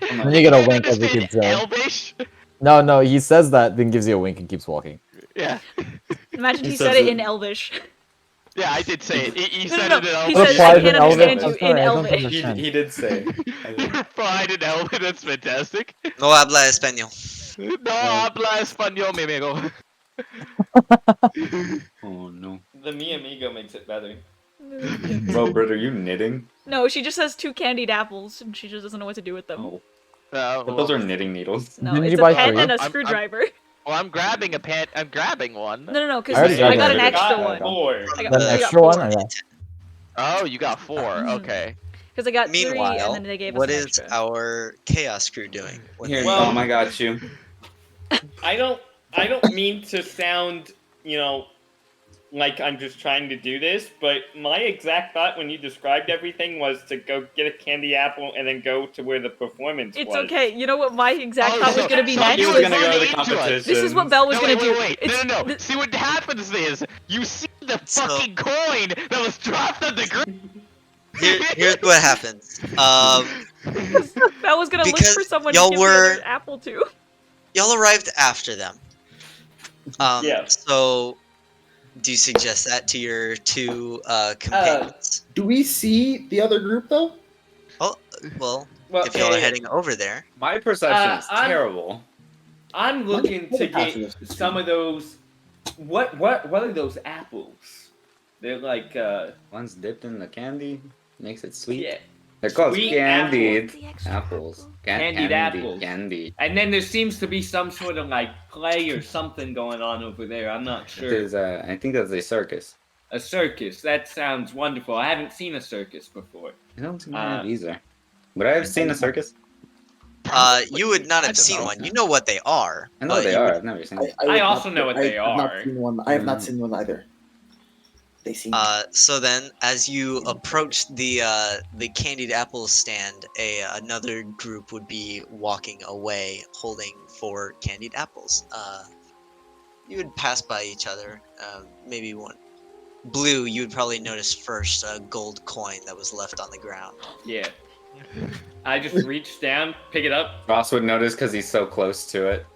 Then you get a wink as you understand could say. Elvish? No, he says that, then gives you a wink and keeps walking. Yeah. Imagine He he says said it it- in Elvish. Yeah, I did say it. He No, said no, it in no. Elvish. He says, Applies I can't in Elvish? understand you I'm sorry, in I don't Elvish. understand. He did say. Replied in Elvish. That's fantastic. No habla español. No habla español, mi amigo. Oh no. The mi amigo makes it better. Bro, Britt, are you knitting? No, she just has 2 candied apples, and she just doesn't know what to do with them. Oh. No, But those are knitting needles. No, Didn't it's you a buy pen 3? and a I'm- screwdriver. Well, I'm grabbing a pen. I'm grabbing one. No, because I already I got grabbed an one. extra Got one. 4. I got, Got an I got extra 4. one? Okay. Oh, you got 4. Mhm. Okay. Because I got 3, and Meanwhile, then they gave us what an is extra. our chaos crew doing? when Here, they- Well- I got you. I don't mean to sound, like I'm just trying to do this, but my exact thought when you described everything was to go get a candy apple and then go to where the performance It's was. okay. You know what my exact Oh, thought was so- going to be so next? you He were was Was- gonna go to the into us. competition. This is what Belle was No, going wait, to do. wait. It's, No. th- See, what happens is you see the So- fucking coin that was dropped on the ground. Here's what happens. Belle was going to look Because for someone to y'all give were- the other apple to. Y'all arrived after them. Yeah. So, do you suggest that to your 2 companions? Do we see the other group though? Well, Well, if y'all are heading over there, My perception is I'm- terrible. I'm looking to Pass get this. some of those. What are those apples? They're like One's dipped in the candy, makes it sweet. yeah. They're called Sweet candied The extra apples. apple. Candied apples. Candy. And then there seems to be some sort of like play or something going on over there. I'm not It sure. is, I think that's a circus. A circus. That sounds wonderful. I haven't seen a circus before. I don't think I have either. Would I have seen a circus? you would not I have don't seen know. one. You know what they are. I know but they you are. would- I've never seen I, them. would I not- also know what they I have not are. seen one. I have not Mm. seen one either. They seem. So then, as you approach the candied apple stand, another group would be walking away, holding 4 candied apples. You would pass by each other. Maybe one. Blue, you would probably notice first a gold coin that was left on the ground. Yeah. I just reach down, pick it up. Ross would notice because he's so close to it.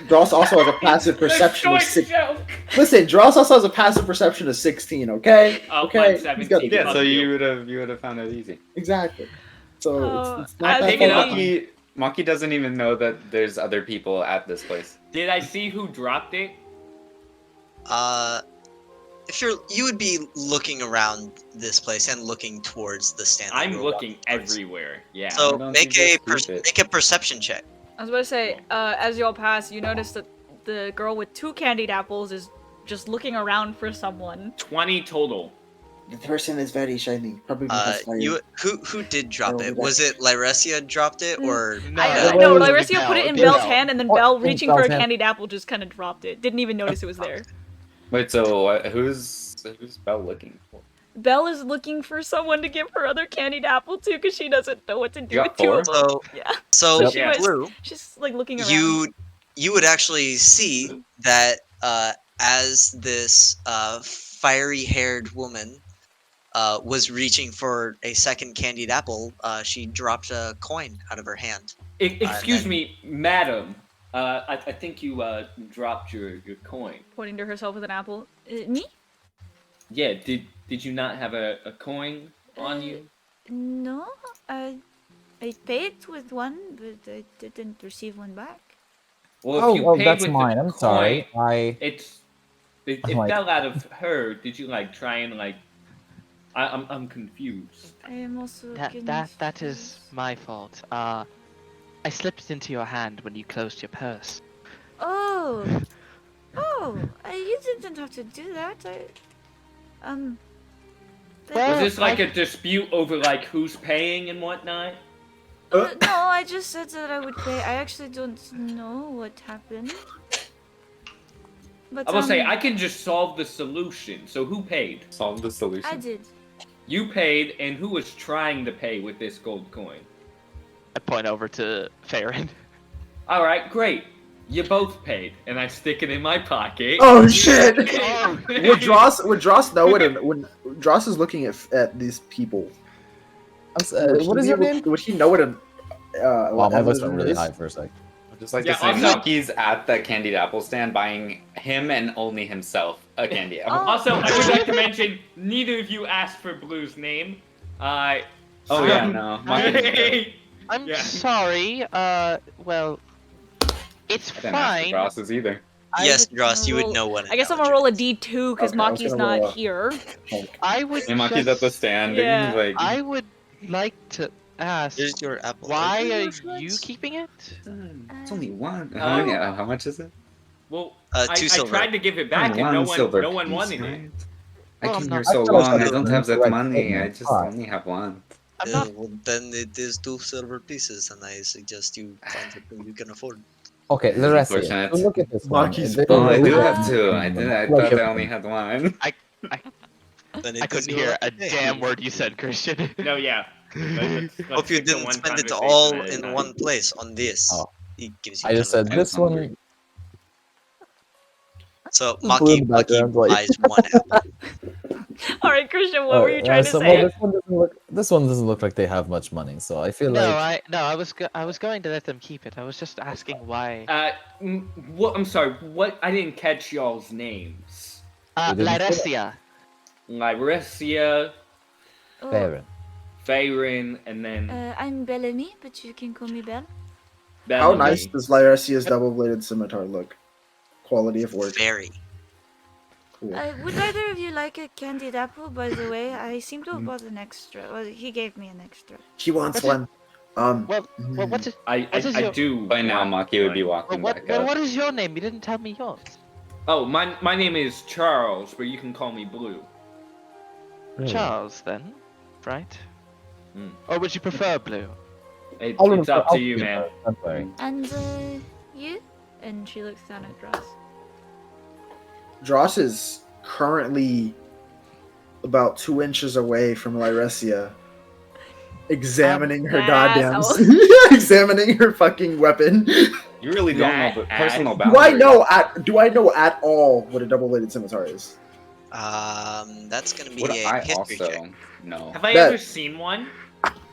Dross also has a passive perception of Short 6. joke. Listen, Dross also has a passive perception of 16. Okay. Oh, Okay. mine's He's 17. got- Yeah, Fuck so you. you would have found it easy. Exactly. So Oh, it's not I that pick it far up. behind. Maki doesn't even know that there's other people at this place. Did I see who dropped it? If you would be looking around this place and looking towards the stand. that I'm you were looking walking towards. everywhere. Yeah. So Why don't make you a just group it? make a perception check. I was about to say, as y'all pass, you notice that the girl with 2 candied apples is just looking around for someone. 20 total. The person is very shiny. Probably because fire. Who did drop Oh, it? we Was it Lyresia dropped it or No, No, Bell. Lyresia put it in Bell. Belle's hand, and then Oh, Belle, in reaching for Belle's a hand. candied apple, just kind of dropped it. Didn't even notice it was there. Wait, so who's Belle looking for? Belle is looking for someone to give her other candied apple to, because she doesn't know what to do You with got 2 of them. so Yeah, so She was- Blue? she's like looking around. You would actually see that as this fiery-haired woman was reaching for a second candied apple, she dropped a coin out of her hand. Excuse me, madam. I think you dropped your coin. Pointing to herself with an apple. Me? Yeah, did you not have a coin on you? No, I paid with one, but I didn't receive one back. Well, if you Oh, paid that's with mine. the I'm sorry. coin, it I'm like- fell out of her. Did you like try and like? I'm confused. I am also That is my fault. I slipped it into your hand when you closed your purse. Oh, you didn't have to do that. Was this like a dispute over like who's paying and whatnot? No, I just said that I would pay. I actually don't know what happened. But I will say I can just solve the solution. So who paid? Solve the solution. I did. You paid, and who was trying to pay with this gold coin? I point over to Farron. All right, great. You both paid, and I stick it in my pocket. Oh shit! Oh. Would Dross know it? Or when Dross is looking at these people, What is your name? Would he know it? Wow, my voice Amazon went really is? high for a sec. I'd just like Yeah, to say, also- Maki's at the candied apple stand buying him and only himself a candy apple. Oh. Also, I would like to mention, neither of you asked for Blue's name. Oh yeah, no. Maki I'm Yeah. sorry. Well, it's I didn't ask for fine. Dross's either. Yes, would Dross, you would roll- know what. I guess I'm gonna roll a D2 because Okay, I was Maki's gonna roll not a- here. I would. And Maki's at the just- stand. Yeah. He's like, I would like to ask. Here's your apple. Why Are are you you keeping it? it's only one. Oh. How much is it? Well, Two I silver. tried to give it back, Only and no silver one piece, wanted it. right? I Well, came I'm here not- so I thought it was long. I like don't the have that correct money. thing. I just Fuck. only have one. I'm not. Well, then it is 2 silver pieces, and I suggest you find something you can afford. Okay, the rest of it. Unfortunate. So look at this one. Maki's They- Oh, I do Uh, have two. I Like thought if- I only had one. Then I it is couldn't your hear a lucky day. damn word you said, Christian. No, yeah. Let's Hope you stick to didn't one spend it conversation all at a in time. one place on this. Oh. He gives you I just 10 said I was this hungry. one. So Blue in Maki the background, like- buys one apple. All right, Christian, what were you trying to so, say? well, this one doesn't look like they have much money, so I feel like I was going to let them keep it. I was just asking why. What? I'm sorry. What? I didn't catch y'all's names. They didn't say Lyresia. Lyresia, Oh, Baron. Veyron, and then I'm Bellamy, but you can call me Belle. How Bellamy. nice does Lyresia's double-bladed scimitar look? Quality of work. Very. Cool. Would either of you like a candied apple, by the way? I seem to have bought an extra. Well, he gave me an extra. He wants What's it- one. Well, what's it? I What is your- do. By now, Maki would be Well, walking back up. what is your name? You didn't tell me yours. Oh, my name is Charles, but you can call me Blue. Charles, then, right? Hmm. Or would you prefer blue? It's up to you, man. I'm sorry. And, you? And she looks down at Dross. Dross is currently about 2 inches away from Lyresia, examining her goddamn, asshole. examining her fucking weapon. You really don't That know the personal ass. boundaries. Do I know at all what a double-bladed scimitar is? That's gonna be Would a I history also check. know? Have I That- ever seen one?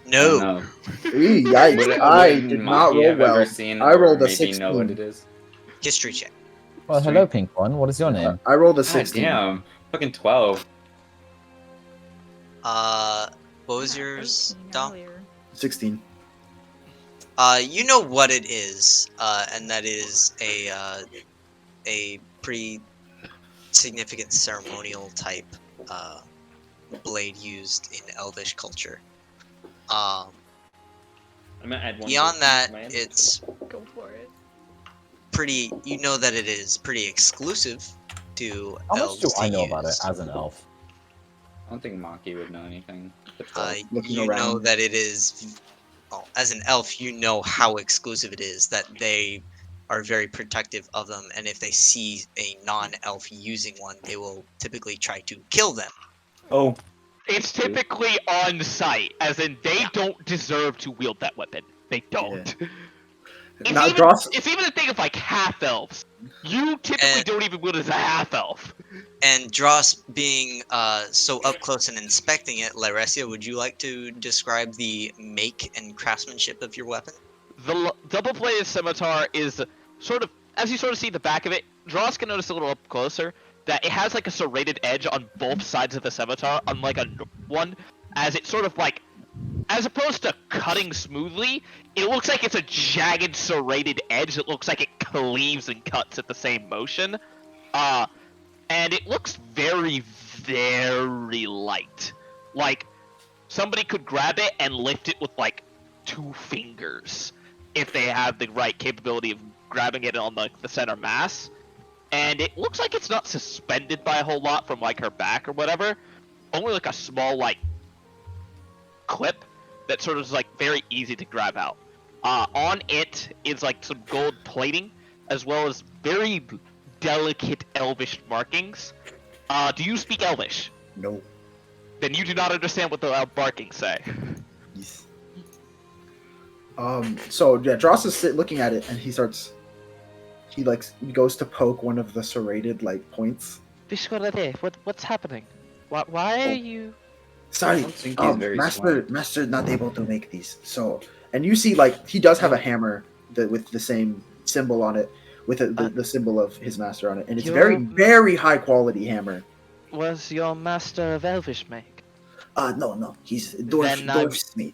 No. No. Ooh, yikes! Would- I wouldn't did not Maki roll have ever well. seen I rolled or a maybe know what 16. it is? History check. Well, hello, Pink One. What is your name? I rolled a God 16. damn. Fucking 12. What was yours, 18 Dom? earlier. 16. You know what it is, and that is a pretty significant ceremonial type blade used in Elvish culture. I'm gonna add one. Beyond to that, my- it's Go for it. pretty. You know that it is pretty exclusive to How much elves do I to know about it use. as an elf? I don't think Maki would know anything. Looking You know around. that it is. Well, as an elf, you know how exclusive it is. That they are very protective of them, and if they see a non-elf using one, they will typically try to kill them. Oh. It's typically on site, as in they don't deserve to wield that weapon. They don't. It's, Now, even, Dross, it's even a thing of like half elves. You typically And- don't even wield as a half elf. And Dross being so up close and inspecting it, Lyresia, would you like to describe the make and craftsmanship of your weapon? The double-bladed scimitar is sort of, as you sort of see the back of it, Dross can notice a little up closer that it has like a serrated edge on both sides of the scimitar, unlike a one, as it sort of like, as opposed to cutting smoothly, it looks like it's a jagged serrated edge that looks like it cleaves and cuts at the same motion. And it looks very, very light. Like, somebody could grab it and lift it with like 2 fingers if they have the right capability of grabbing it on the center mass. And it looks like it's not suspended by a whole lot from like her back or whatever. Only like a small like clip that sort of is like very easy to grab out. On it is like some gold plating as well as very delicate elvish markings. Do you speak elvish? no. Then you do not understand what the markings say. Yes. So yeah, Dross is looking at it, and he starts. he like goes to poke one of the serrated like points. Vishkorade, what's happening? Why Oh. are you? Sorry, don't think he's very smart. master not able to make these. So, and you see like he does have a hammer with the same symbol on it, with the symbol of his master on it, and it's a very Your- very high quality hammer. Was your master of Elvish make? No, he's Then dwarf smith.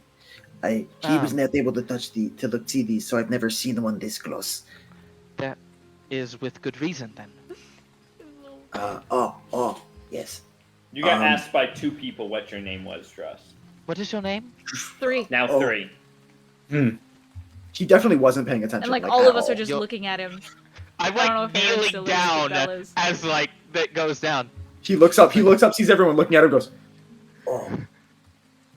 He was Oh. not able to touch see these, so I've never seen one this close. That is with good reason then. Yes. You got Um, asked by 2 people what your name was, Druss. What is your name? 3. Now Oh. 3. He definitely wasn't paying attention. And like at all of us are all. just Yo- looking at him. I'm I don't know if Aaron kneeling still is, but down Belle is. as like that goes down. He looks up, sees everyone looking at him, goes, "Oh,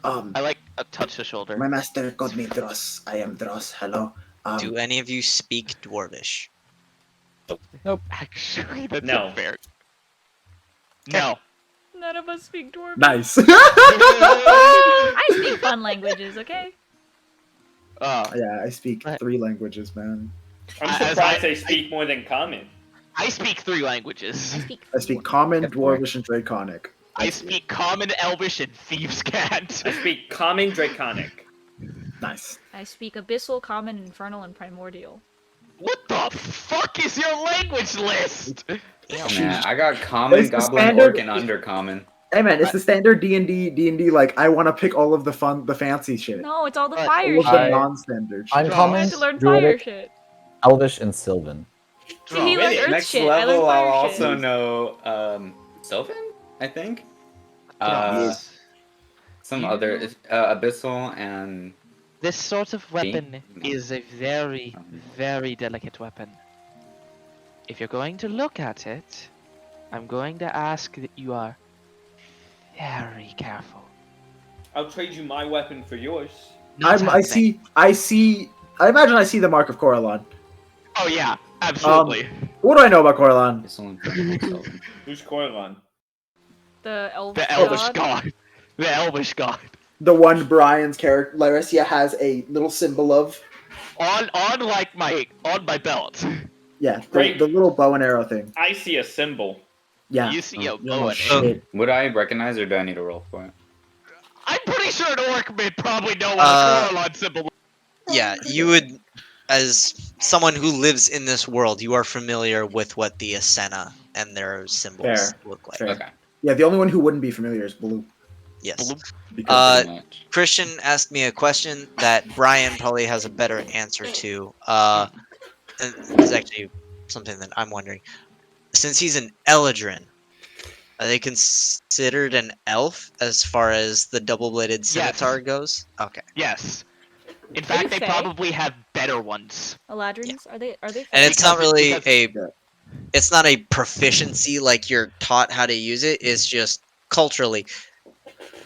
I like touch the shoulder. my master called me Dross. I am Dross. Hello. Do any of you speak Dwarvish? Actually, that's No. not fair. No. None of us speak Dwarven. Nice. I speak fun languages, okay? Yeah, I speak But- 3 languages, man. I'm As surprised I- they speak more than common. I speak 3 languages. I speak Common, Dwarvish, and Draconic. I speak Common, Elvish, and Thieves' Cat. I speak common Draconic. Nice. I speak Abyssal, Common, Infernal, and Primordial. What the fuck is your language list? Man, I got common, It's the goblin, standard- orc, and undercommon. Hey man, it's the standard D&D like I want to pick all of the fancy shit. No, it's all the But- fire All of the shit. non-standard shit. I Uncommon, had to learn fire Druidic, shit. Elvish, and Sylvan. See, he learned Earth Next shit. I learned level, I'll fire also shit. know Sylvan, I think. Yes. Some You- other abyssal and This sort of weapon No. is a very, very delicate weapon. If you're going to look at it, I'm going to ask that you are very careful. I'll trade you my weapon for yours. Not I happening. see. I imagine I see the mark of Coralon. Oh yeah, absolutely. What do I know about Coralon? abyssal and Sylvan. Who's Corlon? The elf The Elvish god. The Elvish god. The one Brian's character, Larissia, has a little symbol of. On my belt. Yeah, Right. the little bow and arrow thing. I see a symbol. Yeah. You see a Oh, bow and arrow. shit. Would I recognize or do I need to roll for it? I'm pretty sure an orc would probably know what Uh, a Coralon symbol. Yeah, you would, as someone who lives in this world, you are familiar with what the Asena and their symbols Fair. look like. Fair. Okay. Yeah, the only one who wouldn't be familiar is Blue. Yes. Because Pretty much. Christian asked me a question that Brian probably has a better answer to. And this is actually something that I'm wondering. Since he's an Eladrin, are they considered an elf as far as the double-bladed Yes. scimitar goes? Okay. Yes. In Are fact, you they Fae? probably have better ones. Eladrins? Are they? And it's not Because- really because- it's not a proficiency like you're taught how to use it. It's just culturally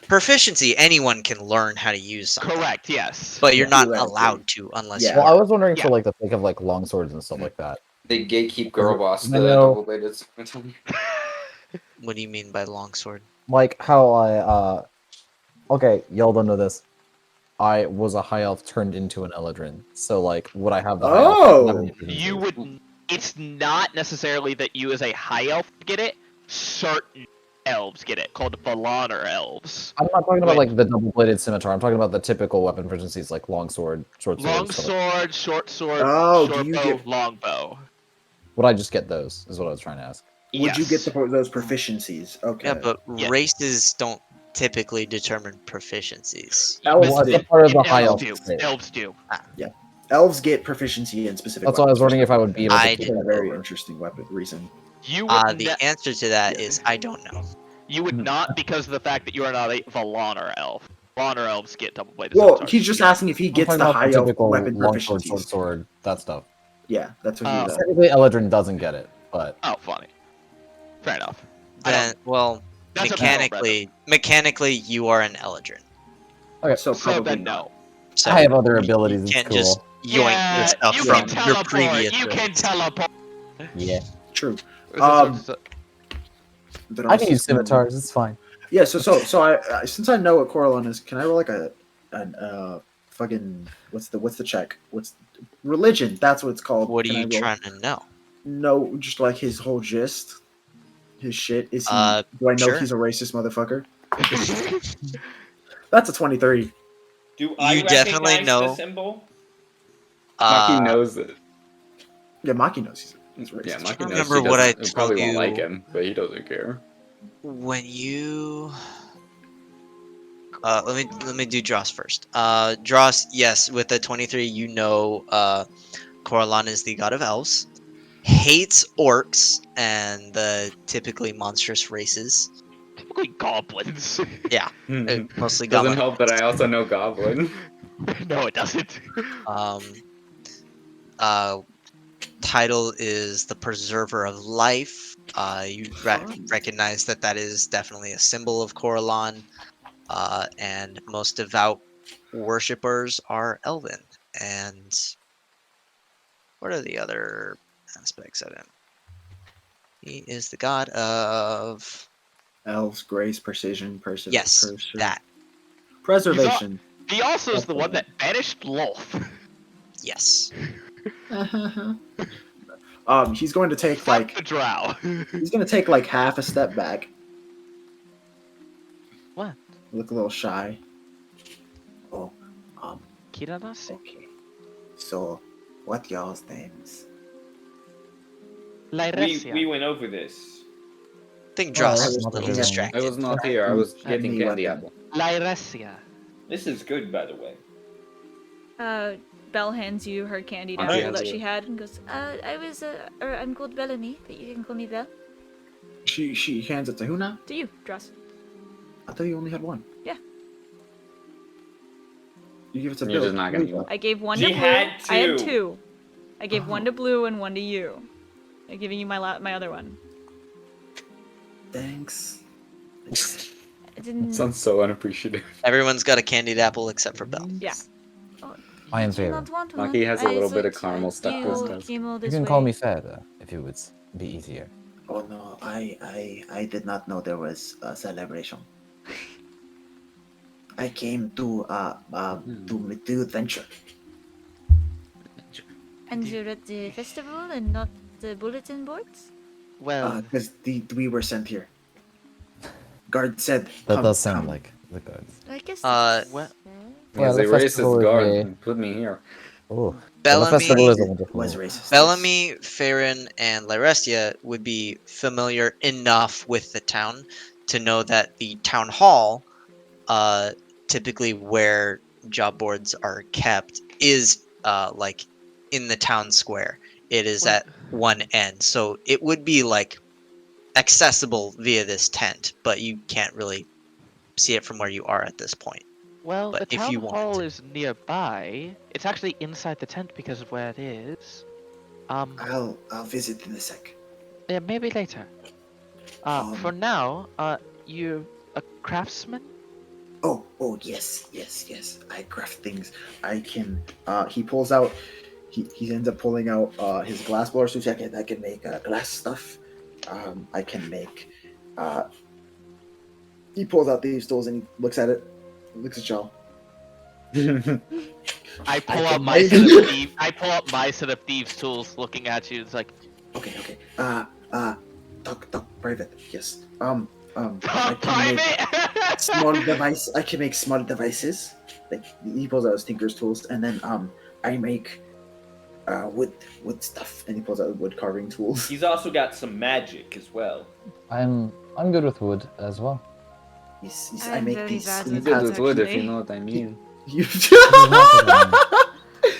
proficiency. Anyone can learn how to use something, Correct. Yes. but you're not Theoretically. allowed to unless Yeah. you Well, I are. was wondering Yeah. for like the sake of like long swords and stuff like that. They gatekeep girl boss the I know- double-bladed scimitar. What do you mean by longsword? Like how I okay, y'all don't know this. I was a high elf turned into an Eladrin. So like would I have the high elf Oh! level? You would. It's not necessarily that you as a high elf get it. Certain elves get it, called Valaner elves. I'm not talking about Wait. like the double bladed scimitar, I'm talking about the typical weapon proficiencies like long sword, short sword. Long stuff like sword, short sword, Oh, do short you bow, get- long bow. Would I just get those? Is what I was trying to ask. would you get Yes. those proficiencies? Okay. Yeah, but Yeah. races don't typically determine proficiencies. Elves Well, do. that's part of the high elf. Elves do. thing. Elves do. Elves get proficiency in specific. That's why I was weapons wondering if I would be able to. I for didn't a very know. interesting weapon reason. You would. The answer to that is I don't know. You would Mhm. not because of the fact that you are not a Valaner elf. Valaner elves get double bladed. Well, he's just asking if he I'm gets talking the about high elf typical weapon long sword, short proficiencies. sword, that stuff. Yeah, that's what he does. Technically, Eladrin doesn't get it, but Oh, funny. Fair enough. I Then, well, That's mechanically, you are an Eladrin. So So probably then not. no. So I have other you abilities. It's can't cool. just yoink Yeah, your stuff you from can your teleport. previous You can race. teleport. Yeah, True. Is Um, this what- But I can also- use scimitars. It's fine. Yeah. So I since I know what Coralon is, can I roll like a fucking what's the check? What's religion? That's what it's called. What are Can I you roll- trying to know? know just like his whole gist, his shit? Is he? Uh, Do I know sure. he's a racist motherfucker? That's a 23. Do I You definitely recognize know. the symbol? Maki Uh, knows it. Yeah, Maki knows he's racist. Yeah, Maki don't knows remember she what I doesn't. Probably told won't like you. him, but he doesn't care. when you let me do Dross first. Dross, yes, with the 23, you know Coralon is the god of elves. Hates orcs and the typically monstrous races. Typically goblins. Yeah, mostly Doesn't goblin. help that I also know Goblin. No, it doesn't. Um, uh, title is the preserver of life. You Fun. recognize that that is definitely a symbol of Coralon. And most devout worshippers are elven. And what are the other aspects of him? He is the god of Elves, grace, precision, yes, that preservation. He also is the one that banished Lolth. yes. He's going to take Fuck like the drow. he's going to take like half a step back. What? Look a little shy. Oh, Kiranasi? Okay. So, what y'all's names? We went over this. I think Oh, I Dross was is a little looking at- I distracted. was not here. I was At getting me, candy weapon. apple. Lyresia. This is good, by the way. Belle hands you her candied Okay. apple that she had and goes, I'm called Bellamy, but you can call me Belle. She hands it to who now? To you, Dross. I thought you only had one. Yeah. You give it to You're Bill. just not gonna- I gave one She to Blue. had I had two. 2. I gave one Oh. to Blue and one to you. I'm giving you my other one. Thanks. I didn't. Sounds so unappreciative. Everyone's got a candied apple except for Belle. Yeah. I am You do fair. not want Maki one. has a little bit of thought, caramel stuck to his you nose. came all You this can call way. me Fed if it would be easier. Oh no, I did not know there was a celebration. I came to do adventure. And you're at the festival and not the bulletin boards? Well, Because we were sent here. Guard said. That come, does sound come. like the guards. I guess. well, He's the a festival racist is guard. a- Put me here. Oh, Bellamy- the festival is a It wonderful. was racist. yes. Bellamy, Farron, and Lyrestia would be familiar enough with the town to know that the town hall, typically where job boards are kept, is like in the town square. It is Well- at one end, so it would be like accessible via this tent, but you can't really see it from where you are at this point. well, But the if town you want hall to. is nearby. It's actually inside the tent because of where it is. I'll visit in a sec. Yeah, maybe later. For now, you a craftsman? Oh yes. I craft things. I can. He pulls out. He ends up pulling out his glass blower suit. I can make glass stuff. I can make. He pulls out these tools and he looks at it. Looks at y'all. I pull I out can my make- set of thieves. I pull out my set of thieves' tools, looking at you. It's like, Okay. Talk private. Yes. I can make private. small device. I can make small devices. Like he pulls out his tinker's tools, and then I make wood stuff, and he pulls out wood carving tools. He's also got some magic as well. I'm good with wood as well. I I'm make very these. bad I'm with good that, with wood if you actually. know what I mean. You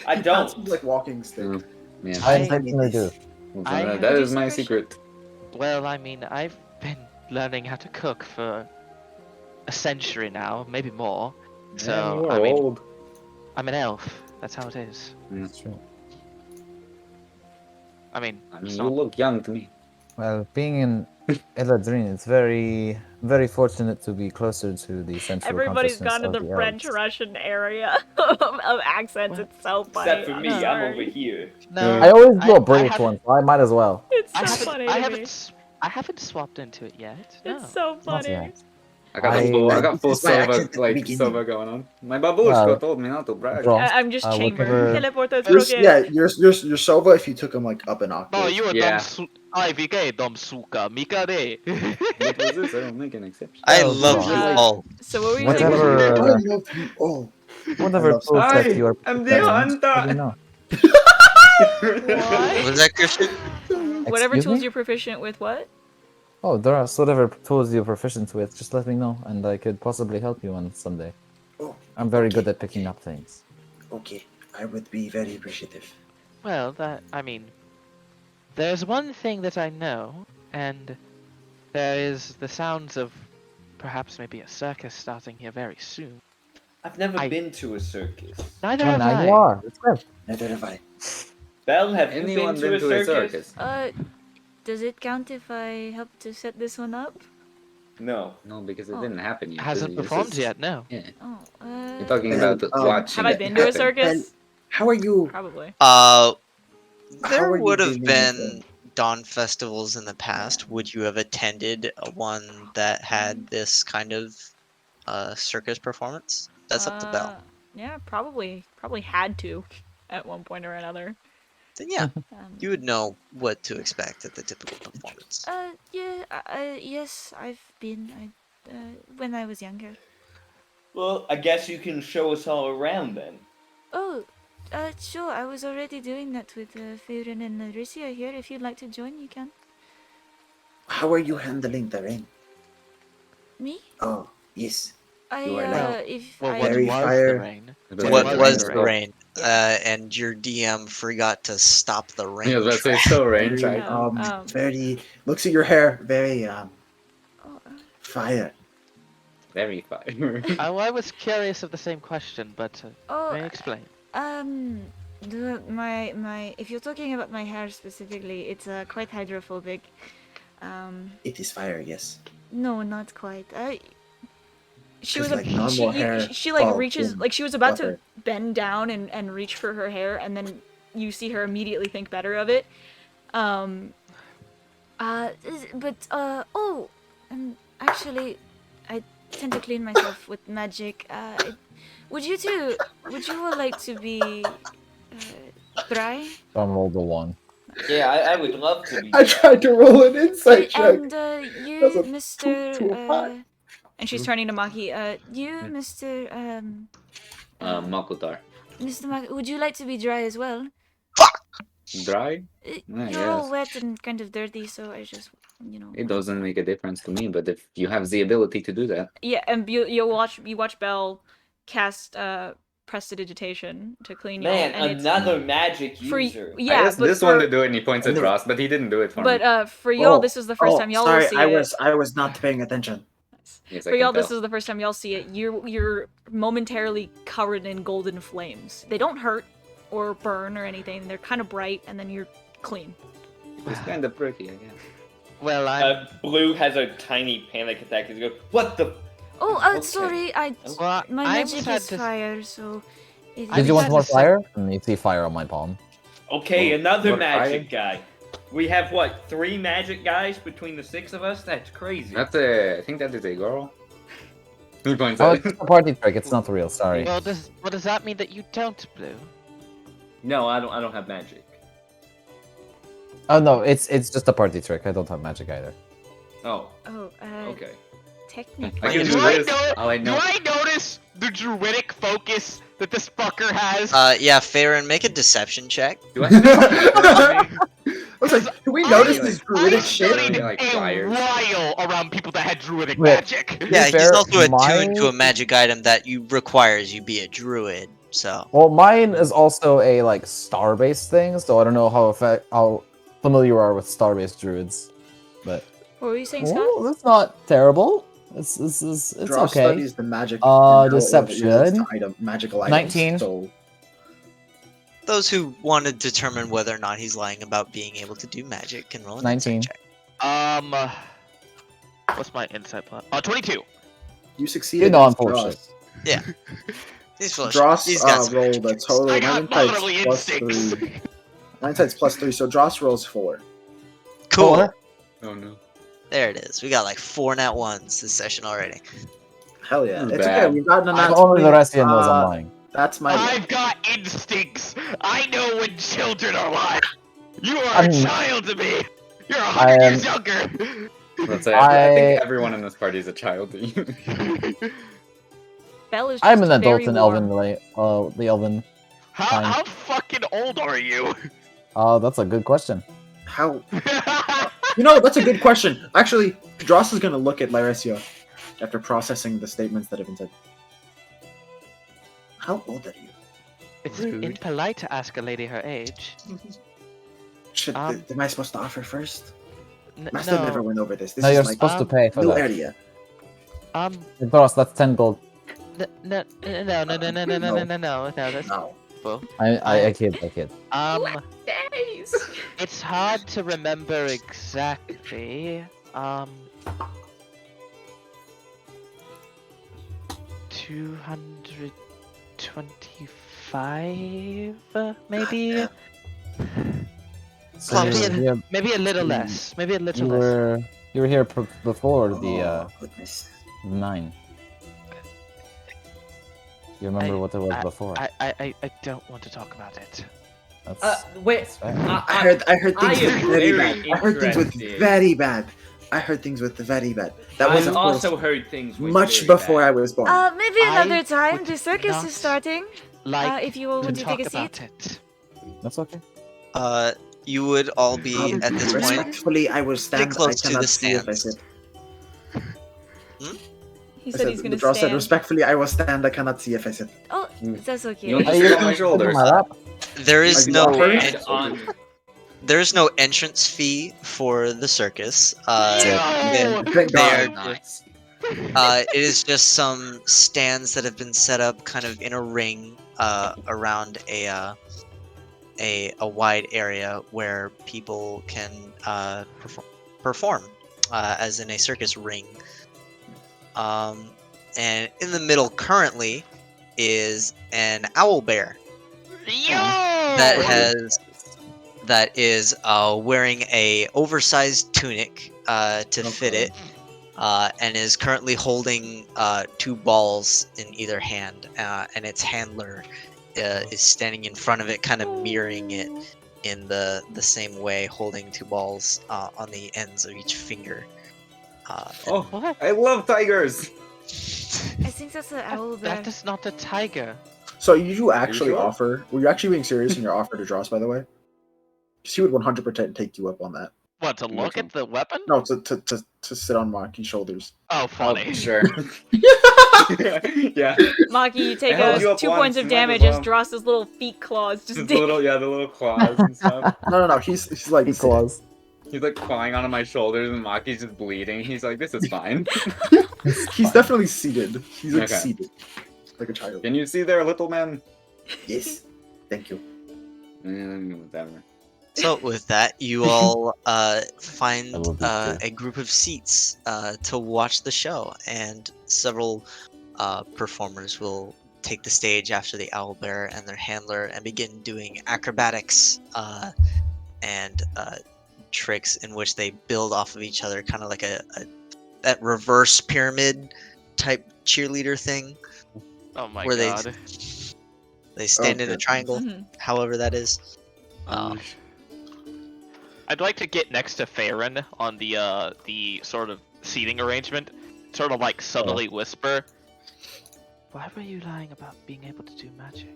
I He don't. passes like walking stick. Mm. Yeah. I I- certainly do. I- That Would is you my say, secret. Well, I mean, I've been learning how to cook for a century now, maybe more. So, Yeah, you are I mean, old. I'm an elf. That's how it is. That's true. I mean, I mean, it's you not. look young to me. Well, being in Eladrin, it's very, very fortunate to be closer to the central Everybody's consciousness gone to of the the French elves. Russian area of accents. What? It's so funny. Except for I'm me, I'm sorry. over here. No, I always do I- a British I haven't- one, so I might as well. It's so I funny haven't. to me. I haven't swapped into it yet. No. It's so Not funny. yet. I got full This is my Silva, accent at the like beginning. Silva going on. My babushka Well, told me not to brag. draw. I'm just chambered. Whatever. Teleporta Yeah, your Sova if you took him like up an octave. No, you a Yeah. dumb IVK, dumb suka, Mika de. What was this? I don't make an exception. I Oh, love God. you Uh, all. So what were you saying? Whatever. I love you all. Whatever love tool set Hi, you are I'm the preparing, hunter. let me know. What? Was that Christian? Whatever Excuse tools me? you're proficient with, what? Oh, Doras, whatever tools you're proficient with, just let me know, and I could possibly help you on someday. Oh, I'm very good okay, at picking up things. Okay, I would be very appreciative. Well, I mean, there's one thing that I know, and there is the sounds of perhaps maybe a circus starting here very soon. I've never I- been to a circus. Neither Oh, have now I. you are. It's good. Neither have I. Belle, have you Anyone been to a circus? Does it count if I help to set this one up? No. No, because it Oh. didn't happen yet. Hasn't This performed is- yet, no. Yeah. Oh, You're talking And, about watching. have I it been to a happen. circus? How are you? Probably. How There are you would have dealing with been dawn festivals in the past. Would you have attended one that had this kind of circus performance? That's up to Belle. Yeah, probably had to at one point or another. Then yeah, Um, you would know what to expect at the typical performance. yes, I've been. When I was younger. Well, I guess you can show us all around then. Oh, sure. I was already doing that with Firen and Narisia here. If you'd like to join, you can. How are you handling the rain? Me? Oh, yes. I You are like if Well, I what Very was fire. the rain? What was was the the rain? And your DM forgot to stop the rain. Yeah, I was about to say track. still range, Very, right? very. Looks at your hair. Very oh, fire. Very fire. I was curious of the same question, but oh, may I explain? my if you're talking about my hair specifically, it's quite hydrophobic. It is fire. Yes. No, not quite. She was Just like normal hair she like fall reaches in like she was about butter. to bend down and reach for her hair, and then you see her immediately think better of it. Actually, I tend to clean myself with magic. Would you all like to be dry? Don't roll the one. Yeah, I would love to be. I tried to roll an insight check. And you, That's a Mr. two to a five. And she's turning to Maki. You, Mr. Makutar. Mr. Maki, would you like to be dry as well? Dry? You're all yes. wet and kind of dirty, so I just, It doesn't make a difference to me, but if you have the ability to do that. Yeah, and you watch Belle cast prestidigitation to clean you. Man, and another magic for user. I yeah, asked but this for, one to do it and he points at Ross, but he didn't do it for me. But for y'all, this is the first time y'all sorry, will see it. I was not paying attention. Yes, I For can y'all, this tell. is the first time y'all see it. You're momentarily covered in golden flames. They don't hurt or burn or anything. They're kind of bright, and then you're clean. It's kind of pretty, I guess. Well, I'm. Blue has a tiny panic attack. He's go, what the? Oh, Okay. sorry. Well, My I magic had is to- fire, so. Did you want had more to say- fire? And you see fire on my palm. Okay, Well, another what magic guy. We have what, 3 magic guys between the 6 of us? That's crazy. I think that is a girl. He points Oh, at it's a party trick. It's not real. Sorry. Well, does that mean that you don't, Blue? No, I don't have magic. Oh no, it's just a party trick. I don't have magic either. Oh, Oh, okay. technically. I can Do do I this. know- Oh, I Do know. I notice the druidic focus that this fucker has? Yeah, Farron, make a deception check. Do I have I was like, do we I- notice I- this I druidic shit? studied Like a wires. while around people that had druidic Wait. magic. Yeah, be he's fair, also attuned to my- a magic item that requires you be a druid. So Well, mine is also a like star-based thing, so I don't know how familiar you are with star-based druids, but What were you saying, Scott? well, that's not terrible. It's Draw okay. studies the magic. and how it uses Deception. magical items. 19. So those who want to determine whether or not he's lying about being able to do magic can roll an 19. insight check. What's my insight plus? 22. you succeeded. You know I'm as full of Dross. Yeah. He's full of Dross shit. He's got some rolled magic a tricks. total I of got 9 types bodily plus instincts. 3. 9 types plus 3, so Dross rolls 4. Cool. Four. Oh no. There it is. We got like 4 nat 1s this session already. Hell yeah. This is It's okay. bad. We've gotten a nat Only the 20. rest of you knows I'm lying. That's my. I've got instincts. I know when children are lying. You are I'm- a child to me. You're I 100 am- years younger. Let's say I think everyone in this party is a child to you. Belle is just I'm an adult very in warm. the Elven. Fine. How fucking old are you? That's a good question. How? You know, that's a good question. Actually, Dross is going to look at Larisio after processing the statements that have been said. How old are you? It's Rude. impolite to ask a lady her age. Am I supposed to offer first? N- Master no. never went over this. This No, you're is supposed my to pay for new that. area. Boss, that's 10 gold. No. That's No. full. I kid. Days. It's hard to remember exactly. 225, maybe. So Maybe Maybe a little less. Maybe a little you less. were here before the Oh, goodness. 9. You remember what there was before? I don't want to talk about it. That's, Wait. that's fair. I heard I things am with very very bad. I heard things with interested. very bad. I heard things with very bad. That was I've of course, also heard things with much very before bad. I was born. Maybe another I time. would The circus not is starting. Like If you all to want to talk take a about seat. it. That's okay. You would all be at this point. Respectfully, I will stand. close I to cannot the see if I stands. sit. He I said he's gonna Dross said, stand. respectfully, I will stand. I cannot see if I sit. Oh, that's okay. You don't Hey, sit you're on my shoulders. my lap. There is Are you no offering? And on. there is no entrance fee for the circus. No! Thank They're God. Nice. It is just some stands that have been set up kind of in a ring around a wide area where people can perform as in a circus ring. And in the middle currently is an owl bear Yo! that is wearing a oversized tunic to fit it. And is currently holding 2 balls in either hand, and its handler is standing in front of it, kind of mirroring it in the same way, holding 2 balls on the ends of each finger. Oh, What? I love tigers. I think that's an owl bear. That is not a tiger. So you actually sure? offer? Were you actually being serious in your offer to Dross? By the way, because he would 100% take you up on that. What, to look at the weapon? No, to sit on Maki's shoulders. Oh, Oh, funny. sure. Yeah. Maki, you take I held you up 2 once, points of you might as damage well. as Dross's little feet claws just The dig. little claws and stuff. No. He's like He claws. He's like clawing onto my shoulders and Maki's just bleeding. He's like, this is fine. He's definitely seated. He's like Okay. seated, like a child. Can you see there, little man? Yes. Thank you. Whatever. So with that, you all find I will be too. a group of seats to watch the show, and several performers will take the stage after the owlbear and their handler and begin doing acrobatics and tricks in which they build off of each other, kind of like that reverse pyramid type cheerleader thing, Oh my where god. they stand in a Okay. triangle, Mhm. however that is. I'd like to get next to Farron on the sort of seating arrangement, sort of like subtly whisper. Why were you lying about being able to do magic?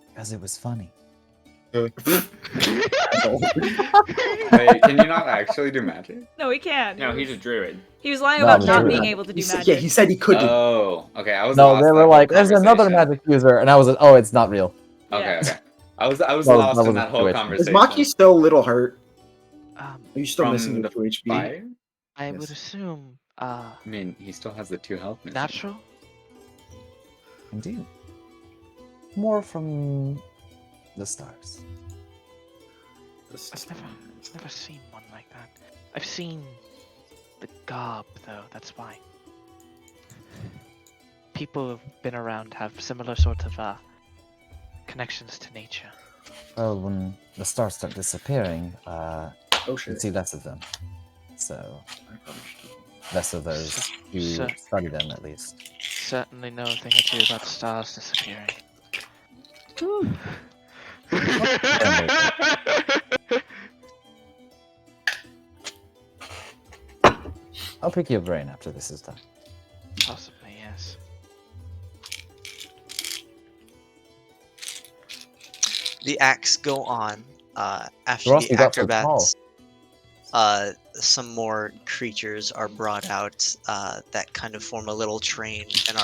Because it was funny. Wait, can you not actually do magic? No, he can't. No, he's a druid. He was lying No, about I'm not sure. being able to do magic. Yeah, he said he couldn't. Oh, okay. I was No, lost they that were whole like, "There's another conversation. magic user," and I was like, "Oh, it's not real." Okay, Yeah. okay. I was That lost was in a that whole situation. Is conversation. Maki still a little hurt? Are Um, you still From missing the the 2 HP? Fire? I would Yes. assume, I mean, he still has the 2 health. missing. natural. Indeed. More from the stars. I've never seen one like that. I've seen the garb, though. That's why. People who've been around have similar sort of connections to nature. Well, when the stars start disappearing, Oh you shit. see less of them. So I probably should. less of those who So- study them at least. Certainly know a thing or two about stars disappearing. I'll pick your brain after this is done. Possibly, yes. The acts go on. After Ross, the you got so acrobats, some more creatures are brought out that kind of form a little train and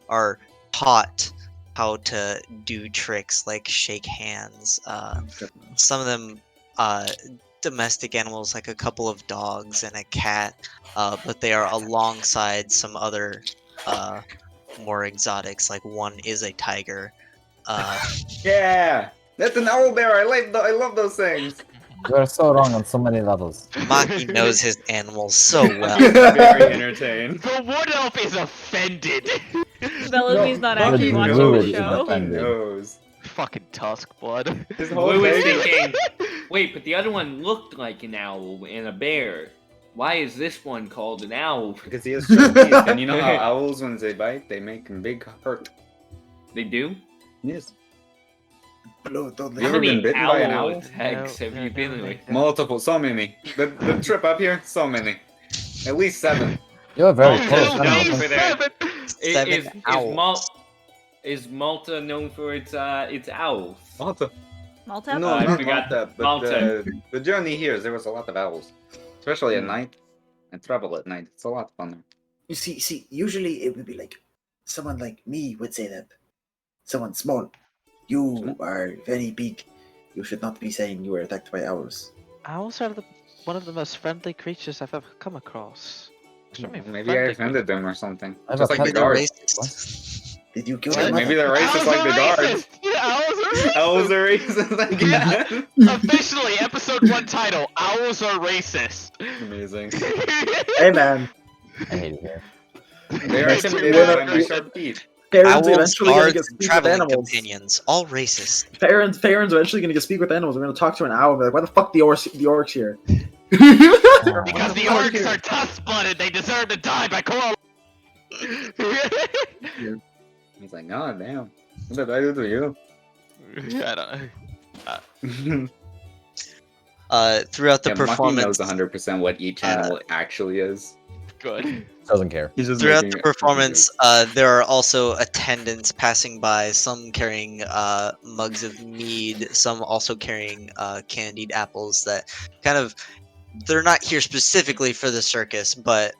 are taught how to do tricks like shake hands. Some of them domestic animals, like a couple of dogs and a cat, but they are alongside some other more exotics. Like one is a tiger. Yeah, that's an owl bear. I love those things. You are so wrong on so many levels. Maki knows his animals so well. Very entertained. The wood elf is offended. Bellamy's not Maki actually watching knows. the show. Maki knows. Fucking tusk blood. His whole Blue was thing. thinking, wait, but the other one looked like an owl and a bear. Why is this one called an owl? Because he has sharp teeth, and you know how owls, when they bite, they make a big hurt. They do? Yes. Blue, don't You How ever let been many bitten by an owl owl? attacks No, have no, you been no, with? no. Multiple, so many. The trip up here, so many. At least 7. You're very Oh, close. no, Animal. no. for that. Seven owls. Is Malta known for its owls? Malta. Malta? No, I not forgot Malta, but Malta. the journey here, there was a lot of owls. Especially at Hmm. night. And travel at night. It's a lot of fun there. You see, usually it would be like someone like me would say that. Someone small. You are very big. You should not be saying you were attacked by owls. Owls are one of the most friendly creatures I've ever come across. Extremely Maybe I friendly offended them or something. I have Just a like the Maybe they're guards. racist. Did you kill What? them? Maybe they're racist Owls like are the guards. racist. Yeah, owls are racist. Owls are racist again. Officially, episode 1 title: Owls are racist. Amazing. Hey man, I hate it here. They are Me intimidated too. by my sharp teeth. parents Owls, eventually gonna guards, get and speak with traveling animals. companions, all racist. Parents eventually gonna get speak with animals. We're gonna talk to an owl and be like, "Why the fuck the orcs here?" Because the orcs are tusk-blooded, they deserve to die by coral. He's like, God damn. What did I do to you? I don't know. Throughout the Yeah, Maki performance, knows 100% what each animal actually is. Good. Doesn't care. He's just throughout making the it- performance, there are also attendants passing by. Some carrying mugs of mead. Some also carrying candied apples. That kind of they're not here specifically for the circus, but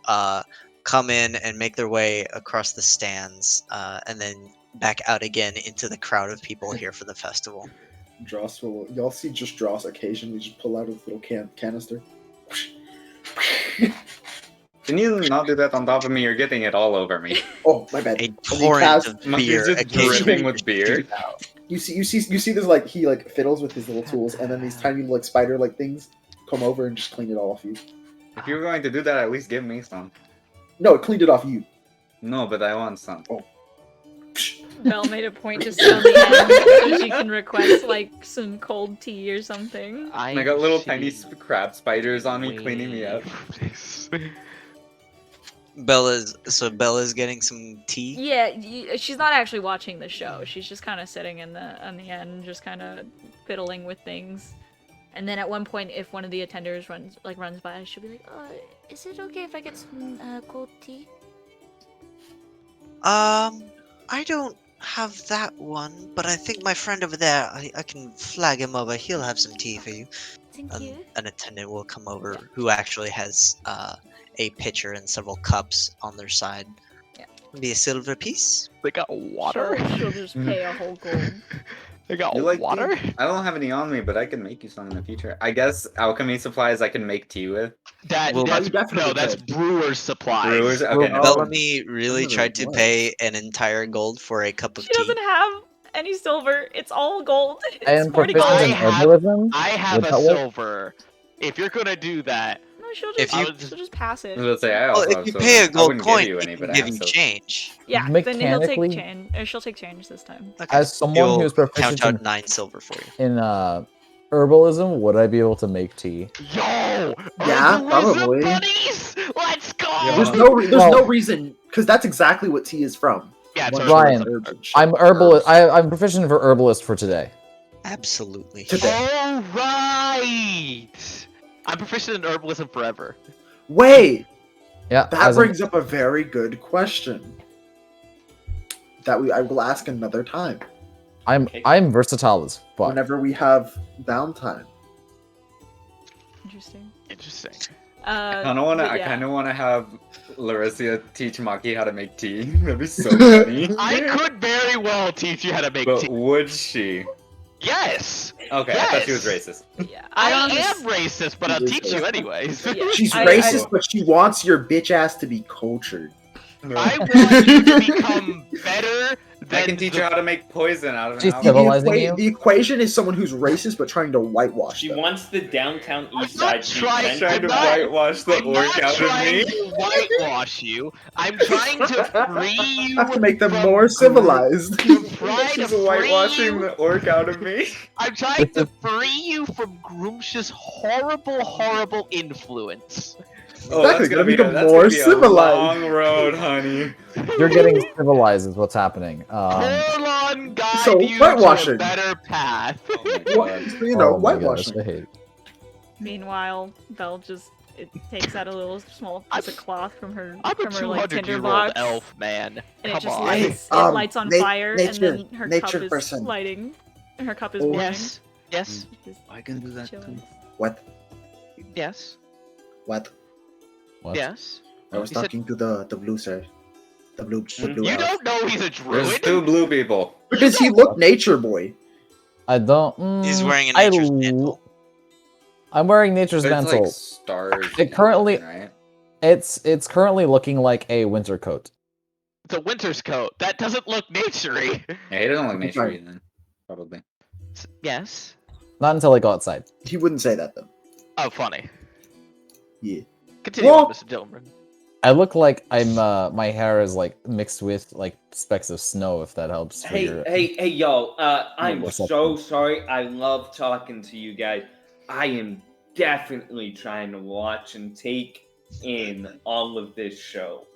come in and make their way across the stands, and then back out again into the crowd of people here for the festival. Dross will. Y'all see just Dross occasionally just pull out his little canister. Can you not do that on top of me? You're getting it all over me. Oh my bad. A And he torrent casts- of Monkey's beer just occasionally dripping with beer. You see this like he like fiddles with his little tools, and then these tiny like spider like things come over and just clean it all off you. If you're going to do that, at least give me some. No, it cleaned it off you. No, but I want some. Belle made a point to sit on the end so she can request like some cold tea or something. I got little tiny crab spiders on me cleaning me up. Bella's getting some tea. Yeah, she's not actually watching the show. She's just kind of sitting on the end, just kind of fiddling with things. And then at one point, if one of the attenders runs by, she'll be like, "Is it okay if I get some cold tea?" I don't have that one, but I think my friend over there, I can flag him over. He'll have some tea for you. Thank you. An attendant will come over who actually has a pitcher and several cups on their side. Yeah. Be a silver piece. They got water. She'll just pay a whole gold. They got You like water. tea? I don't have any on me, but I can make you some in the future. I guess alchemy supplies I can make tea with. That's you definitely that's could. brewer's supplies. Brewers, okay. Well, Bellamy really those are tried to what? pay an entire gold for a cup of She tea. doesn't have any silver. It's all gold. I am It's 40 proficient gold. in I have- herbalism. I have Would a that work? silver. If you're gonna do that, No, she'll If just you- she'll just pass it. I was gonna say, I Well, also if have you silver. pay a I gold wouldn't coin, give you he any, can but I give have you silver. change. Yeah, then he'll take Mechanically- change, or she'll take change this time. Okay. As someone He'll who's count proficient out 9 silver for you. in herbalism, would I be able to make tea? Yo, Yeah, herbalism probably. buddies. Let's go. There's Well- no reason because that's exactly what tea is from. Yeah, it's Bunch of Ryan, herbs and shit. I'm herbalist. I'm proficient for herbalist for today. Absolutely. All right. I'm proficient in herbalism forever. Wait, Yeah, that as in- brings up a very good question that I will ask another time I'm versatile as fuck. whenever we have downtime. Interesting. Interesting. I But kind of want to have Larissa teach Maki how to make tea. That'd be so funny. I could very well teach you how to make But tea. would she? Yes. Okay, I thought she was racist. Yeah, I don't am understand- racist, but I'll She is teach you racist. anyways. Yeah. She's I- racist, but she wants your bitch ass to be cultured. I want you to become better than I can teach her how to make poison out of an She's apple. civilizing you? The equation is someone who's racist but trying to whitewash She them. wants the downtown east not side to be trying- Kent. Trying to I'm not- whitewash the I'm not orc out of trying me. to whitewash you. I'm trying to free you. have to make them from more civilized. trying to She's free whitewashing you. the orc out of me. I'm trying to free you from Groomsh's horrible influence. Oh, Exactly, that's gonna be become that's more gonna be a civilized. long road, honey. You're getting civilized is what's happening. Corlon guide so you to whitewashing. a better path. Oh my What, god. you know, oh my gosh, whitewashing. I hate. Meanwhile, Belle just takes out a little small piece of cloth from her I'm a from her like 200-year-old tinderbox, elf, man. and it Come just on. lights. It Um, lights on na- fire, nature- and then her nature cup is person. lighting. And her cup is Oh. warming. Yes. Yes. Just I can do that chilling. too. What? Yes. What? What? Yes. I was You said- talking to the blue sir. The blue You elf. don't know he's a There's druid. two blue people. Or does he look nature boy? I don't. He's wearing a I nature's l- mantle. I'm wearing nature's But it's mantle. like stars. It currently- right? It's currently looking like a winter coat. It's a winter's coat. That doesn't look naturey. Yeah, he doesn't look Okay. naturey then. Probably. Yes. Not until I go outside. He wouldn't say that though. Oh, funny. Yeah. Continue Well- on, Mr. Dillman. I look like I'm. My hair is like mixed with like specks of snow. If that helps. For your... Hey, y'all. I'm What's up, so man? sorry. I love talking to you guys. I am definitely trying to watch and take in all of this show.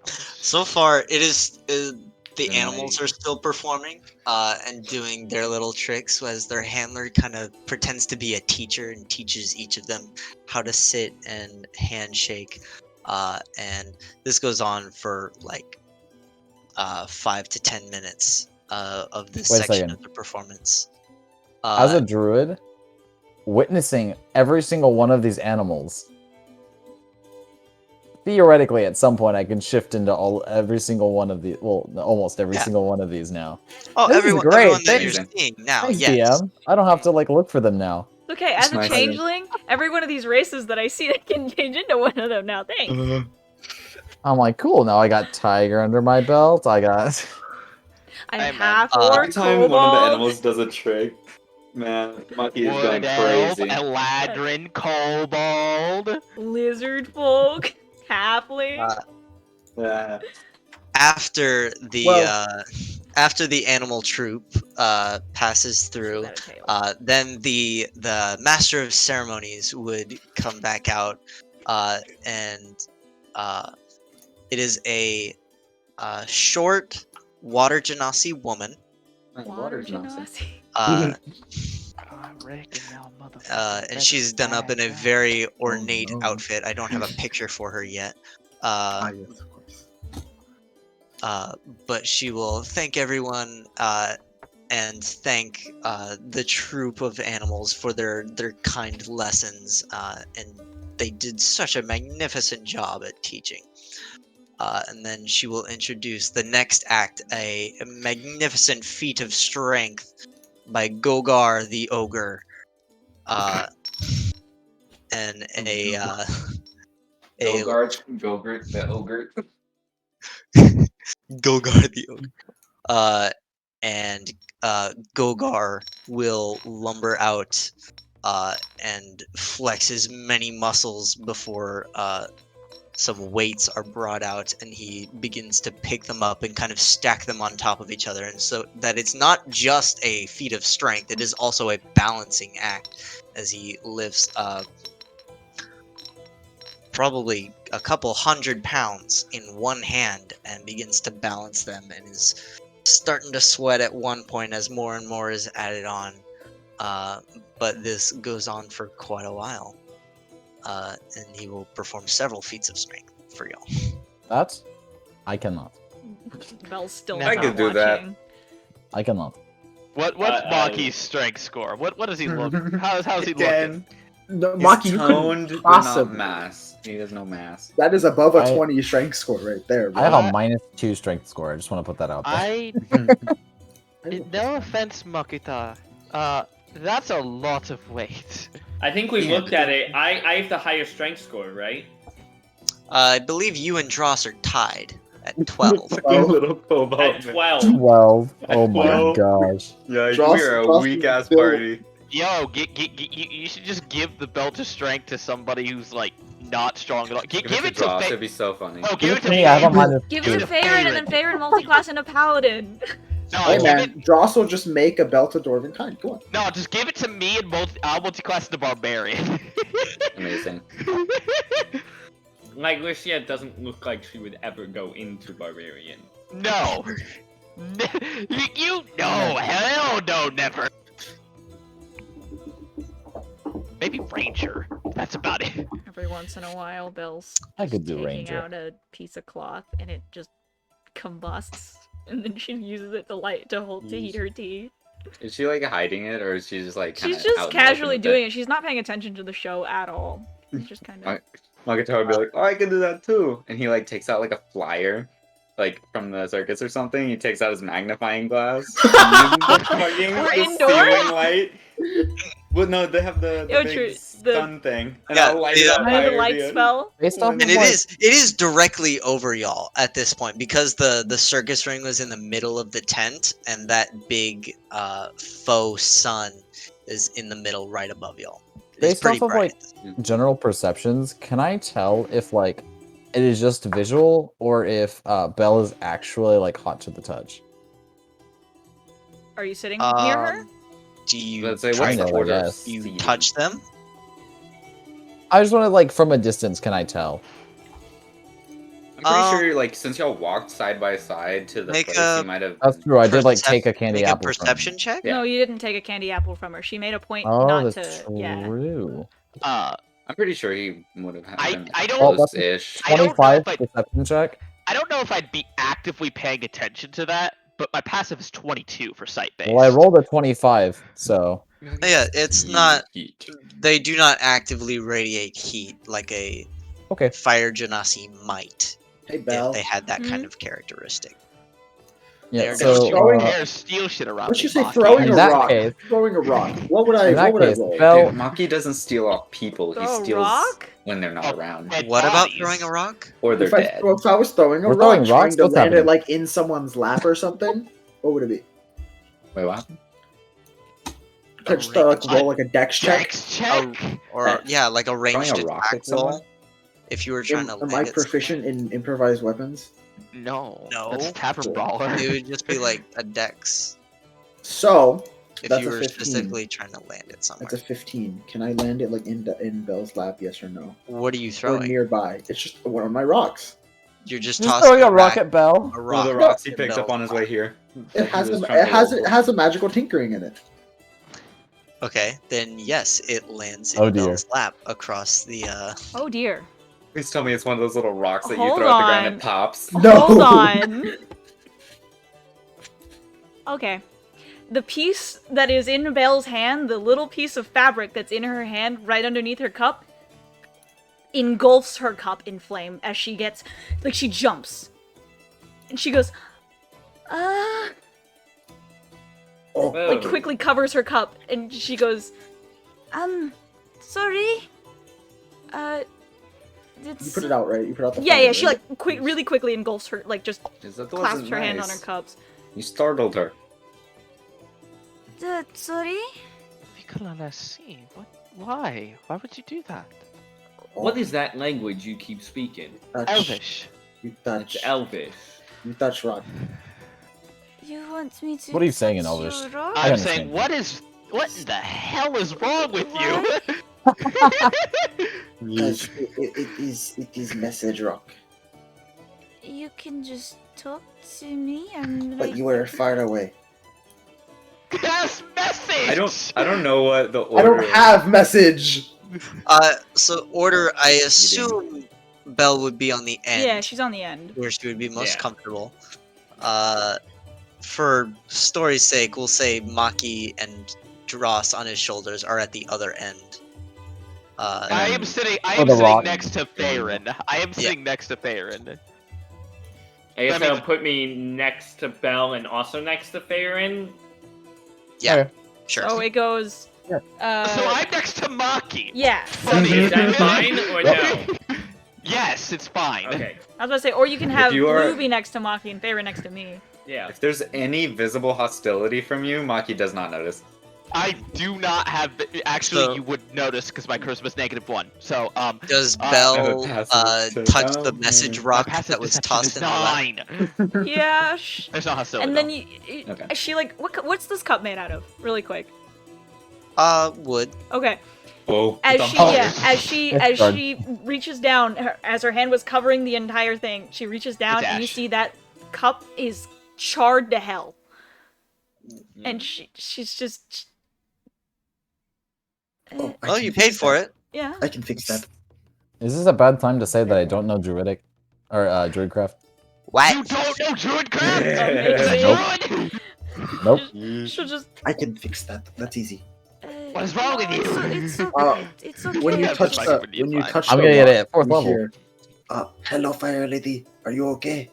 So far, it is the Nice. animals are still performing and doing their little tricks as their handler kind of pretends to be a teacher and teaches each of them how to sit and handshake. And this goes on for like 5 to 10 minutes of this Wait a section second. of the performance. As a druid, witnessing every single one of these animals. Theoretically, at some point, I can shift into every single one of the. Well, almost every Yeah. single one of these now. Oh, This is everyone, great. everyone that Thanks. you're seeing now, Thanks, yes. DM. I don't have to like look for them now. Okay, as It's a nice. changeling, every one of these races that I see, I can change into one of them now. Thanks. I'm like, cool. Now I got tiger under my belt. I got. I'm Hey, man. half Every orc, Every time one of the kobold, animals does a trick, man, Maki is going Wood elf, crazy. eladrin, kobold. lizard folk, halfling. Yeah. After the Well- after the animal troop passes through, Is that a tail? then the master of ceremonies would come back out, and it is a short water genasi woman, Water genasi. uh, I reckon y'all motherfuckers and she's done up in a better very ornate no. outfit. I don't have a picture for her yet. Yes, of course. But she will thank everyone and thank the troop of animals for their kind lessons, and they did such a magnificent job at teaching. And then she will introduce the next act, a magnificent feat of strength by Gogar the ogre, and a Gogurt, the ogre. Gogar the ogre. And Gogar will lumber out and flex his many muscles before some weights are brought out, and he begins to pick them up and kind of stack them on top of each other, and so that it's not just a feat of strength, it is also a balancing act as he lifts probably a couple 100 pounds in one hand and begins to balance them, and is starting to sweat at one point as more and more is added on. But this goes on for quite a while. And he will perform several feats of strength for y'all. That I cannot. Belle's still I not could do that. watching. I cannot. What's Maki's strength score? What does he look? How's he looking? Again, No, he's Maki, you toned, couldn't but not possibly. mass. He has no mass. That is above a I- 20 strength score right there. I have bro. a -2 strength score. I just want to put that out there. I no offense, Makita. That's a lot of weight. I think we looked at it. I have the higher strength score, right? I believe you and Dross are tied at 12. Fucking little cobalt. At man. 12. 12. Oh my 12. gosh. Yeah, Joss- we're a Joss weak is ass still- party. Yo, you should just give the belt of strength to somebody who's like not strong at all. Give Give it to Dross, Fa- it'd be so funny. Oh, Give it to me. I have a Favorite. Give Give it it to to Favorite, and then Favorite multi-class into Paladin. No, Hey give man, it. Dross will just make a belt of Dwarven kind. Go on. No, just give it to me and multi-class the barbarian. Amazing. Like, Lucia doesn't look like she would ever go into Barbarian. No. you no, hell no, never. Maybe Ranger. That's about it. Every once in a while, Belle's I could do taking Ranger. out a piece of cloth and it just combusts, and then she uses it to heat her tea. Is she like hiding it, or is she just like? She's just casually doing it. She's not paying attention to the show at all. She's just kind of. Magato would be like, "Oh, I can do that too," and he like takes out like a flyer, like from the circus or something. He takes out his magnifying glass. And uses the fucking We're the indoors? ceiling light. Well, no, they have the Oh, big true, the- stun thing, and Yeah, I'll light the- it on I have fire a light again. spell. Based off And of And what- it is directly over y'all at this point because the circus ring was in the middle of the tent, and that big faux sun is in the middle right above y'all. It's Based pretty off of bright. general perceptions, can I tell if like it is just visual or if Belle is actually like hot to the touch? Are you sitting near her? Do you Let's say, try what's Kinda, the I order? guess. you Seating? touch them? I just want to like from a distance. Can I tell? I'm pretty sure, like, since y'all walked side by side to the Make place, a- you might have. That's true. I did like Percep- take a candy Make a apple. from perception him. check. Yeah. No, you didn't take a candy apple from her. She made a point Oh, not that's to. Yeah. true. I'm pretty sure he would have had been I don't- Oh, that's close-ish. I don't know 25 if I- perception check. I don't know if I'd be actively paying attention to that, but my passive is 22 for sight base. Well, I rolled a 25, so Yeah, it's not. Yeet. They do not actively radiate heat like a okay. fire genasi might Hey if Belle, they had that Hmm? kind of characteristic. Yeah. They're So throwing- There's steal shit around. let's me, just say Maki. throwing In a that rock. case- Throwing a rock. What would I? in that What would I case, roll? Belle, Dude, Maki doesn't steal off people. He Throw a steals rock? when they're not Oh, around, dead What about bodies. throwing a rock? or they're If I, dead. if I was throwing a We're rock, throwing trying rocks? to What's land it happening? like in someone's lap or something, what would it be? Wait, what? Could just like, range- roll like a dex check. Dex check. Or Yes. yeah, like a ranged a rock attack at someone? roll. If you were trying to Am land I it proficient in improvised weapons? No. No. That's tavern Cool. brawler. somewhere, it would just be like a dex. So If That's you a were 15. specifically trying to land it somewhere. that's a 15. Can I land it like in Belle's lap? Yes or no? What are you Or throwing? nearby? It's just one of my rocks. You're just just tossing throwing a it rock back, at Belle. a One rock. of the rocks he at picked up Bell's on his lap. way here. It He has was a, trying it to has roll it for. has a magical tinkering in it. Okay, then yes, it lands in Oh, dear. Belle's lap across the Oh dear. Please tell me it's one of those little rocks that you Hold throw at the ground on. and pops. No. Hold on. Okay. The piece that is in Belle's hand, the little piece of fabric that's in her hand right underneath her cup, engulfs her cup in flame as she gets, like, she jumps. And she goes, Oh, like, quickly covers her cup, and she goes, sorry? It's... you put it out, right? You put out the Yeah, fire, yeah, she, right? like, really quickly engulfs her, like, just That clasps wasn't her hand on her nice. cups. You startled her. Sorry? Nicola, let's see. What? Why? Why would you do that? What is that language you keep speaking? Touch. Elvish. You It's touch. Elvish. You touch rock. You want me to What are you saying in touch Elvish? your rock? I I'm understand. saying, what in the hell is wrong with you? Touch. It is message rock. You can just talk to me and But you are far away. That's message. I don't know what the order. I don't have message. So order, I assume Belle would be on the end. Yeah, she's on the end. where she would be most Yeah. comfortable. For story's sake, we'll say Maki and Dross on his shoulders are at the other end. I am sitting the rock. next to Farron. I am sitting next to Farron. I guess That that'll means- put me next to Belle and also next to Farron. Yeah, Okay. sure. So it goes. Yeah. So I'm next to Maki. Yeah. Funny. Is that fine or no? Yes, it's fine. Okay. I was about to say, or you can have you are- Blue be next to Maki and Feyre next to me. Yeah. If there's any visible hostility from you, Maki does not notice. I do not have. Actually, So- you would notice because my charisma's -1. So Does I Belle passive touch the down message here. rock my passive that was deception tossed is in the left? 9. Yeah. There's no hostility. And then though. Okay. she like, what's this cup made out of? Really quick. Wood. Okay. Whoa. As it's she, on fire. yeah, It's done. she reaches down, as her hand was covering the entire thing, she reaches down It's and you ash. see that cup is charred to hell, and she's just. Oh, I Well, can you fix paid for that. it. Yeah. I can fix that. Is this a bad time to say that I don't know Druidic or Druidcraft? What? You don't know Druidcraft? Amazing. Druid? Nope. She'll just. I can fix that. That's easy. What is wrong with you? It's okay. It's okay. When you Yeah, touch that's the fine. when you touch I'm the gonna get rock, it at 4th you level. hear, hello, fire lady. Are you okay?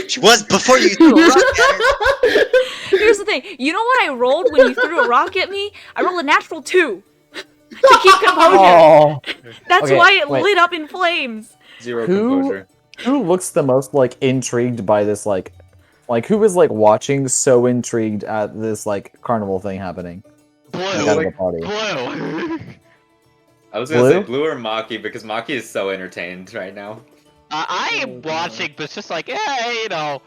She was before you threw a rock at her. Here's the thing. You know what I rolled when you threw a rock at me? I rolled a natural 2 to keep composure. Oh, That's okay, why it wait. lit up in flames. Zero Who- composure. who looks the most like intrigued by this like who is like watching so intrigued at this like carnival thing happening? Blue. Like, out of the party. Blue. I was gonna say Blue? Blue or Maki because Maki is so entertained right now. I am watching, but it's just like, hey, you know.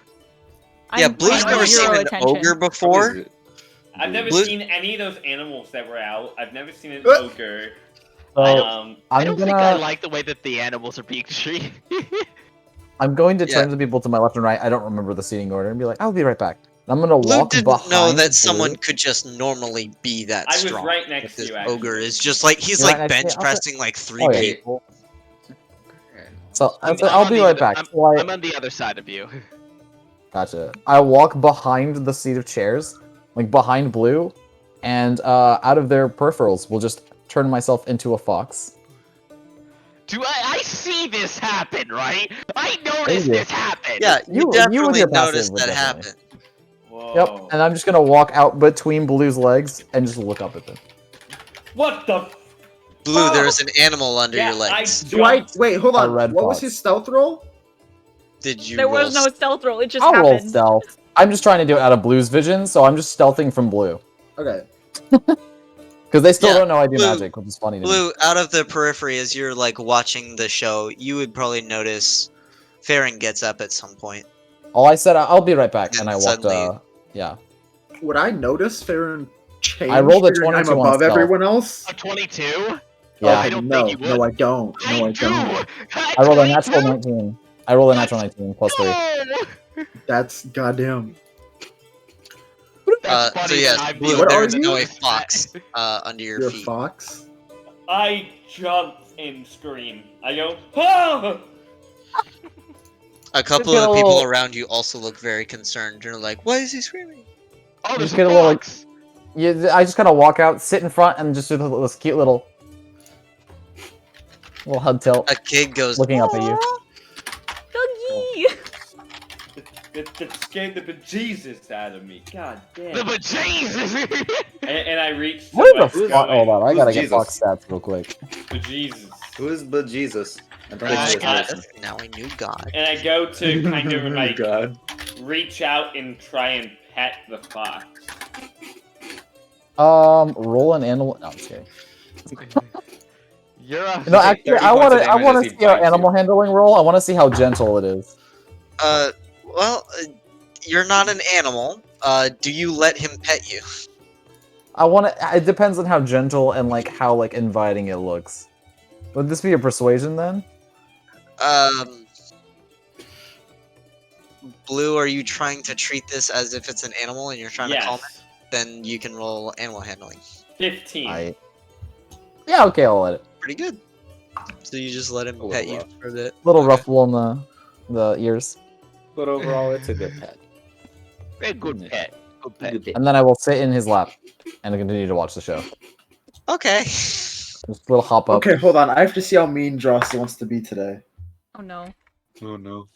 Yeah, I'm Blue's paying never zero seen an attention. ogre before. I've never Blue- seen any of those animals that were out. I've never seen an Uh. ogre. So Um, I I'm don't gonna think I like the way that the animals are being treated. I'm going to Yeah. turn to people to my left and right. I don't remember the seating order and be like, I'll be right back. And I'm gonna Blue walk didn't behind know that Blue. someone could just normally be that I was strong. right next This to you, actually. ogre is just like he's You're like right next to me? bench Okay. pressing like 3 Oh, yeah. people. So I'm I'll on be the right other- back. I'm, So I- I'm on the other side of you. Gotcha. I walk behind the seat of chairs, like behind Blue, and out of their peripherals, will just turn myself into a fox. Do I see this happen, right? I noticed you. this happen. Yeah, You- you you with definitely your passive noticed would that definitely. happen. Whoa. Yep. And I'm just gonna walk out between Blue's legs and just look up at them. What the? Blue, Oh! there's an animal under Yeah, your legs. Do I wait? Hold A on. red What was fox. his stealth roll? Did you There roll was no stealth roll. It just I'll roll happened. stealth. I'm just trying to do it out of Blue's vision, so I'm just stealthing from Blue. Okay. Because they still Yeah, don't know I do Blue- magic, which is funny to me. Blue, out of the periphery, as you're like watching the show, you would probably notice Farron gets up at some point. Oh, I said I'll be right back, And and I walked. suddenly- Would I notice Farron change? I rolled a figuring I'm 22 on above stealth. everyone else. A 22? Yeah, I don't no, think you would. no, I don't. No, I do. don't. I rolled a natural 19. I rolled a natural 19 plus 3. No! That's goddamn. That's So funny yes, that I'm Blue, What there are is now you? a fox under your You're a feet. fox. I jump and scream. I go, ah! A couple get of a people little- around you also look very concerned. You're like, why is he screaming? Oh, there's Just get a little, like- fox. Yeah, I just kind of walk out, sit in front, and just do this cute little hug tilt, A kid goes, looking up at you. Doggy! That scared the bejesus out of me. God damn. The bejesus! And I reach. What to is the my fuck? Hold on, I Who's gotta get Jesus? fox stats real quick. bejesus. Who is bejesus? I don't I know this got- person. now a new god. And I go to kind of Oh like God. reach out and try and pet the fox. Roll an animal. No, I'm just kidding. You're a. No, take actually, 30 I points want of to. I damage want as to he see our bites you. animal handling roll. I want to see how gentle it is. Well, you're not an animal. Do you let him pet you? I want to. It depends on how gentle and like how like inviting it looks. Would this be a persuasion then? Blue, are you trying to treat this as if it's an animal and you're trying to calm it? Yes. Then you can roll animal handling. 15. Yeah, okay, I'll let it. Pretty good. So you just let him A little pet you rough. for a bit. Little Okay. ruffle on the ears, But overall, it's a good pet. A good pet. Good pet. Good pet. and then I will sit in his lap and continue to watch the show. Okay. Just a little hop up. Okay, hold on. I have to see how mean Dross wants to be today. Oh no. Oh no.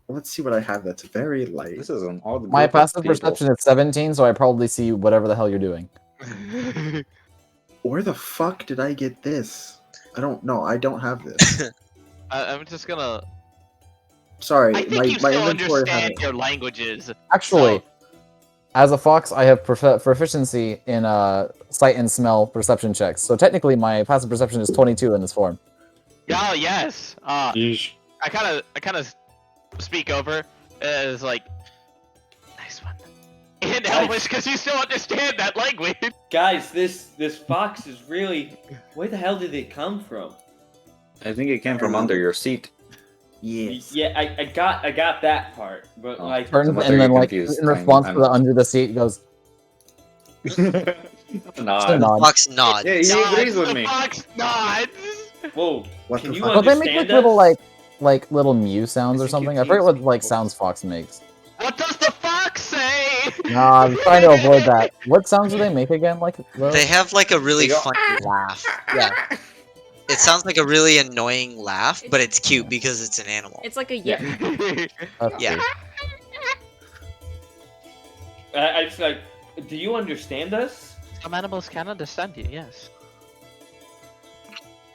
Let's see what I have that's very light. This is on all the My group of passive people. perception is 17, so I probably see whatever the hell you're doing. Where the fuck did I get this? I don't know. I don't have this. I'm just gonna. Sorry, I think my you still inventory had understand it. your languages. Actually, So, as a fox, I have proficiency in sight and smell perception checks. So technically, my passive perception is 22 in this form. oh yes. Yeesh. I kind of speak over as like, nice one. In Elvish, because you still understand that language. Guys, this fox is really. Where the hell did it come from? I think it came from under your seat. Yes. Yeah, I got that part, but Oh. like. Turns Unless and you're then, like, confused, in response to I'm- the under the seat, goes, Nod. Just a nod. Fox nods. Yeah, he agrees with The me. fox nods. Whoa, What can the you fuck? But they make understand like little us? like little mew sounds or Is he something. I forget what confused? like sounds fox makes. What does the fox say? Nah, I'm trying to avoid that. What sounds do they make again? Like those? They have like a really They go, funny laugh. Yeah. It sounds like a really annoying laugh, but it's cute because it's an animal. It's like a yip. That's Yeah. true. I just like. Do you understand us? Some animals can understand you, yes.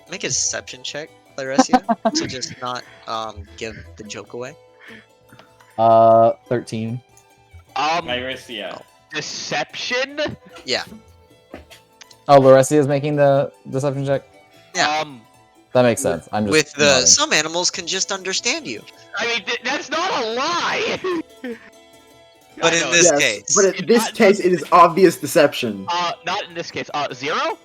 Make a deception check, Claresia, to just not give the joke away. 13. Myrissia. Deception. Oh, Laressia is making the deception check. Yeah. That makes sense. I'm just With the nodding. some animals can just understand you, I mean, that's not a lie. but I in know, this Yes, case, but in this case, it is obvious deception. not in this case. 0.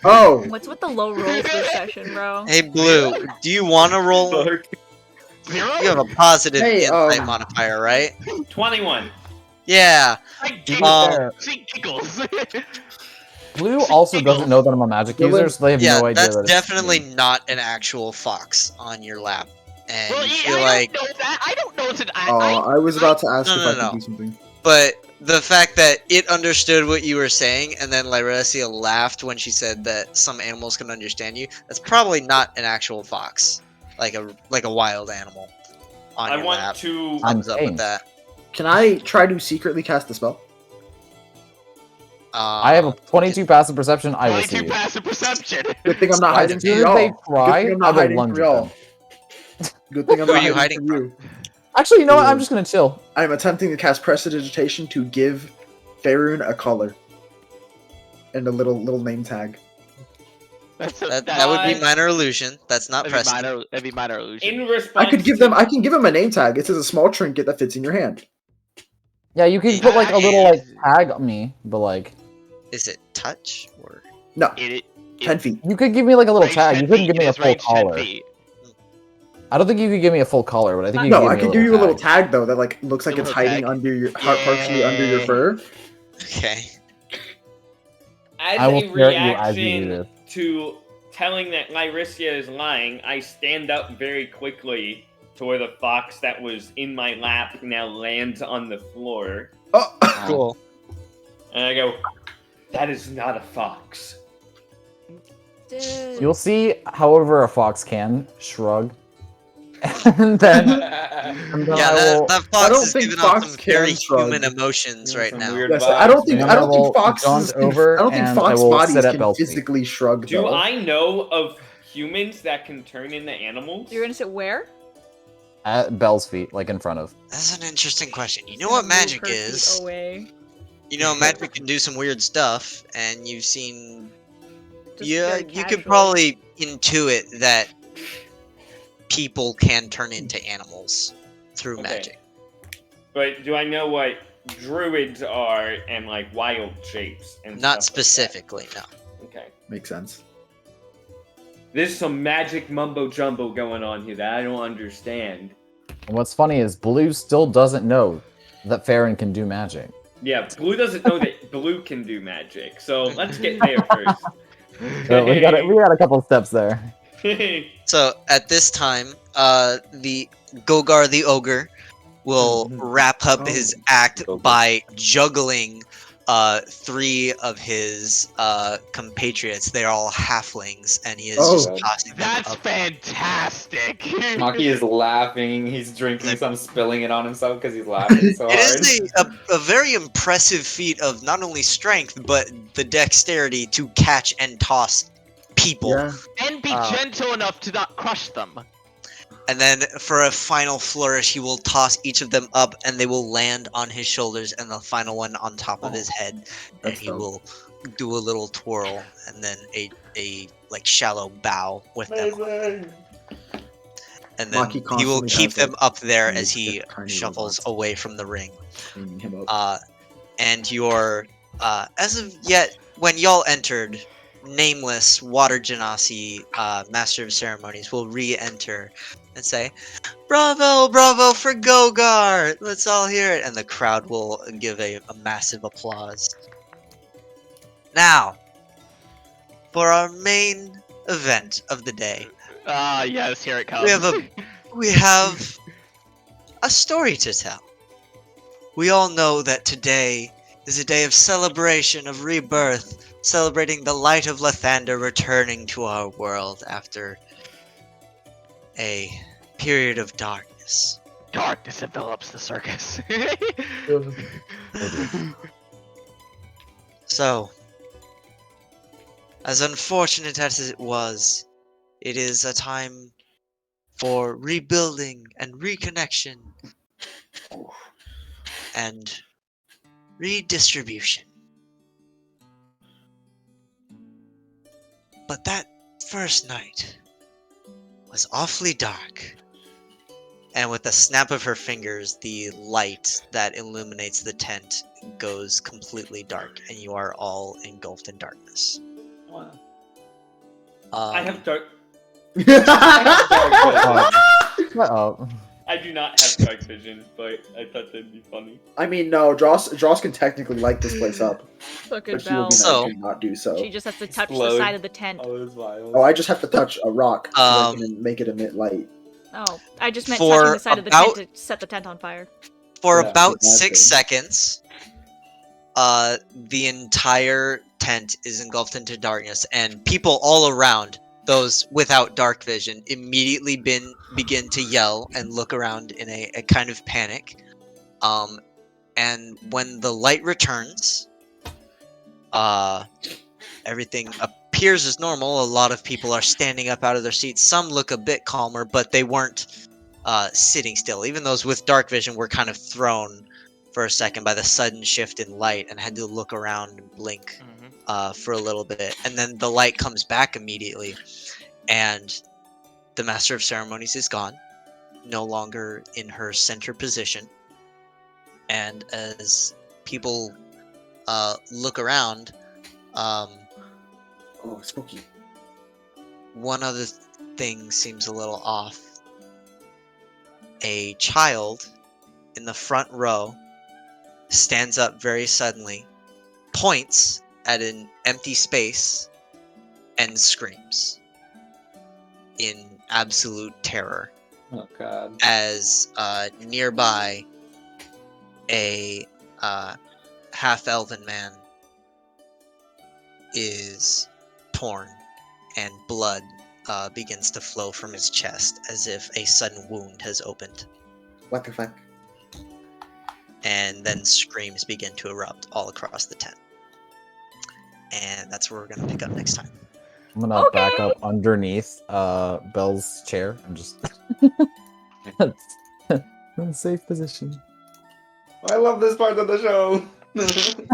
Oh, What's with the low rolls this session, bro? hey Blue, do you want to roll? 0. You have a positive Hey, insight modifier, right? 21. Yeah. I To be giggle. fair, She giggles. Blue also doesn't know that I'm a magic Dylan- user, so they have Yeah, no idea that's that it's definitely me. not an actual fox on your lap, and Well, you yeah, feel I like. don't know that. I don't know it's an. I was about to ask No, if no, I could no. do something. But the fact that it understood what you were saying, and then Lyresia laughed when she said that some animals can understand you, that's probably not an actual fox, like a wild animal on I your want lap. to. Thumbs up tame. with that. Can I try to secretly cast a spell? I have a 22 passive perception. I will 22 see you. passive perception. Good thing I'm not hiding As from soon as y'all. they Good try, thing I'm I not will hiding lunge from at y'all. them. Good thing I'm Who not are you hiding hiding from you. Actually, you know what? I'm just gonna chill. I'm attempting to cast Prestidigitation to give Faerun a color and a little name tag. That would be minor illusion. That's not Preston. That'd be minor illusion. In response, I can give him a name tag. It says a small trinket that fits in your hand. Yeah, you can put like a little like tag on me, but like Is it touch or? No, It, 10 feet. you could give me like a little range tag. 10 You couldn't feet, give me it a is full range 10 collar. feet. I don't think you could give me a full collar, but I think you No, could I give can me give you a little tag. tag though that like looks like A it's little hiding tag? under your partially under your fur. Okay. as I will a stare at you as you do reaction this. to telling that Lyrissia is lying, I stand up very quickly to where the fox that was in my lap now lands on the floor. Oh, Cool. And I go, that is not a fox. You'll see, however, a fox can shrug, and then Yeah, I that will. I fox don't is think giving off Fox some can very shrug. human emotions right Some now. weird yes, vibes, I don't think man. I don't think will foxes jaunt can, over I don't think and fox I will bodies sit at can Bell's feet. physically shrug. Do though. I know of humans that can turn into animals? You're gonna sit where? At Bell's feet, like in front of. That's an interesting question. You know Gonna what move magic her feet is? Away. You know, magic can do some weird stuff, and you've seen. Just Yeah, very you could casually. probably intuit that people can turn into animals through Okay. magic. But do I know what druids are and like wild shapes and Not stuff like that? specifically, no. Okay. Makes sense. There's some magic mumbo jumbo going on here that I don't understand. And what's funny is Blue still doesn't know that Farron can do magic. Yeah, Blue doesn't know that Blue can do magic, so let's get there first. So we got a couple steps there. So at this time, the Gogar the ogre will wrap up his act Gogar. by juggling 3 of his compatriots. They're all halflings, and he is just God. tossing them That's up. fantastic. Maki is laughing. He's drinking some, spilling it on himself because he's laughing so It hard. is a very impressive feat of not only strength, but the dexterity to catch and toss people. Yeah. And be gentle enough to not crush them. And then for a final flourish, he will toss each of them up, and they will land on his shoulders, and the final one on top of his head. And That's he dope. will do a little twirl, and then a like shallow bow with them. Amazing. And then Maki he will constantly keep has, them like, up there these as he tiny shuffles robots away from the ring. cleaning him up. And your as of yet, when y'all entered, nameless Water Genasi, Master of Ceremonies, will re-enter and say, "Bravo, bravo for Gogar! Let's all hear it!" And the crowd will give a massive applause. Now, for our main event of the day, Ah, yes, here it comes. we have a story to tell. We all know that today is a day of celebration, of rebirth, celebrating the light of Lathander returning to our world after a period of darkness. Darkness envelops the circus. So, as unfortunate as it was, it is a time for rebuilding and reconnection and redistribution. But that first night was awfully dark. And with a snap of her fingers, the light that illuminates the tent goes completely dark, and you are all engulfed in darkness. Wow. I have dark. Shut up. I do not have dark vision, but I thought that'd be funny. I mean, no, Joss can technically light this place up, Look but at she will Belle. be nice So- to not do so. She just has to touch the Explode. side of the tent. Oh, this violence. Oh, I just have to touch a rock so I Um, can make it emit light. Oh, I just meant For touching the side of the about- tent to set the tent on fire. For Yeah, about that's 6 good. seconds, the entire tent is engulfed into darkness, and people all around, those without dark vision, immediately begin to yell and look around in a kind of panic. And when the light returns, everything appears as normal. A lot of people are standing up out of their seats. Some look a bit calmer, but they weren't sitting still. Even those with dark vision were kind of thrown for a second by the sudden shift in light and had to look around and blink for a little bit. And then the light comes back immediately, and the Master of Ceremonies is gone, no longer in her center position. And as people look around, Oh, spooky. one other thing seems a little off. A child in the front row stands up very suddenly, points at an empty space, and screams in absolute terror Oh god. as nearby a half-elven man is torn, and blood begins to flow from his chest as if a sudden wound has opened. What the fuck? And then screams begin to erupt all across the tent. And that's where we're going to pick up next time. I'm gonna back up underneath Belle's chair and just in a safe position. I love this part of the show. Fuck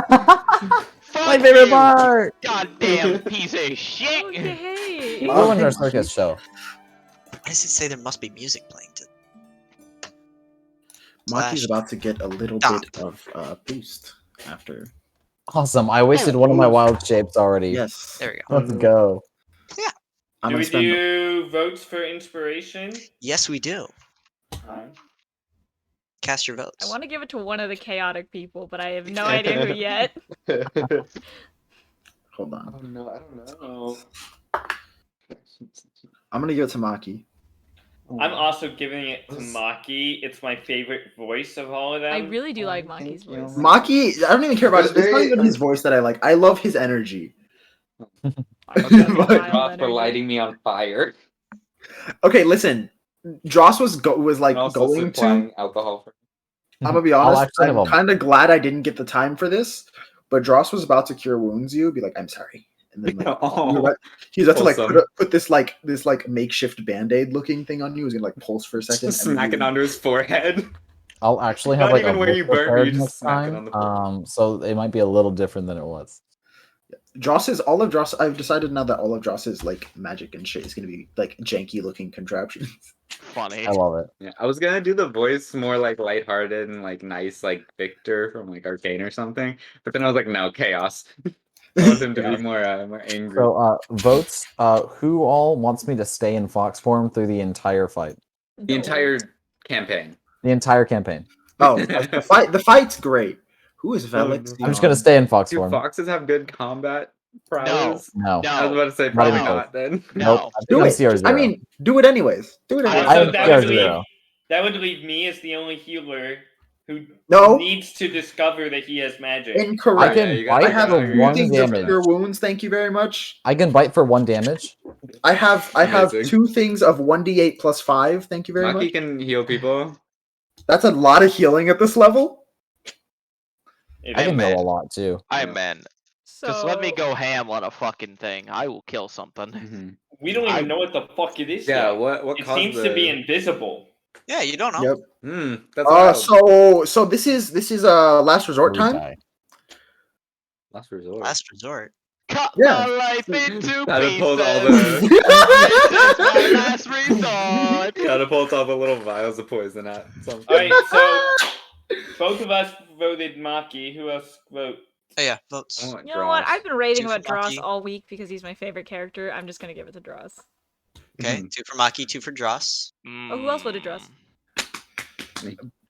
My favorite you, part. goddamn piece of shit. Okay. You ruined our circus show. Why does it say there must be music playing? Maki's Slash. about to get a little Stop. bit of boost after. Awesome. I wasted one of my wild shapes already. Yes. There we go. Let's go. I'm Do gonna we spend. do votes for inspiration? Yes, we do. Cast your votes. I want to give it to one of the chaotic people, but I have no idea who yet. Hold on. Oh no, I don't know. I'm gonna give it to Maki. I'm also giving it to Maki. It's my favorite voice of all of them. I really do like Maki's voice. Maki, I don't even care about it. It's It's not very- even his voice that I like. I love his energy. Dross for lighting me on fire. Okay, listen. Dross was like And also going supplying to. alcohol. I'm gonna be I'll honest. actually have I'm a- kind of glad I didn't get the time for this. But Dross was about to cure wounds you, be like, "I'm sorry," and then like Oh. he's about to like Wholesome. put this makeshift band-aid looking thing on you. He's gonna like pulse for a second. Just and then smack it you- onto his forehead. I'll actually have Not like even a where you book burn me, you prepared just next smack it time. on the floor. So it might be a little different than it was. all of Dross. I've decided now that all of Dross's like magic and shit is gonna be like janky looking contraptions. Funny. I love it. Yeah, I was gonna do the voice more like lighthearted and like nice, like Victor from like Arcane or something. But then I was like, no, chaos. I want him to be more angry. So votes. Who all wants me to stay in fox form through the entire fight? The entire campaign. The entire campaign. Oh, the fight's great. Who is Velix? I'm just gonna stay in fox Do form. foxes have good combat prowess? No. No. I was about to say Not probably even not then. No. Nope. I think Do I'm it. CR0. I mean, do it anyways. Do it anyways. I Also, am that would CR0. leave that would leave me as the only healer who No. needs to discover that he has magic. Incorrect. I can you gotta bite I have for figure two out one things damage. of cure wounds. Thank you very much. I can bite for 1 damage. I have Amazing. 2 things of 1d8 plus 5. Thank you very Maki much. can heal people. That's a lot of healing at this level. I can man. heal a lot too. I'm man. So Just let me go ham on a fucking thing. I will kill something. Mm-hmm. We don't even know what the fuck it is Yeah, yet. what It caused seems the... to be invisible. Yeah, you don't know. Yep. That's wild. So this is last resort Or we time. die. Last resort. Last resort. Cut Yeah. my life into Catapult all pieces. the... This is my last resort. Catapult all the little vials of poison at something. Alright, so both of us voted Maki. Who else vote? Oh yeah, votes. I want You know what? Dross. I've been raving Two for about Dross Maki. all week because he's my favorite character. I'm just gonna give it to Dross. Okay, 2 for Maki, 2 for Dross, Oh, who else voted Dross?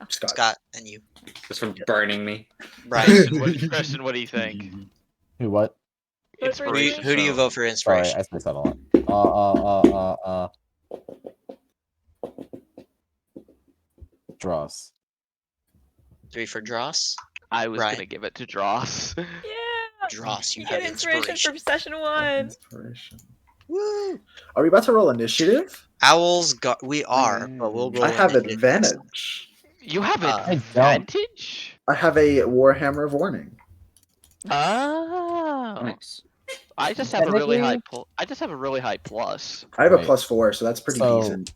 Scott. Scott, and you. Just from burning me. Brian. Christian, what do you think? Who what? Vote for Who do you, Inspiration. who do you so- vote for Sorry, inspiration? I spaced that a lot. Dross. 3 for Dross. I was Brian. gonna give it to Dross. Yeah. Dross, you You have get inspiration from session 1. Inspiration. Woo! Are we about to roll initiative? Owls got. We are, but we'll roll. I have initiative next time. advantage. You have I don't. advantage? I have a Warhammer of Warning. Oh. Nice. I just have a really high Technically- I just have a really high plus. I have a Right. +4, so that's pretty So, decent.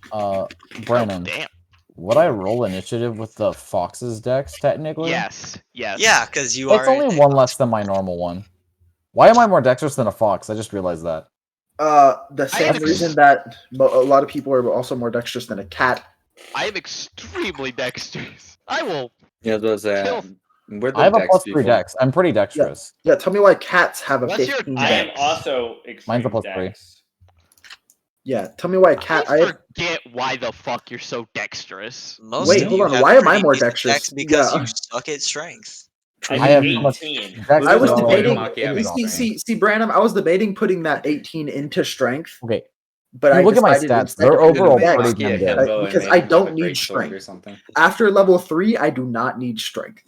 Brennan, Oh, damn. would I roll initiative with the fox's dex technically? Yes. Yes. Yeah, because you It's are. only 1 less than my normal one. Why am I more dexterous than a fox? I just realized that. The I same am reason that a lot of people are also more dexterous than a cat. I am extremely dexterous. I will. Yeah, those Kill. we're the I have a dex +3 people. dex. I'm pretty dexterous. Yeah, tell me why cats have a What's your 15 I am dex. also extreme Mine's a +3. dex. Yeah, tell me why a cat. I forget why the fuck you're so dexterous. Most Wait, of hold you on, have why am I pretty more decent dexterous? dex because Yeah. you suck at strength. I I have have how much 18. dex I was do I debating. Maki have See, Branham. I was debating putting that 18 into strength, Okay, but you I look at my decided stats. instead They're to put it in overall dex. pretty damn good. Because I don't need strength. Or something. After level 3, I do not need strength.